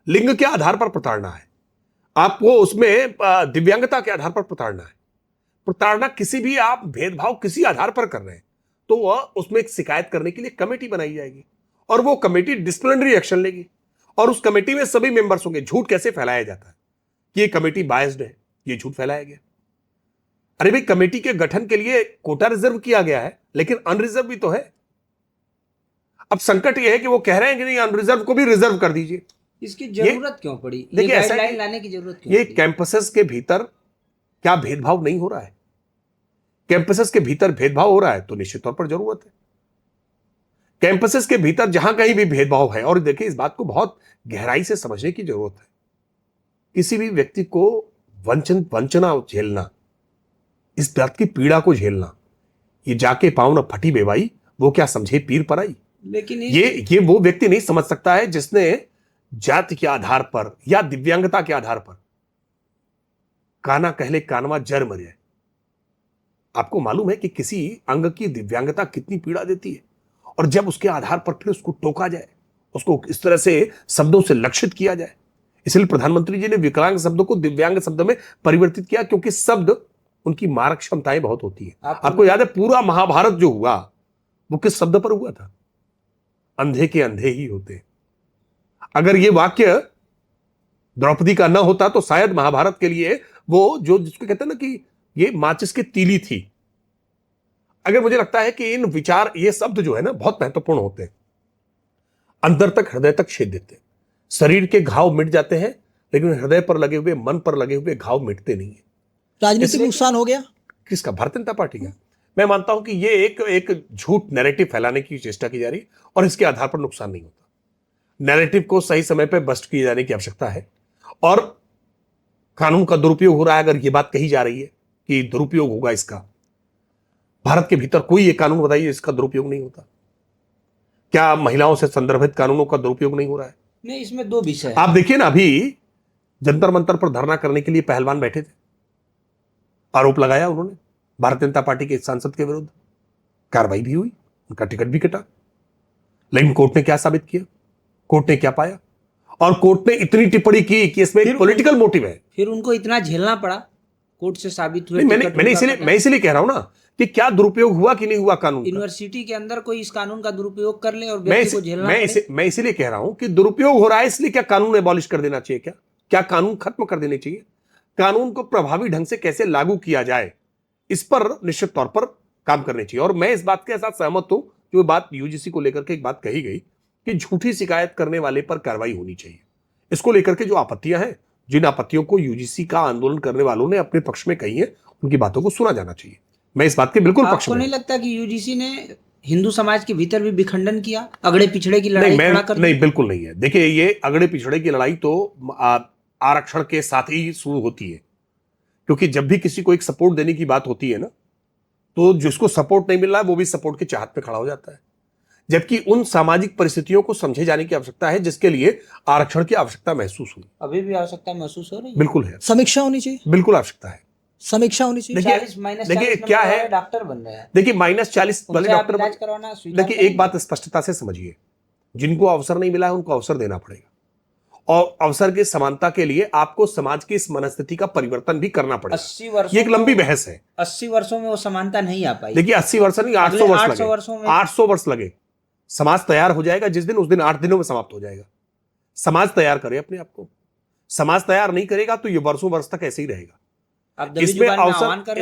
लिंग के आधार पर प्रताड़ना है। आपको उसमें दिव्यांगता के आधार पर प्रताड़ना है। प्रताड़ना किसी भी, आप भेदभाव किसी आधार पर कर रहे हैं तो वह उसमें एक शिकायत करने के लिए कमेटी बनाई जाएगी और वो कमेटी डिसिप्लिनरी एक्शन लेगी और उस कमेटी में सभी मेंबर्स होंगे। झूठ कैसे फैलाया जाता है कि ये कमेटी बायस्ड है, ये झूठ फैलाया गया। अरे भाई, कमेटी के गठन के लिए कोटा रिजर्व किया गया है लेकिन अनरिजर्व भी तो है। अब संकट ये है कि वो कह रहे हैं कि नहीं, अनरिजर्व को भी रिजर्व कर दीजिए। इसकी जरूरत क्यों पड़ी? देखिए, ऐसा गाइडलाइन है, लाने की जरूरत क्यों ये पड़ी? कैंपसेस के भीतर क्या भेदभाव नहीं हो रहा है? कैंपसेस के भीतर भेदभाव हो रहा है तो निश्चित तौर पर जरूरत है। कैंपसेस के भीतर जहां कहीं भी भेदभाव है, और देखिए इस बात को बहुत गहराई से समझने की जरूरत है, किसी भी व्यक्ति को वंचना झेलना, इस बात की पीड़ा को झेलना, ये जाके पाँव न फटी बेवाई, वो क्या समझे पीर पराई। लेकिन ये वो व्यक्ति नहीं समझ सकता है जिसने जाति के आधार पर या दिव्यांगता के आधार पर काना कहले कानवा जर मर जाए। आपको मालूम है कि किसी अंग की दिव्यांगता कितनी पीड़ा देती है, और जब उसके आधार पर फिर उसको टोका जाए, उसको इस तरह से शब्दों से लक्षित किया जाए। इसलिए प्रधानमंत्री जी ने विकलांग शब्दों को दिव्यांग शब्द में परिवर्तित किया, क्योंकि शब्द उनकी मारक क्षमताएं बहुत होती है। आपको याद है पूरा महाभारत जो हुआ वो किस शब्द पर हुआ था? अंधे के अंधे ही होते। अगर ये वाक्य द्रौपदी का न होता तो शायद महाभारत के लिए वो जो जिसको कहते हैं ना कि ये माचिस की तीली थी। अगर मुझे लगता है कि इन विचार, ये शब्द जो है ना बहुत महत्वपूर्ण होते हैं, अंदर तक हृदय तक छेद देते हैं। शरीर के घाव मिट जाते हैं, लेकिन हृदय पर लगे हुए, मन पर लगे हुए घाव मिटते नहीं है। राजनीतिक नुकसान हो गया किसका? भारतीय जनता पार्टी का। मैं मानता हूं कि ये एक झूठ नैरेटिव फैलाने की चेष्टा की जा रही है, और इसके आधार पर नुकसान नहीं होता। नैरेटिव को सही समय पर बस्ट किए जाने की आवश्यकता है, और कानून का दुरुपयोग हो रहा है। अगर ये बात कही जा रही है कि दुरुपयोग होगा इसका, भारत के भीतर कोई एक कानून बताइए इसका दुरुपयोग नहीं होता। क्या महिलाओं से संदर्भित कानूनों का दुरुपयोग नहीं हो रहा है? नहीं, इसमें दो विषय आप देखिए ना, अभी जंतर मंतर पर धरना करने के लिए पहलवान बैठे थे, आरोप लगाया उन्होंने भारतीय जनता पार्टी के एक सांसद के विरुद्ध, कार्रवाई भी हुई, उनका टिकट भी कटा। लेकिन कोर्ट ने क्या साबित किया? कोर्ट ने क्या पाया? और कोर्ट ने इतनी टिप्पणी की कि इसमें एक पॉलिटिकल मोटिव है। फिर उनको इतना झेलना पड़ा, कोर्ट से साबित हुए। मैं इसीलिए कह रहा हूं ना कि क्या दुरुपयोग हुआ कि नहीं हुआ कानून का। यूनिवर्सिटी के अंदर कोई इस कानून का दुरुपयोग कर ले और व्यक्ति को झेलना पड़े। मैं इसीलिए कह रहा हूं कि दुरुपयोग हो रहा है, इसलिए क्या कानून एबॉलिश कर देना चाहिए? क्या कानून खत्म कर देने चाहिए? कानून को प्रभावी ढंग से कैसे लागू किया जाए, इस पर निश्चित तौर पर काम करने चाहिए। और मैं इस बात के साथ सहमत हूं, जो बात यूजीसी को लेकर के एक बात कही गई कि झूठी शिकायत करने वाले पर कार्रवाई होनी चाहिए। इसको लेकर के जो आपत्तियां हैं, जिन आपत्तियों को यूजीसी का आंदोलन करने वालों ने अपने पक्ष में कही है, उनकी बातों को सुना जाना चाहिए। मैं इस बात के बिल्कुल पक्ष में। आपको नहीं लगता कि यूजीसी ने हिंदू समाज के भीतर भी विखंडन किया, अगड़े पिछड़े की लड़ाई खड़ा कर? नहीं, बिल्कुल नहीं है। देखिए, ये अगड़े पिछड़े की लड़ाई तो आरक्षण के साथ ही शुरू होती है, क्योंकि जब भी किसी को एक सपोर्ट देने की बात होती है ना, तो जिसको सपोर्ट नहीं मिल रहा है वो भी सपोर्ट के चाहत पे खड़ा हो जाता है। जबकि उन सामाजिक परिस्थितियों को समझे जाने की आवश्यकता है जिसके लिए आरक्षण की आवश्यकता महसूस हुई। अभी भी आवश्यकता महसूस हो रही है? बिल्कुल है, समीक्षा होनी चाहिए, बिल्कुल आवश्यकता है। समीक्षा होनी चाहिए। देखिए क्या है, डॉक्टर बन रहे हैं, देखिए -40 वाले डॉक्टर करवाना। देखिए एक बात स्पष्टता से समझिए, जिनको अवसर नहीं मिला है उनको अवसर देना पड़ेगा, और अवसर की समानता के लिए आपको समाज की इस मनस्थिति का परिवर्तन भी करना पड़ेगा। 80 वर्षों, ये एक लंबी बहस है। 80 वर्षों में वो समानता नहीं आ पाई। देखिए 80 वर्ष नहीं, 800 वर्ष लगे। 800 वर्ष लगे। समाज तैयार हो जाएगा जिस दिन, उस दिन 8 दिनों में समाप्त हो जाएगा। समाज तैयार करे अपने आप को। समाज तैयार नहीं करेगा तो ये वर्षों वर्ष तक ऐसे ही रहेगा। इसमें अवसर,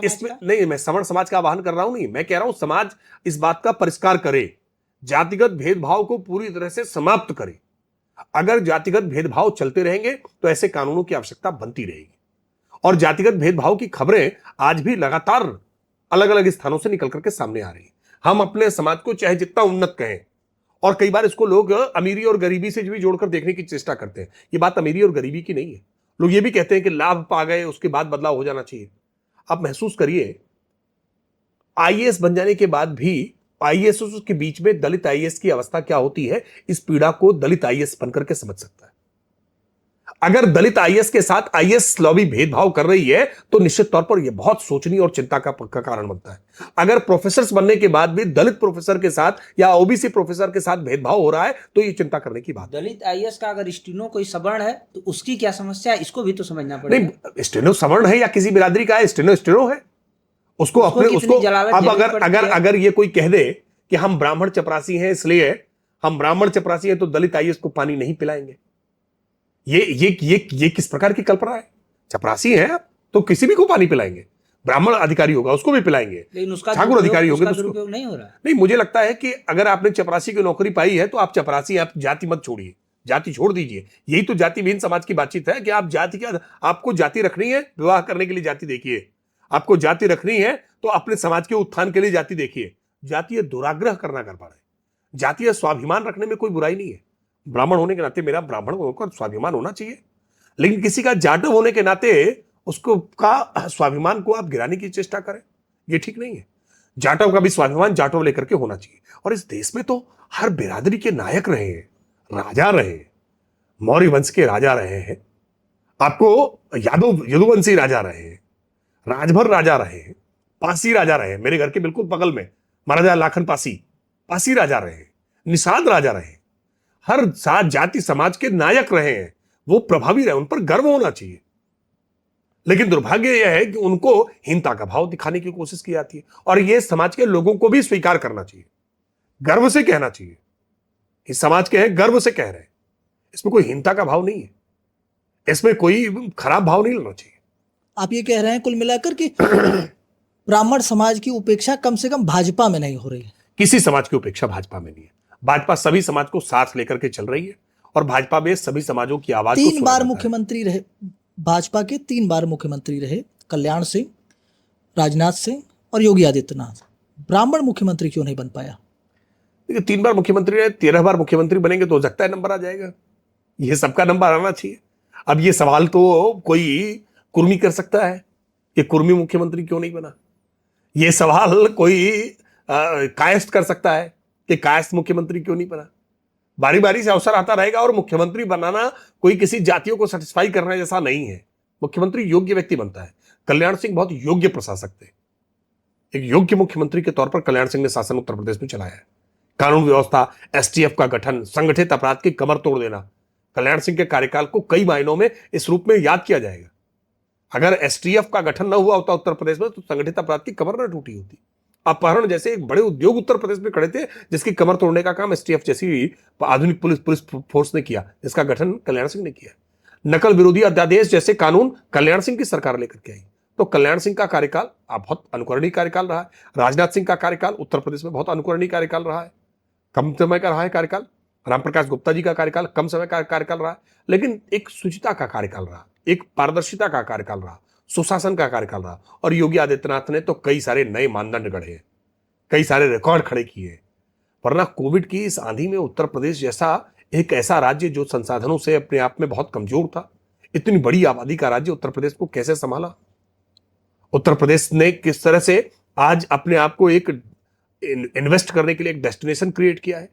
इसमें नहीं, मैं सवर्ण समाज का आह्वान कर रहा हूं, नहीं, मैं कह रहा हूं समाज इस बात का परिष्कार करे, जातिगत भेदभाव को पूरी तरह से समाप्त करे। अगर जातिगत भेदभाव चलते रहेंगे तो ऐसे कानूनों की आवश्यकता बनती रहेगी, और जातिगत भेदभाव की खबरें आज भी लगातार अलग अलग स्थानों से निकल करके सामने आ रही है। हम अपने समाज को चाहे जितना उन्नत कहें, और कई बार इसको लोग अमीरी और गरीबी से भी जोड़कर देखने की चेष्टा करते हैं। ये बात अमीरी और गरीबी की नहीं है। लोग ये भी कहते हैं कि लाभ पा गए उसके बाद बदलाव हो जाना चाहिए। आप महसूस करिए, आईएएस बन जाने के बाद भी आईएएस के बीच में दलित आईएएस की अवस्था क्या होती है, इस पीड़ा को दलित आईएएस बनकर के समझ सकता है। अगर दलित आईएएस के साथ आईएएस लॉबी भेदभाव कर रही है तो निश्चित तौर पर यह बहुत सोचनी और चिंता का कारण बनता है। अगर प्रोफेसर बनने के बाद भी दलित प्रोफेसर के साथ या ओबीसी प्रोफेसर के साथ भेदभाव हो रहा है तो यह चिंता करने की बात। दलित आईएएस का अगर स्टेनो कोई सवर्ण है तो उसकी क्या समस्या है, इसको भी तो समझना पड़ेगा। नहीं, स्टेनो सवर्ण है या किसी बिरादरी का है, स्टेनो है, उसको अपने उसको अब अगर ये कोई कह दे कि हम ब्राह्मण चपरासी हैं, इसलिए हम ब्राह्मण चपरासी हैं तो दलित आईएएस को पानी नहीं पिलाएंगे, ये किस प्रकार की कल्पना है? चपरासी है तो किसी भी को पानी पिलाएंगे, ब्राह्मण अधिकारी होगा उसको भी पिलाएंगे, ठाकुर अधिकारी होगा तो उसको नहीं हो रहा। नहीं, मुझे लगता है कि अगर आपने चपरासी की नौकरी पाई है तो आप चपरासी, आप जाति मत छोड़िए, जाति छोड़ दीजिए। यही तो जाति विहीन समाज की बातचीत है कि आप जाति क्या, आपको जाति रखनी है, विवाह करने के लिए जाति देखिए, आपको जाति रखनी है तो अपने समाज के उत्थान के लिए जाति देखिए। जाति दुराग्रह करना गड़बड़ है। जातीय स्वाभिमान रखने में कोई बुराई नहीं है। ब्राह्मण होने के नाते मेरा ब्राह्मण होकर स्वाभिमान होना चाहिए, लेकिन किसी का जाटव होने के नाते उसको का स्वाभिमान को आप गिराने की चेष्टा करें, ये ठीक नहीं है। जाटव का भी स्वाभिमान जाटव लेकर के होना चाहिए। और इस देश में तो हर बिरादरी के नायक रहे हैं, राजा रहे हैं, मौर्य वंश के राजा रहे हैं, आपको यदुवंशी राजा रहे हैं, राजभर राजा रहे हैं, पासी राजा रहे हैं। मेरे घर के बिल्कुल बगल में महाराजा लाखन पासी राजा रहे हैं, निषाद राजा रहे हैं, हर सात जाति समाज के नायक रहे हैं, वो प्रभावी रहे, उन पर गर्व होना चाहिए। लेकिन दुर्भाग्य यह है कि उनको हीनता का भाव दिखाने की कोशिश की जाती है, और यह समाज के लोगों को भी स्वीकार करना चाहिए, गर्व से कहना चाहिए। इस समाज के हैं, गर्व से कह रहे हैं, इसमें कोई हीनता का भाव नहीं है, इसमें कोई खराब भाव नहीं लेना चाहिए। आप ये कह रहे हैं कुल मिलाकर कि ब्राह्मण समाज की उपेक्षा कम से कम भाजपा में नहीं हो रही है। किसी समाज की उपेक्षा भाजपा में नहीं है। भाजपा सभी समाज को साथ लेकर के चल रही है, और भाजपा में सभी समाजों की आवाज को 3 बार मुख्यमंत्री रहे भाजपा के, 3 बार मुख्यमंत्री रहे, कल्याण सिंह, राजनाथ सिंह और योगी आदित्यनाथ। ब्राह्मण मुख्यमंत्री क्यों नहीं बन पाया? देखिए, 3 बार मुख्यमंत्री रहे, 13 बार मुख्यमंत्री बनेंगे तो हो सकता है नंबर आ जाएगा। ये सबका नंबर आना चाहिए। अब ये सवाल तो कोई कुर्मी कर सकता है कि कुर्मी मुख्यमंत्री क्यों नहीं बना। ये सवाल कोई कायस्थ कर सकता है कि कायस्थ मुख्यमंत्री क्यों नहीं बना। बारी बारी से अवसर आता रहेगा, और मुख्यमंत्री बनाना कोई किसी जातियों को सेटिस्फाई करने जैसा नहीं है। मुख्यमंत्री योग्य व्यक्ति बनता है। कल्याण सिंह बहुत योग्य प्रशासक थे। एक योग्य मुख्यमंत्री के तौर पर कल्याण सिंह ने शासन उत्तर प्रदेश में चलाया है। कानून व्यवस्था, एसटीएफ का गठन, संगठित अपराध की कमर तोड़ देना, कल्याण सिंह के कार्यकाल को कई मायनों में इस रूप में याद किया जाएगा। अगर एसटीएफ का गठन न हुआ होता उत्तर प्रदेश में तो संगठित अपराध की कमर न टूटी होती। अपहरण जैसे एक बड़े उद्योग उत्तर प्रदेश में खड़े थे, जिसकी कमर तोड़ने का काम एसटीएफ जैसी आधुनिक पुलिस फोर्स ने किया, जिसका गठन कल्याण सिंह ने किया। नकल विरोधी अध्यादेश जैसे कानून कल्याण सिंह की सरकार लेकर के आई। तो कल्याण सिंह का कार्यकाल बहुत अनुकरणीय कार्यकाल रहा है। राजनाथ सिंह का कार्यकाल उत्तर प्रदेश में बहुत अनुकरणीय कार्यकाल रहा है, कम समय का रहा है कार्यकाल। रामप्रकाश गुप्ता जी का कार्यकाल कम समय का कार्यकाल रहा, लेकिन एक शुचिता का कार्यकाल रहा, एक पारदर्शिता का कार्यकाल रहा, सुशासन का कार्यकाल रहा। और योगी आदित्यनाथ ने तो कई सारे नए मानदंड गढ़े, कई सारे रिकॉर्ड खड़े किए। वरना कोविड की इस आंधी में उत्तर प्रदेश जैसा एक ऐसा राज्य जो संसाधनों से अपने आप में बहुत कमजोर था, इतनी बड़ी आबादी का राज्य उत्तर प्रदेश को कैसे संभाला। उत्तर प्रदेश ने किस तरह से आज अपने आप को एक इन्वेस्ट करने के लिए एक डेस्टिनेशन क्रिएट किया है।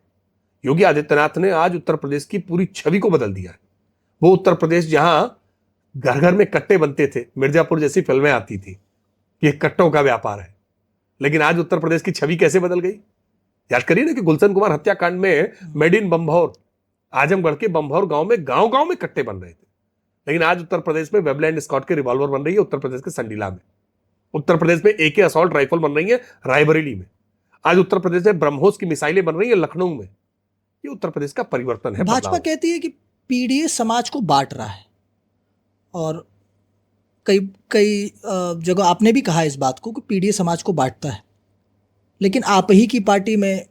योगी आदित्यनाथ ने आज उत्तर प्रदेश की पूरी छवि को बदल दिया है। वो उत्तर प्रदेश जहां घर घर में कट्टे बनते थे, मिर्जापुर जैसी फिल्में आती थी कि ये कट्टों का व्यापार है, लेकिन आज उत्तर प्रदेश की छवि कैसे बदल गई। याद करिए ना कि गुलशन कुमार हत्याकांड में मेड इन बम्भौर, आजमगढ़ के बम्भौर गांव में कट्टे बन रहे थे, लेकिन आज उत्तर प्रदेश में वेबलैंड स्कॉट के रिवॉल्वर बन रही है उत्तर प्रदेश के संडीला में। उत्तर प्रदेश में एके असॉल्ट राइफल बन रही है रायबरेली में। आज उत्तर प्रदेश में ब्रह्मोस की मिसाइलें बन रही है लखनऊ में। ये उत्तर प्रदेश का परिवर्तन है। भाजपा कहती है कि पीडीए समाज को बांट रहा है, और कई जगह आपने भी कहा इस बात को कि पीडीए समाज को बांटता है, लेकिन आप ही की पार्टी में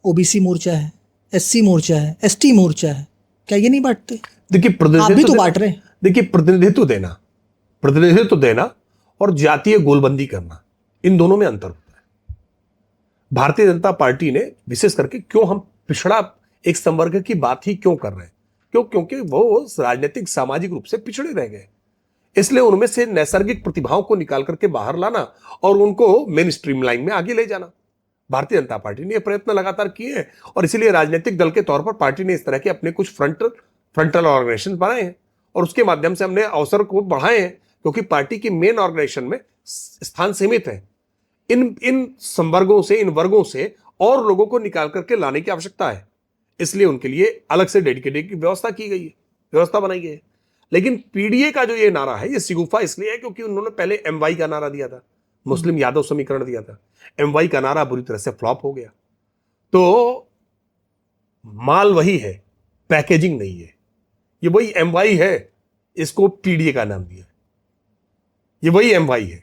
ओबीसी मोर्चा है, एससी मोर्चा है, एसटी मोर्चा है, क्या ये नहीं बांटते? देखिए, आप भी तो बांट रहे हैं। देखिए, प्रतिनिधित्व देना और जातीय गोलबंदी करना, इन दोनों में अंतर होता है। भारतीय जनता पार्टी ने विशेष करके क्यों हम पिछड़ा एक संवर्ग की बात ही क्यों कर रहे हैं, क्योंकि वो राजनीतिक सामाजिक रूप से पिछड़े रह गए, इसलिए उनमें से नैसर्गिक प्रतिभाओं को निकाल करके बाहर लाना और उनको मेन स्ट्रीम लाइन में आगे ले जाना। भारतीय जनता पार्टी ने प्रयत्न लगातार किए हैं, और इसीलिए राजनीतिक दल के तौर पर पार्टी ने इस तरह के अपने कुछ फ्रंटल ऑर्गेनाइजेशन बनाए हैं, और उसके माध्यम से हमने अवसर को बढ़ाए हैं, क्योंकि पार्टी की मेन ऑर्गेनाइजेशन में स्थान सीमित है। इन संवर्गों से, इन वर्गों से और लोगों को निकाल करके लाने की आवश्यकता है, इसलिए उनके लिए अलग से डेडिकेटेड की व्यवस्था की गई है, व्यवस्था बनाई गई है। लेकिन पीडीए का जो ये नारा है, ये सिगुफा इसलिए है क्योंकि उन्होंने पहले एमवाई का नारा दिया था, मुस्लिम यादव समीकरण दिया था। एमवाई का नारा बुरी तरह से फ्लॉप हो गया। तो माल वही है, पैकेजिंग नहीं है। ये वही एमवाई है, इसको पीडीए का नाम दिया। ये वही एमवाई है,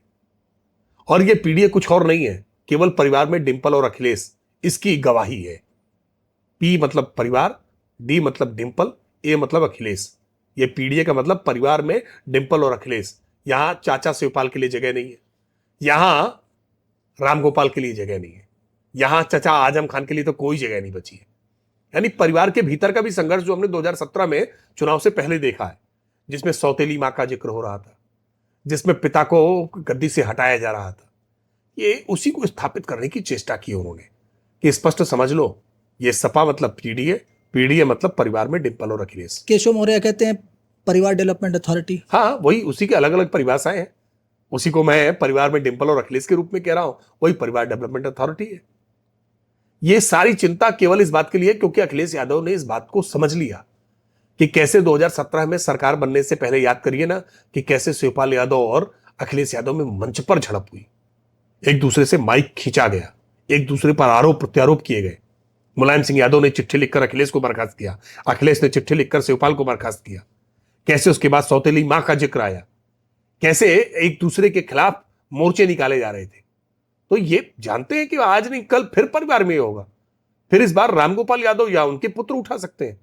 और ये पीडीए कुछ और नहीं है, केवल परिवार में डिंपल और अखिलेश इसकी गवाही है। पी मतलब परिवार, डी मतलब डिंपल, ए मतलब अखिलेश। ये पीडीए का मतलब परिवार में डिंपल और अखिलेश। यहां चाचा शिवपाल के लिए जगह नहीं है, यहां रामगोपाल के लिए जगह नहीं है, यहां चाचा आजम खान के लिए तो कोई जगह नहीं बची है। यानी परिवार के भीतर का भी संघर्ष जो हमने 2017 में चुनाव से पहले देखा है, जिसमें सौतेली मां का जिक्र हो रहा था, जिसमें पिता को गद्दी से हटाया जा रहा था, ये उसी को स्थापित करने की चेष्टा की उन्होंने कि स्पष्ट समझ लो, ये सपा मतलब पीडीए, पीडीए मतलब परिवार में डिंपल और अखिलेश। केशव मौर्य कहते हैं परिवार डेवलपमेंट अथॉरिटी। हाँ, वही उसी के अलग अलग परिभाषाएं हैं। उसी को मैं परिवार में डिंपल और अखिलेश के रूप में कह रहा हूं, वही परिवार डेवलपमेंट अथॉरिटी है। ये सारी चिंता केवल इस बात के लिए क्योंकि अखिलेश यादव ने इस बात को समझ लिया कि कैसे 2017 में सरकार बनने से पहले, याद करिए ना, कि कैसे शिवपाल यादव और अखिलेश यादव में मंच पर झड़प हुई, एक दूसरे से माइक खींचा गया, एक दूसरे पर आरोप प्रत्यारोप किए गए। मुलायम सिंह यादव ने चिट्ठी लिखकर अखिलेश को बर्खास्त किया, अखिलेश ने चिट्ठी लिखकर शिवपाल को बर्खास्त किया। कैसे उसके बाद सौतेली मां का जिक्र आया, कैसे एक दूसरे के खिलाफ मोर्चे निकाले जा रहे थे। तो ये जानते हैं कि आज नहीं कल फिर परिवार में होगा, फिर इस बार रामगोपाल यादव या उनके पुत्र उठा सकते हैं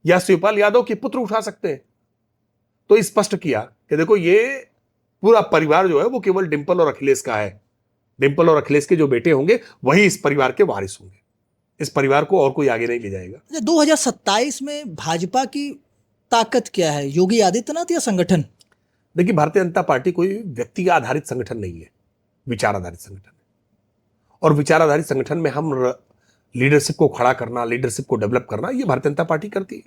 या शिवपाल यादव के पुत्र उठा सकते हैं। तो स्पष्ट किया कि देखो, ये पूरा परिवार जो है वो केवल डिंपल और अखिलेश का है। डिंपल और अखिलेश के जो बेटे होंगे वही इस परिवार के वारिस होंगे। इस परिवार को और कोई आगे नहीं ले जाएगा। 2027 में भाजपा की ताकत क्या है, योगी आदित्यनाथ या संगठन? देखिए, भारतीय जनता पार्टी कोई व्यक्ति आधारित संगठन नहीं है, विचार आधारित संगठन है। और विचार आधारित संगठन में हम लीडरशिप को खड़ा करना, लीडरशिप को डेवलप करना, ये भारतीय जनता पार्टी करती है।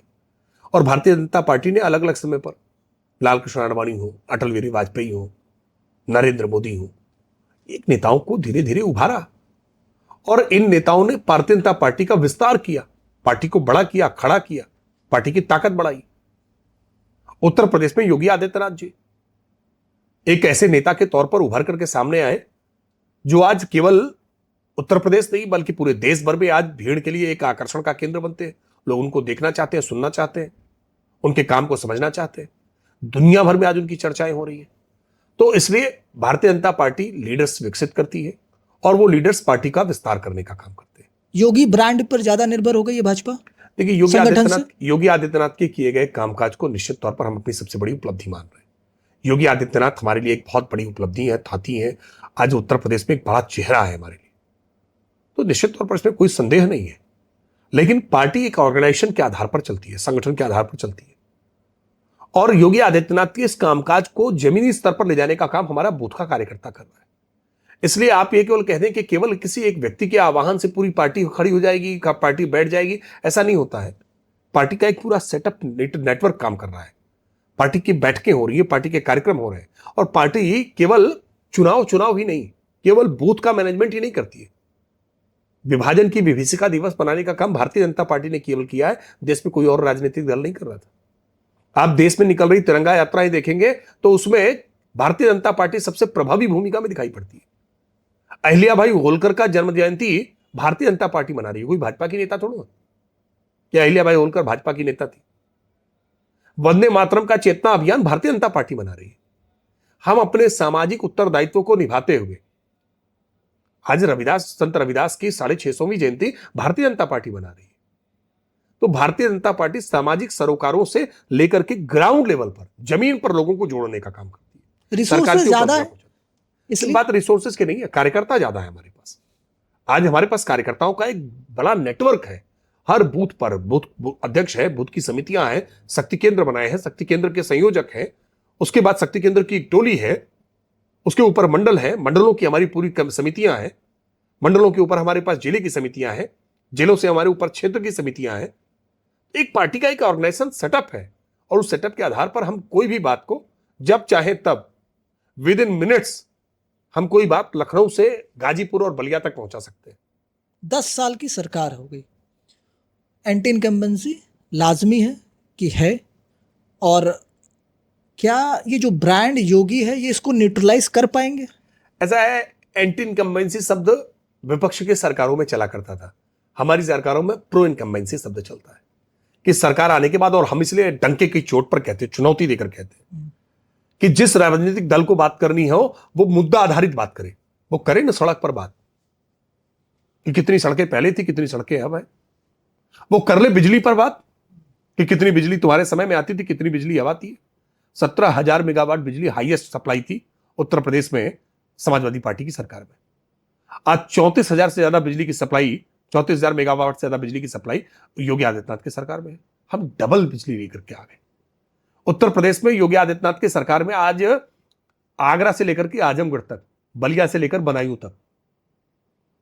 और भारतीय जनता पार्टी ने अलग अलग समय पर लाल कृष्ण आडवाणी हो, अटल बिहारी वाजपेयी हो, नरेंद्र मोदी हो, एक नेताओं को धीरे धीरे उभारा और इन नेताओं ने भारतीय जनता पार्टी का विस्तार किया, पार्टी को बड़ा किया, खड़ा किया, पार्टी की ताकत बढ़ाई। उत्तर प्रदेश में योगी आदित्यनाथ जी एक ऐसे नेता के तौर पर उभर करके सामने आए जो आज केवल उत्तर प्रदेश नहीं बल्कि पूरे देश भर में आज भीड़ के लिए एक आकर्षण का केंद्र बनते हैं। लोग उनको देखना चाहते हैं, सुनना चाहते हैं, उनके काम को समझना चाहते हैं। दुनिया भर में आज उनकी चर्चाएं हो रही है। तो इसलिए भारतीय जनता पार्टी लीडर्स विकसित करती है और वो लीडर्स पार्टी का विस्तार करने का काम करते हैं। योगी ब्रांड पर ज्यादा निर्भर हो गई है भाजपा? देखिए, योगी आदित्यनाथ के किए गए कामकाज को निश्चित तौर पर हम अपनी सबसे बड़ी उपलब्धि मान रहे हैं। योगी आदित्यनाथ हमारे लिए एक बहुत बड़ी उपलब्धि है, थाती है। आज उत्तर प्रदेश में एक बड़ा चेहरा है हमारे लिए, तो निश्चित तौर पर इसमें कोई संदेह नहीं है। लेकिन पार्टी एक ऑर्गेनाइजेशन के आधार पर चलती है, संगठन के आधार पर चलती है। और योगी आदित्यनाथ के इस कामकाज को जमीनी स्तर पर ले जाने का काम हमारा बूथ का कार्यकर्ता कर रहा है। इसलिए आप ये केवल कह दें कि केवल किसी एक व्यक्ति के आह्वान से पूरी पार्टी खड़ी हो जाएगी, पार्टी बैठ जाएगी, ऐसा नहीं होता है। पार्टी का एक पूरा सेटअप नेटवर्क काम कर रहा है, पार्टी की बैठकें हो रही है, पार्टी के कार्यक्रम हो रहे हैं। और पार्टी केवल चुनाव ही नहीं, केवल बूथ का मैनेजमेंट ही नहीं करती है। विभाजन की विभीषिका दिवस बनाने का काम भारतीय जनता पार्टी ने केवल किया है, देश में कोई और राजनीतिक दल नहीं कर रहा था। आप देश में निकल रही तिरंगा यात्राएं देखेंगे तो उसमें भारतीय जनता पार्टी सबसे प्रभावी भूमिका में दिखाई पड़ती है। अहिल्याबाई होलकर का जन्म जयंती भारतीय जनता पार्टी मना रही है, कोई भाजपा की नेता थोड़ा। क्या अहिल्याबाई होलकर भाजपा की नेता थी? वंदे मातरम का चेतना अभियान भारतीय जनता पार्टी मना रही है। हम अपने सामाजिक उत्तरदायित्व को निभाते हुए आज संत रविदास की 650वीं जयंती भारतीय जनता पार्टी मना रही है। तो भारतीय जनता पार्टी सामाजिक सरोकारों से लेकर के ग्राउंड लेवल पर, जमीन पर लोगों को जोड़ने का काम करती है। रिसोर्सेज ज्यादा है, इसलिए बात रिसोर्सेज की नहीं है, कार्यकर्ता ज्यादा है हमारे पास। आज हमारे पास कार्यकर्ताओं का एक बड़ा नेटवर्क है। हर बूथ पर बूथ अध्यक्ष है, बूथ की समितियां हैं, शक्ति केंद्र बनाए हैं, शक्ति केंद्र के संयोजक हैं, उसके बाद शक्ति केंद्र की एक टोली है, उसके ऊपर मंडल है, मंडलों की हमारी पूरी समितियां हैं, मंडलों के ऊपर हमारे पास जिले की समितियां हैं, जिलों से हमारे ऊपर क्षेत्र की समितियां हैं। एक पार्टी का एक ऑर्गेनाइजेशन सेटअप है और उस सेटअप के आधार पर हम कोई भी बात को जब चाहे तब विद इन मिनट्स हम कोई बात लखनऊ से गाजीपुर और बलिया तक पहुंचा सकते हैं। 10 साल की सरकार हो गई, एंटी इनकम्बेंसी लाजमी है कि है, और क्या ये जो ब्रांड योगी है ये इसको न्यूट्रलाइज कर पाएंगे? ऐसा है, एंटी इनकम्बेंसी शब्द विपक्ष के सरकारों में चला करता था, हमारी सरकारों में प्रो इनकम्बेंसी शब्द चलता है कि सरकार आने के बाद, और हम इसलिए डंके की चोट पर कहते हैं, चुनौती देकर कहते हैं कि जिस राजनीतिक दल को बात करनी हो वो मुद्दा आधारित बात करे, वो करे ना सड़क पर बात कि कितनी सड़कें पहले थी, कितनी सड़कें अब है। वो कर ले बिजली पर बात कि कितनी बिजली तुम्हारे समय में आती थी, कितनी बिजली अब आती है। 17,000 मेगावाट बिजली हाईएस्ट सप्लाई थी उत्तर प्रदेश में समाजवादी पार्टी की सरकार में। आज 34,000 से ज्यादा बिजली की सप्लाई 34,000 मेगावाट से ज्यादा बिजली की सप्लाई योगी आदित्यनाथ की सरकार में है। हम डबल बिजली लेकर के आ गए। उत्तर प्रदेश में योगी आदित्यनाथ की सरकार में आज आगरा से लेकर के आजमगढ़ तक, बलिया से लेकर बदायूं तक,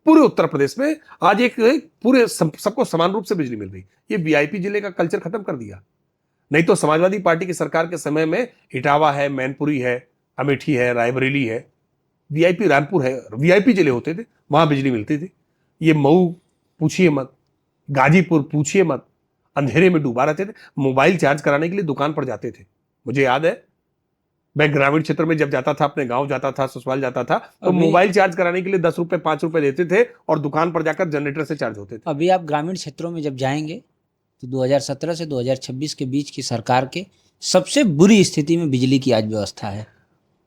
पूरे उत्तर प्रदेश में आज एक पूरे सबको समान रूप से बिजली मिल रही। ये वीआईपी जिले का कल्चर खत्म कर दिया। नहीं तो समाजवादी पार्टी की सरकार के समय में इटावा है, मैनपुरी है, अमेठी है, रायबरेली है, वीआईपी रामपुर है, वीआईपी जिले होते थे, वहां बिजली मिलती थी। ये मऊ पूछिए मत, गाजीपुर पूछिए मत, अंधेरे में डूबा रहते थे। मोबाइल चार्ज कराने के लिए दुकान पर जाते थे। मुझे याद है, मैं ग्रामीण क्षेत्र में जब जाता था, अपने गांव जाता था, ससुराल जाता था, तो मोबाइल चार्ज कराने के लिए 10 रुपए 5 रुपए देते थे और दुकान पर जाकर जनरेटर से चार्ज होते थे। अभी आप ग्रामीण क्षेत्रों में जब जाएंगे तो 2017 से 2026 के बीच की सरकार के सबसे बुरी स्थिति में बिजली की आज व्यवस्था है।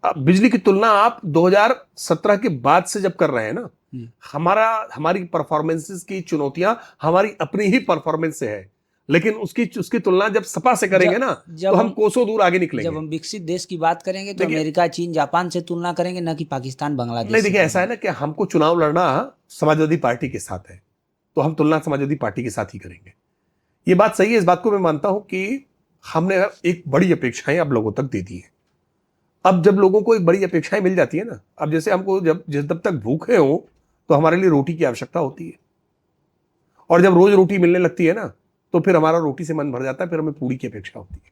बिजली की तुलना आप 2017 के बाद से जब कर रहे हैं ना, हमारी परफॉर्मेंसेस की चुनौतियां हमारी अपनी ही परफॉर्मेंस से है, लेकिन उसकी तुलना जब सपा से करेंगे ना, तो हम कोसों दूर आगे निकलेंगे। जब हम विकसित देश की बात करेंगे तो अमेरिका, चीन, जापान से तुलना करेंगे, न कि पाकिस्तान, बांग्लादेश। नहीं, देखिए ऐसा है ना कि हमको चुनाव लड़ना समाजवादी पार्टी के साथ है, तो हम तुलना समाजवादी पार्टी के साथ ही करेंगे। ये बात सही है, इस बात को मैं मानता हूं कि हमने एक बड़ी अपेक्षाएं अब लोगों तक दे दी है। अब जब लोगों को एक बड़ी अपेक्षाएं मिल जाती है ना, अब जैसे हमको जब तक भूखे हो तो हमारे लिए रोटी की आवश्यकता होती है, और जब रोज रोटी मिलने लगती है ना, तो फिर हमारा रोटी से मन भर जाता है, फिर हमें पूरी की अपेक्षा होती है।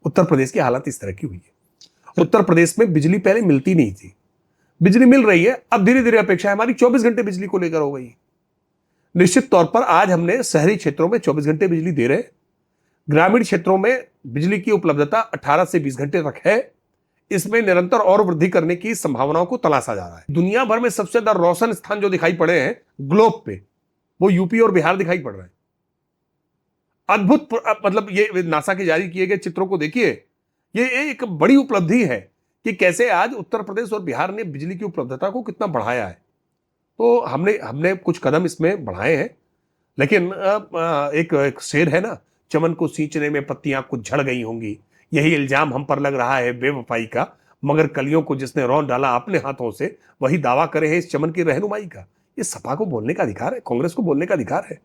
उत्तर प्रदेश की हालत इस तरह की हुई है। उत्तर प्रदेश में बिजली पहले मिलती नहीं थी, बिजली मिल रही है, अब धीरे धीरे अपेक्षा हमारी 24 घंटे बिजली को लेकर हो गई। निश्चित तौर पर आज हमने शहरी क्षेत्रों में 24 घंटे बिजली दे रहे, ग्रामीण क्षेत्रों में बिजली की उपलब्धता 18 से 20 घंटे तक है। इसमें निरंतर और वृद्धि करने की संभावनाओं को तलाशा जा रहा है। दुनिया भर में सबसे ज्यादा रोशन स्थान जो दिखाई पड़े हैं ग्लोब पे, वो यूपी और बिहार दिखाई पड़ रहे हैं। अद्भुत, मतलब ये नासा के जारी किए गए चित्रों को देखिए, ये एक बड़ी उपलब्धि है कि कैसे आज उत्तर प्रदेश और बिहार ने बिजली की उपलब्धता को कितना बढ़ाया है। तो हमने कुछ कदम इसमें बढ़ाए हैं, लेकिन एक शेर है ना, चमन को सींचने में पत्तियां कुछ झड़ गई होंगी, यही इल्जाम हम पर लग रहा है बेवफाई का, मगर कलियों को जिसने रौंद डाला अपने हाथों से, वही दावा करे है इस चमन की रहनुमाई का। ये सपा को बोलने का अधिकार है, कांग्रेस को बोलने का अधिकार है,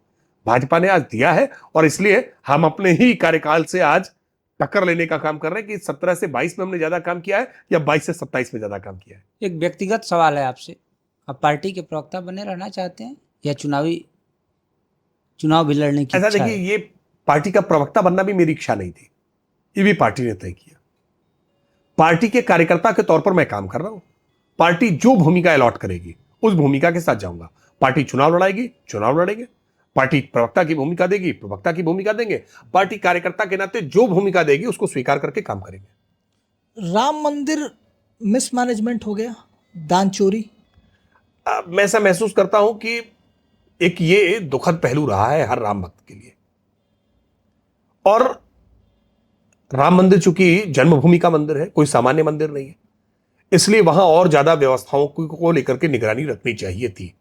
भाजपा ने आज दिया है, और इसलिए हम अपने ही कार्यकाल से आज टक्कर लेने का काम कर रहे हैं कि 17 से 22 में हमने ज्यादा काम किया है या 22 से 27 में ज्यादा काम किया है। एक व्यक्तिगत सवाल है आपसे, आप पार्टी के प्रवक्ता बने रहना चाहते हैं या चुनाव भी लड़ने की ऐसा इच्छा देखिए, है? ये पार्टी का प्रवक्ता बनना भी मेरी इच्छा नहीं थी, ये भी पार्टी ने तय किया। पार्टी के कार्यकर्ता के तौर पर मैं काम कर रहा हूं। पार्टी जो भूमिका अलॉट करेगी उस भूमिका के साथ जाऊंगा। पार्टी चुनाव लड़ाएगी, चुनाव लड़ेंगे। पार्टी प्रवक्ता की भूमिका देगी, प्रवक्ता की भूमिका देंगे। पार्टी कार्यकर्ता के नाते जो भूमिका देगी उसको स्वीकार करके काम करेंगे। राम मंदिर मिसमैनेजमेंट हो गया, दान चोरी। मैं ऐसा महसूस करता हूं कि एक ये दुखद पहलू रहा है हर राम भक्त के लिए, और राम मंदिर चूंकि जन्मभूमि का मंदिर है, कोई सामान्य मंदिर नहीं है, इसलिए वहां और ज्यादा व्यवस्थाओं को लेकर के निगरानी रखनी चाहिए थी।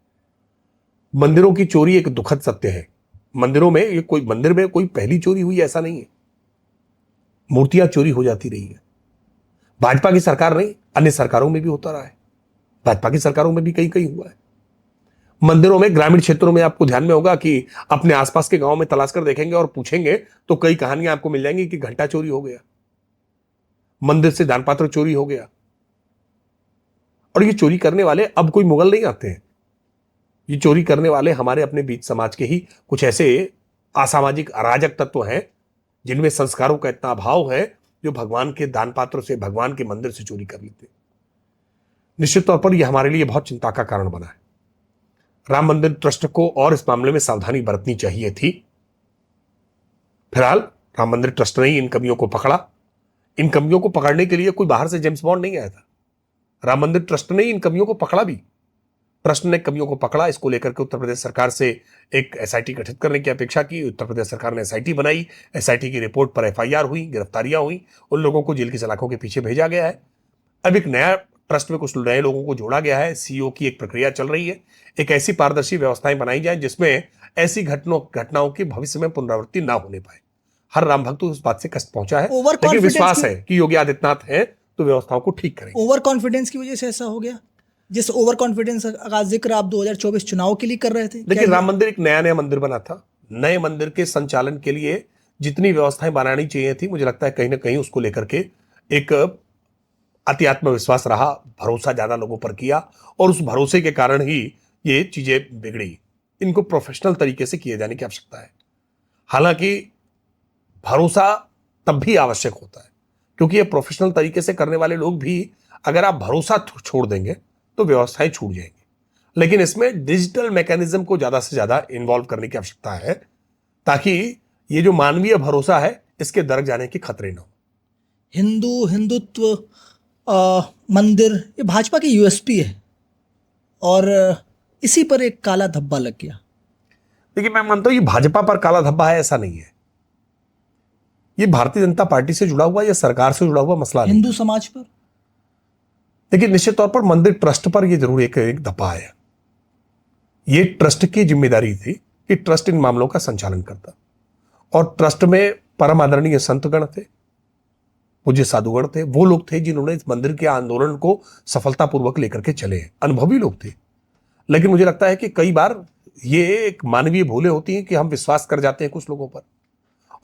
मंदिरों की चोरी एक दुखद सत्य है। मंदिर में कोई पहली चोरी हुई ऐसा नहीं है, मूर्तियां चोरी हो जाती रही है। भाजपा की सरकार नहीं, अन्य सरकारों में भी होता रहा है, भाजपा की सरकारों में भी कहीं कहीं हुआ है। मंदिरों में, ग्रामीण क्षेत्रों में आपको ध्यान में होगा कि अपने आसपास के गांव में तलाश कर देखेंगे और पूछेंगे तो कई कहानियां आपको मिल जाएंगी कि घंटा चोरी हो गया, मंदिर से दानपात्र चोरी हो गया। और ये चोरी करने वाले अब कोई मुगल नहीं आते हैं, ये चोरी करने वाले हमारे अपने बीच समाज के ही कुछ ऐसे असामाजिक अराजक तत्व हैं जिनमें संस्कारों का इतना अभाव है, जो भगवान के दानपात्र से, भगवान के मंदिर से चोरी कर लेते हैं। निश्चित तौर पर यह हमारे लिए बहुत चिंता का कारण बना है। राम मंदिर ट्रस्ट को और इस मामले में सावधानी बरतनी चाहिए थी। फिलहाल राम मंदिर ट्रस्ट ने ही इन कमियों को पकड़ा। इन कमियों को पकड़ने के लिए कोई बाहर से जेम्स बॉन्ड नहीं आया था, राम मंदिर ट्रस्ट ने इन कमियों को पकड़ा भी। ट्रस्ट ने कमियों को पकड़ा, इसको लेकर के उत्तर प्रदेश सरकार से एक एसआईटी गठित करने की अपेक्षा की। उत्तर प्रदेश सरकार ने एसआईटी बनाई, एसआईटी की रिपोर्ट पर एफआईआर हुई, गिरफ्तारियां हुई, उन लोगों को जेल की सलाखों के पीछे भेजा गया है। अब एक नया ट्रस्ट में कुछ नए लोगों को जोड़ा गया है, सीईओ की एक प्रक्रिया चल रही है। एक ऐसी पारदर्शी व्यवस्थाएं बनाई जाए जिसमें ऐसी घटनाओं की भविष्य में पुनरावृत्ति ना होने पाए। हर राम भक्त को इस बात से कष्ट पहुंचा है, लेकिन विश्वास है कि योगी आदित्यनाथ है तो व्यवस्थाओं को ठीक करेंगे। ओवर कॉन्फिडेंस की वजह से ऐसा हो गया। जिस ओवर कॉन्फिडेंस का जिक्र आप 2024 चुनाव के लिए कर रहे थे, देखिए, राम मंदिर एक नया मंदिर बना था। नए मंदिर के संचालन के लिए जितनी व्यवस्थाएं बनानी चाहिए थी, मुझे लगता है कहीं ना कहीं उसको लेकर के एक अति आत्मविश्वास रहा, भरोसा ज्यादा लोगों पर किया, और उस भरोसे के कारण ही ये चीजें बिगड़ी। इनको प्रोफेशनल तरीके से किए जाने की आवश्यकता है। हालांकि भरोसा तब भी आवश्यक होता है, क्योंकि ये प्रोफेशनल तरीके से करने वाले लोग भी, अगर आप भरोसा छोड़ देंगे तो व्यवस्थाएं छूट जाएंगी। लेकिन इसमें डिजिटल मैकेनिज्म को ज्यादा से ज्यादा इन्वॉल्व करने की आवश्यकता है, ताकि ये जो मानवीय भरोसा है इसके दरक जाने के खतरे न हो। हिंदुत्व मंदिर ये भाजपा की यूएसपी है, और इसी पर एक काला धब्बा लग गया। देखिए, मैं मानता हूं ये भाजपा पर काला धब्बा है, ऐसा नहीं है। ये भारतीय जनता पार्टी से जुड़ा हुआ या सरकार से जुड़ा हुआ मसला नहीं। हिंदू समाज पर देखिए, निश्चित तौर पर मंदिर ट्रस्ट पर यह जरूर एक धब्बा है। ये ट्रस्ट की जिम्मेदारी थी कि ट्रस्ट इन मामलों का संचालन करता, और ट्रस्ट में परम आदरणीय संतगण थे, पूज्य साधुगण थे, वो लोग थे जिन्होंने इस मंदिर के आंदोलन को सफलतापूर्वक लेकर के चले, अनुभवी लोग थे। लेकिन मुझे लगता है कि कई बार ये एक मानवीय भूलें होती हैं कि हम विश्वास कर जाते हैं कुछ लोगों पर,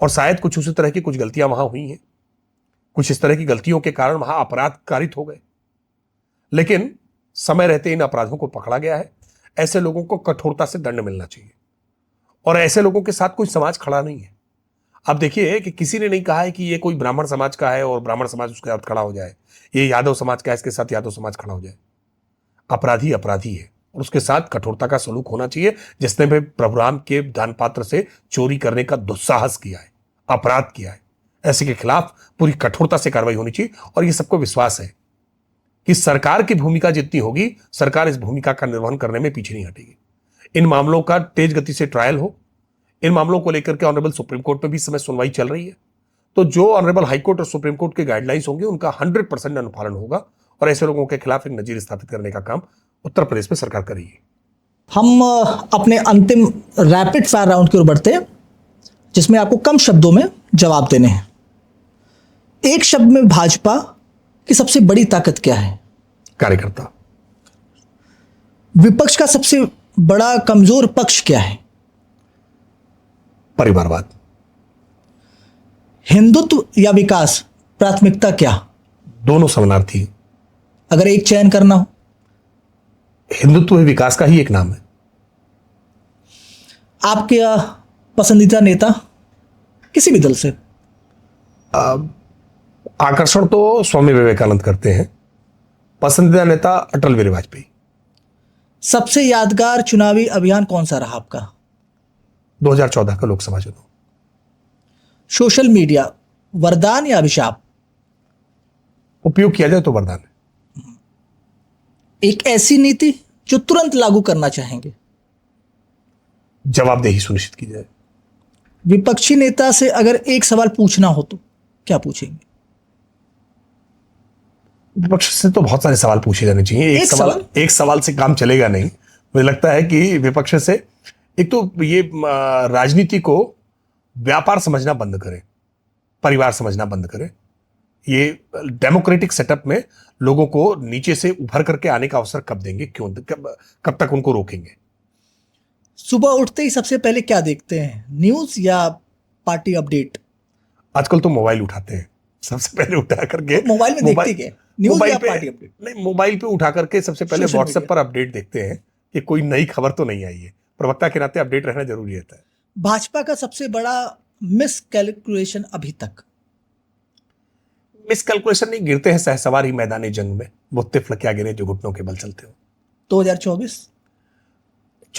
और शायद कुछ उसी तरह की कुछ गलतियां वहां हुई हैं। कुछ इस तरह की गलतियों के कारण वहां अपराध कारित हो गए, लेकिन समय रहते इन अपराधों को पकड़ा गया है। ऐसे लोगों को कठोरता से दंड मिलना चाहिए, और ऐसे लोगों के साथ कोई समाज खड़ा नहीं है। अब देखिए कि किसी ने नहीं कहा है कि ये कोई ब्राह्मण समाज का है और ब्राह्मण समाज उसके साथ खड़ा हो जाए, ये यादव समाज का है इसके साथ यादव समाज खड़ा हो जाए। अपराधी अपराधी है, और उसके साथ कठोरता का सलूक होना चाहिए। जिसने भी प्रभु राम के दान पात्र से चोरी करने का दुस्साहस किया है, अपराध किया है, ऐसे के खिलाफ पूरी कठोरता से कार्रवाई होनी चाहिए। और ये सबको विश्वास है कि सरकार की भूमिका जितनी होगी, सरकार इस भूमिका का निर्वहन करने में पीछे नहीं हटेगी। इन मामलों का तेज गति से ट्रायल हो। इन मामलों को लेकर के ऑनरेबल सुप्रीम कोर्ट में भी समय सुनवाई चल रही है, तो जो ऑनरेबल हाई कोर्ट और सुप्रीम कोर्ट के गाइडलाइंस होंगे उनका 100% अनुपालन होगा, और ऐसे लोगों के खिलाफ एक नजीर स्थापित करने का काम उत्तर प्रदेश में सरकार कर रही है। हम अपने अंतिम रैपिड फायर राउंड की ओर बढ़ते हैं, जिसमें आपको कम शब्दों में जवाब देने हैं। एक शब्द में भाजपा की सबसे बड़ी ताकत क्या है? कार्यकर्ता। विपक्ष का सबसे बड़ा कमजोर पक्ष क्या है? परिवारवाद। हिंदुत्व या विकास, प्राथमिकता क्या? दोनों समानार्थी। अगर एक चयन करना हो? हिंदुत्व विकास का ही एक नाम है। आपके पसंदीदा नेता किसी भी दल से? आकर्षण तो स्वामी विवेकानंद करते हैं। पसंदीदा नेता अटल बिहारी वाजपेयी। सबसे यादगार चुनावी अभियान कौन सा रहा आपका? 2014 का लोकसभा चुनाव। सोशल मीडिया वरदान या अभिशाप? उपयोग किया जाए तो वरदान है। एक ऐसी नीति जो तुरंत लागू करना चाहेंगे? जवाबदेही सुनिश्चित की जाए। विपक्षी नेता से अगर एक सवाल पूछना हो तो क्या पूछेंगे? विपक्ष से तो बहुत सारे सवाल पूछे जाने चाहिए। एक सवाल से काम चलेगा नहीं। मुझे लगता है कि विपक्ष से एक तो ये राजनीति को व्यापार समझना बंद करें, परिवार समझना बंद करें। ये डेमोक्रेटिक सेटअप में लोगों को नीचे से उभर करके आने का अवसर कब देंगे, क्यों, कब तक उनको रोकेंगे? सुबह उठते ही सबसे पहले क्या देखते हैं, न्यूज या पार्टी अपडेट? आजकल तो मोबाइल उठाते हैं सबसे पहले, उठा करके मोबाइल में देखते क्या, न्यूज या पार्टी अपडेट? नहीं, मोबाइल पे उठा करके सबसे पहले व्हाट्सएप पर अपडेट देखते हैं कि कोई नई खबर तो नहीं आई है। प्रवक्ता के नाते अपडेट रहना जरूरी रहता है। भाजपा का सबसे बड़ा मिस कैलकुलेशन अभी तक? मिस कैलकुलेशन नहीं, गिरते हैं सहसवार ही मैदानी जंग में, वो तिफल क्या गिरे जो घुटनों के बल चलते हो। 2024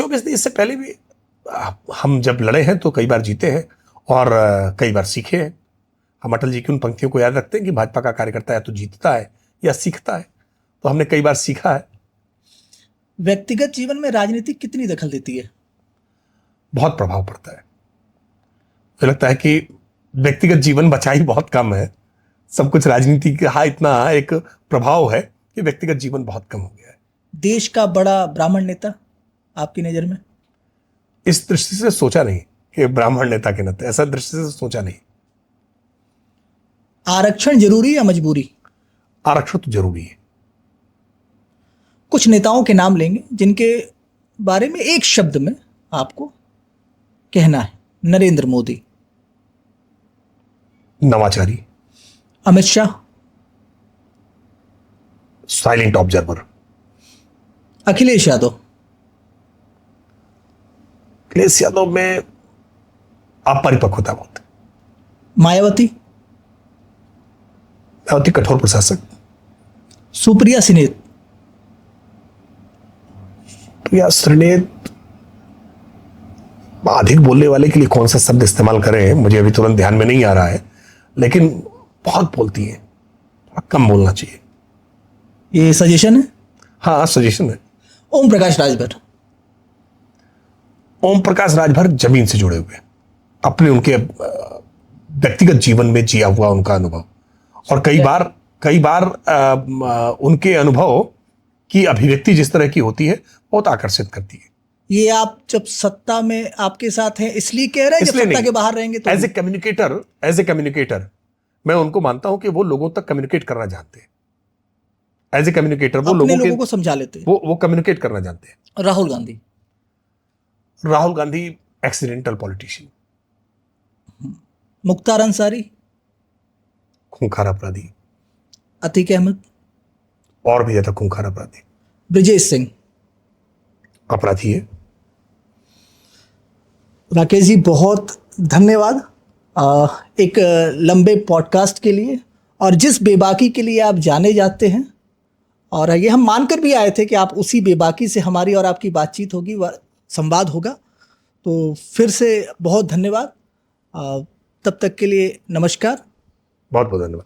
नहीं, इससे पहले भी हम जब लड़े हैं तो कई बार जीते हैं और कई बार सीखे हैं। हम अटल जी की उन पंक्तियों को याद रखते हैं कि भाजपा का कार्यकर्ता या तो जीतता है या सीखता है, तो हमने कई बार सीखा है। व्यक्तिगत जीवन में राजनीति कितनी दखल देती है? बहुत प्रभाव पड़ता है। मुझे लगता है कि व्यक्तिगत जीवन बचाई बहुत कम है, सब कुछ राजनीति का इतना एक प्रभाव है कि व्यक्तिगत जीवन बहुत कम हो गया है। देश का बड़ा ब्राह्मण नेता आपकी नजर में? इस दृष्टि से सोचा नहीं कि ब्राह्मण नेता के नाते, ऐसा दृष्टि से सोचा नहीं। आरक्षण जरूरी या मजबूरी? आरक्षण तो जरूरी है। कुछ नेताओं के नाम लेंगे जिनके बारे में एक शब्द में आपको कहना है। नरेंद्र मोदी, नवाचारी, अमित शाह, साइलेंट ऑब्जर्वर, अखिलेश यादव, अखिलेश यादव में अपरिपक्वता बहुत है, मायावती, अति कठोर प्रशासक, सुप्रिया सिनेत, प्रिया श्रीनेत, अधिक बोलने वाले के लिए कौन सा शब्द इस्तेमाल करें मुझे अभी तुरंत ध्यान में नहीं आ रहा है, लेकिन बहुत बोलती है, थोड़ा कम बोलना चाहिए। ये सजेशन है। हाँ, सजेशन है। ओम प्रकाश राजभर, ओम प्रकाश राजभर जमीन से जुड़े हुए, अपने उनके व्यक्तिगत जीवन में जिया हुआ उनका अनुभव, और कई बार उनके अनुभव की अभिव्यक्ति जिस तरह की होती है बहुत आकर्षित करती है। ये आप जब सत्ता में आपके साथ हैं इसलिए कह रहे हैं, जब इसलिए सत्ता नहीं। के बाहर रहेंगे तो एज ए कम्युनिकेटर मैं उनको मानता हूं कि वो लोगों तक कम्युनिकेट करना जानते हैं। एज ए कम्युनिकेटर वो अपने लोगों को को समझा लेते हैं। वो कम्युनिकेट करना जानते हैं। राहुल गांधी, राहुल गांधी एक्सीडेंटल पॉलिटिशियन, मुख्तार अंसारी, खूंखार अपराधी, अतीक अहमद, और भी ज्यादा खूंखार अपराधी, ब्रिजेश सिंह। अपराधी है। राकेश जी बहुत धन्यवाद एक लंबे पॉडकास्ट के लिए, और जिस बेबाकी के लिए आप जाने जाते हैं, और ये हम मानकर भी आए थे कि आप उसी बेबाकी से हमारी और आपकी बातचीत होगी, संवाद होगा। तो फिर से बहुत धन्यवाद। तब तक के लिए नमस्कार। बहुत बहुत धन्यवाद।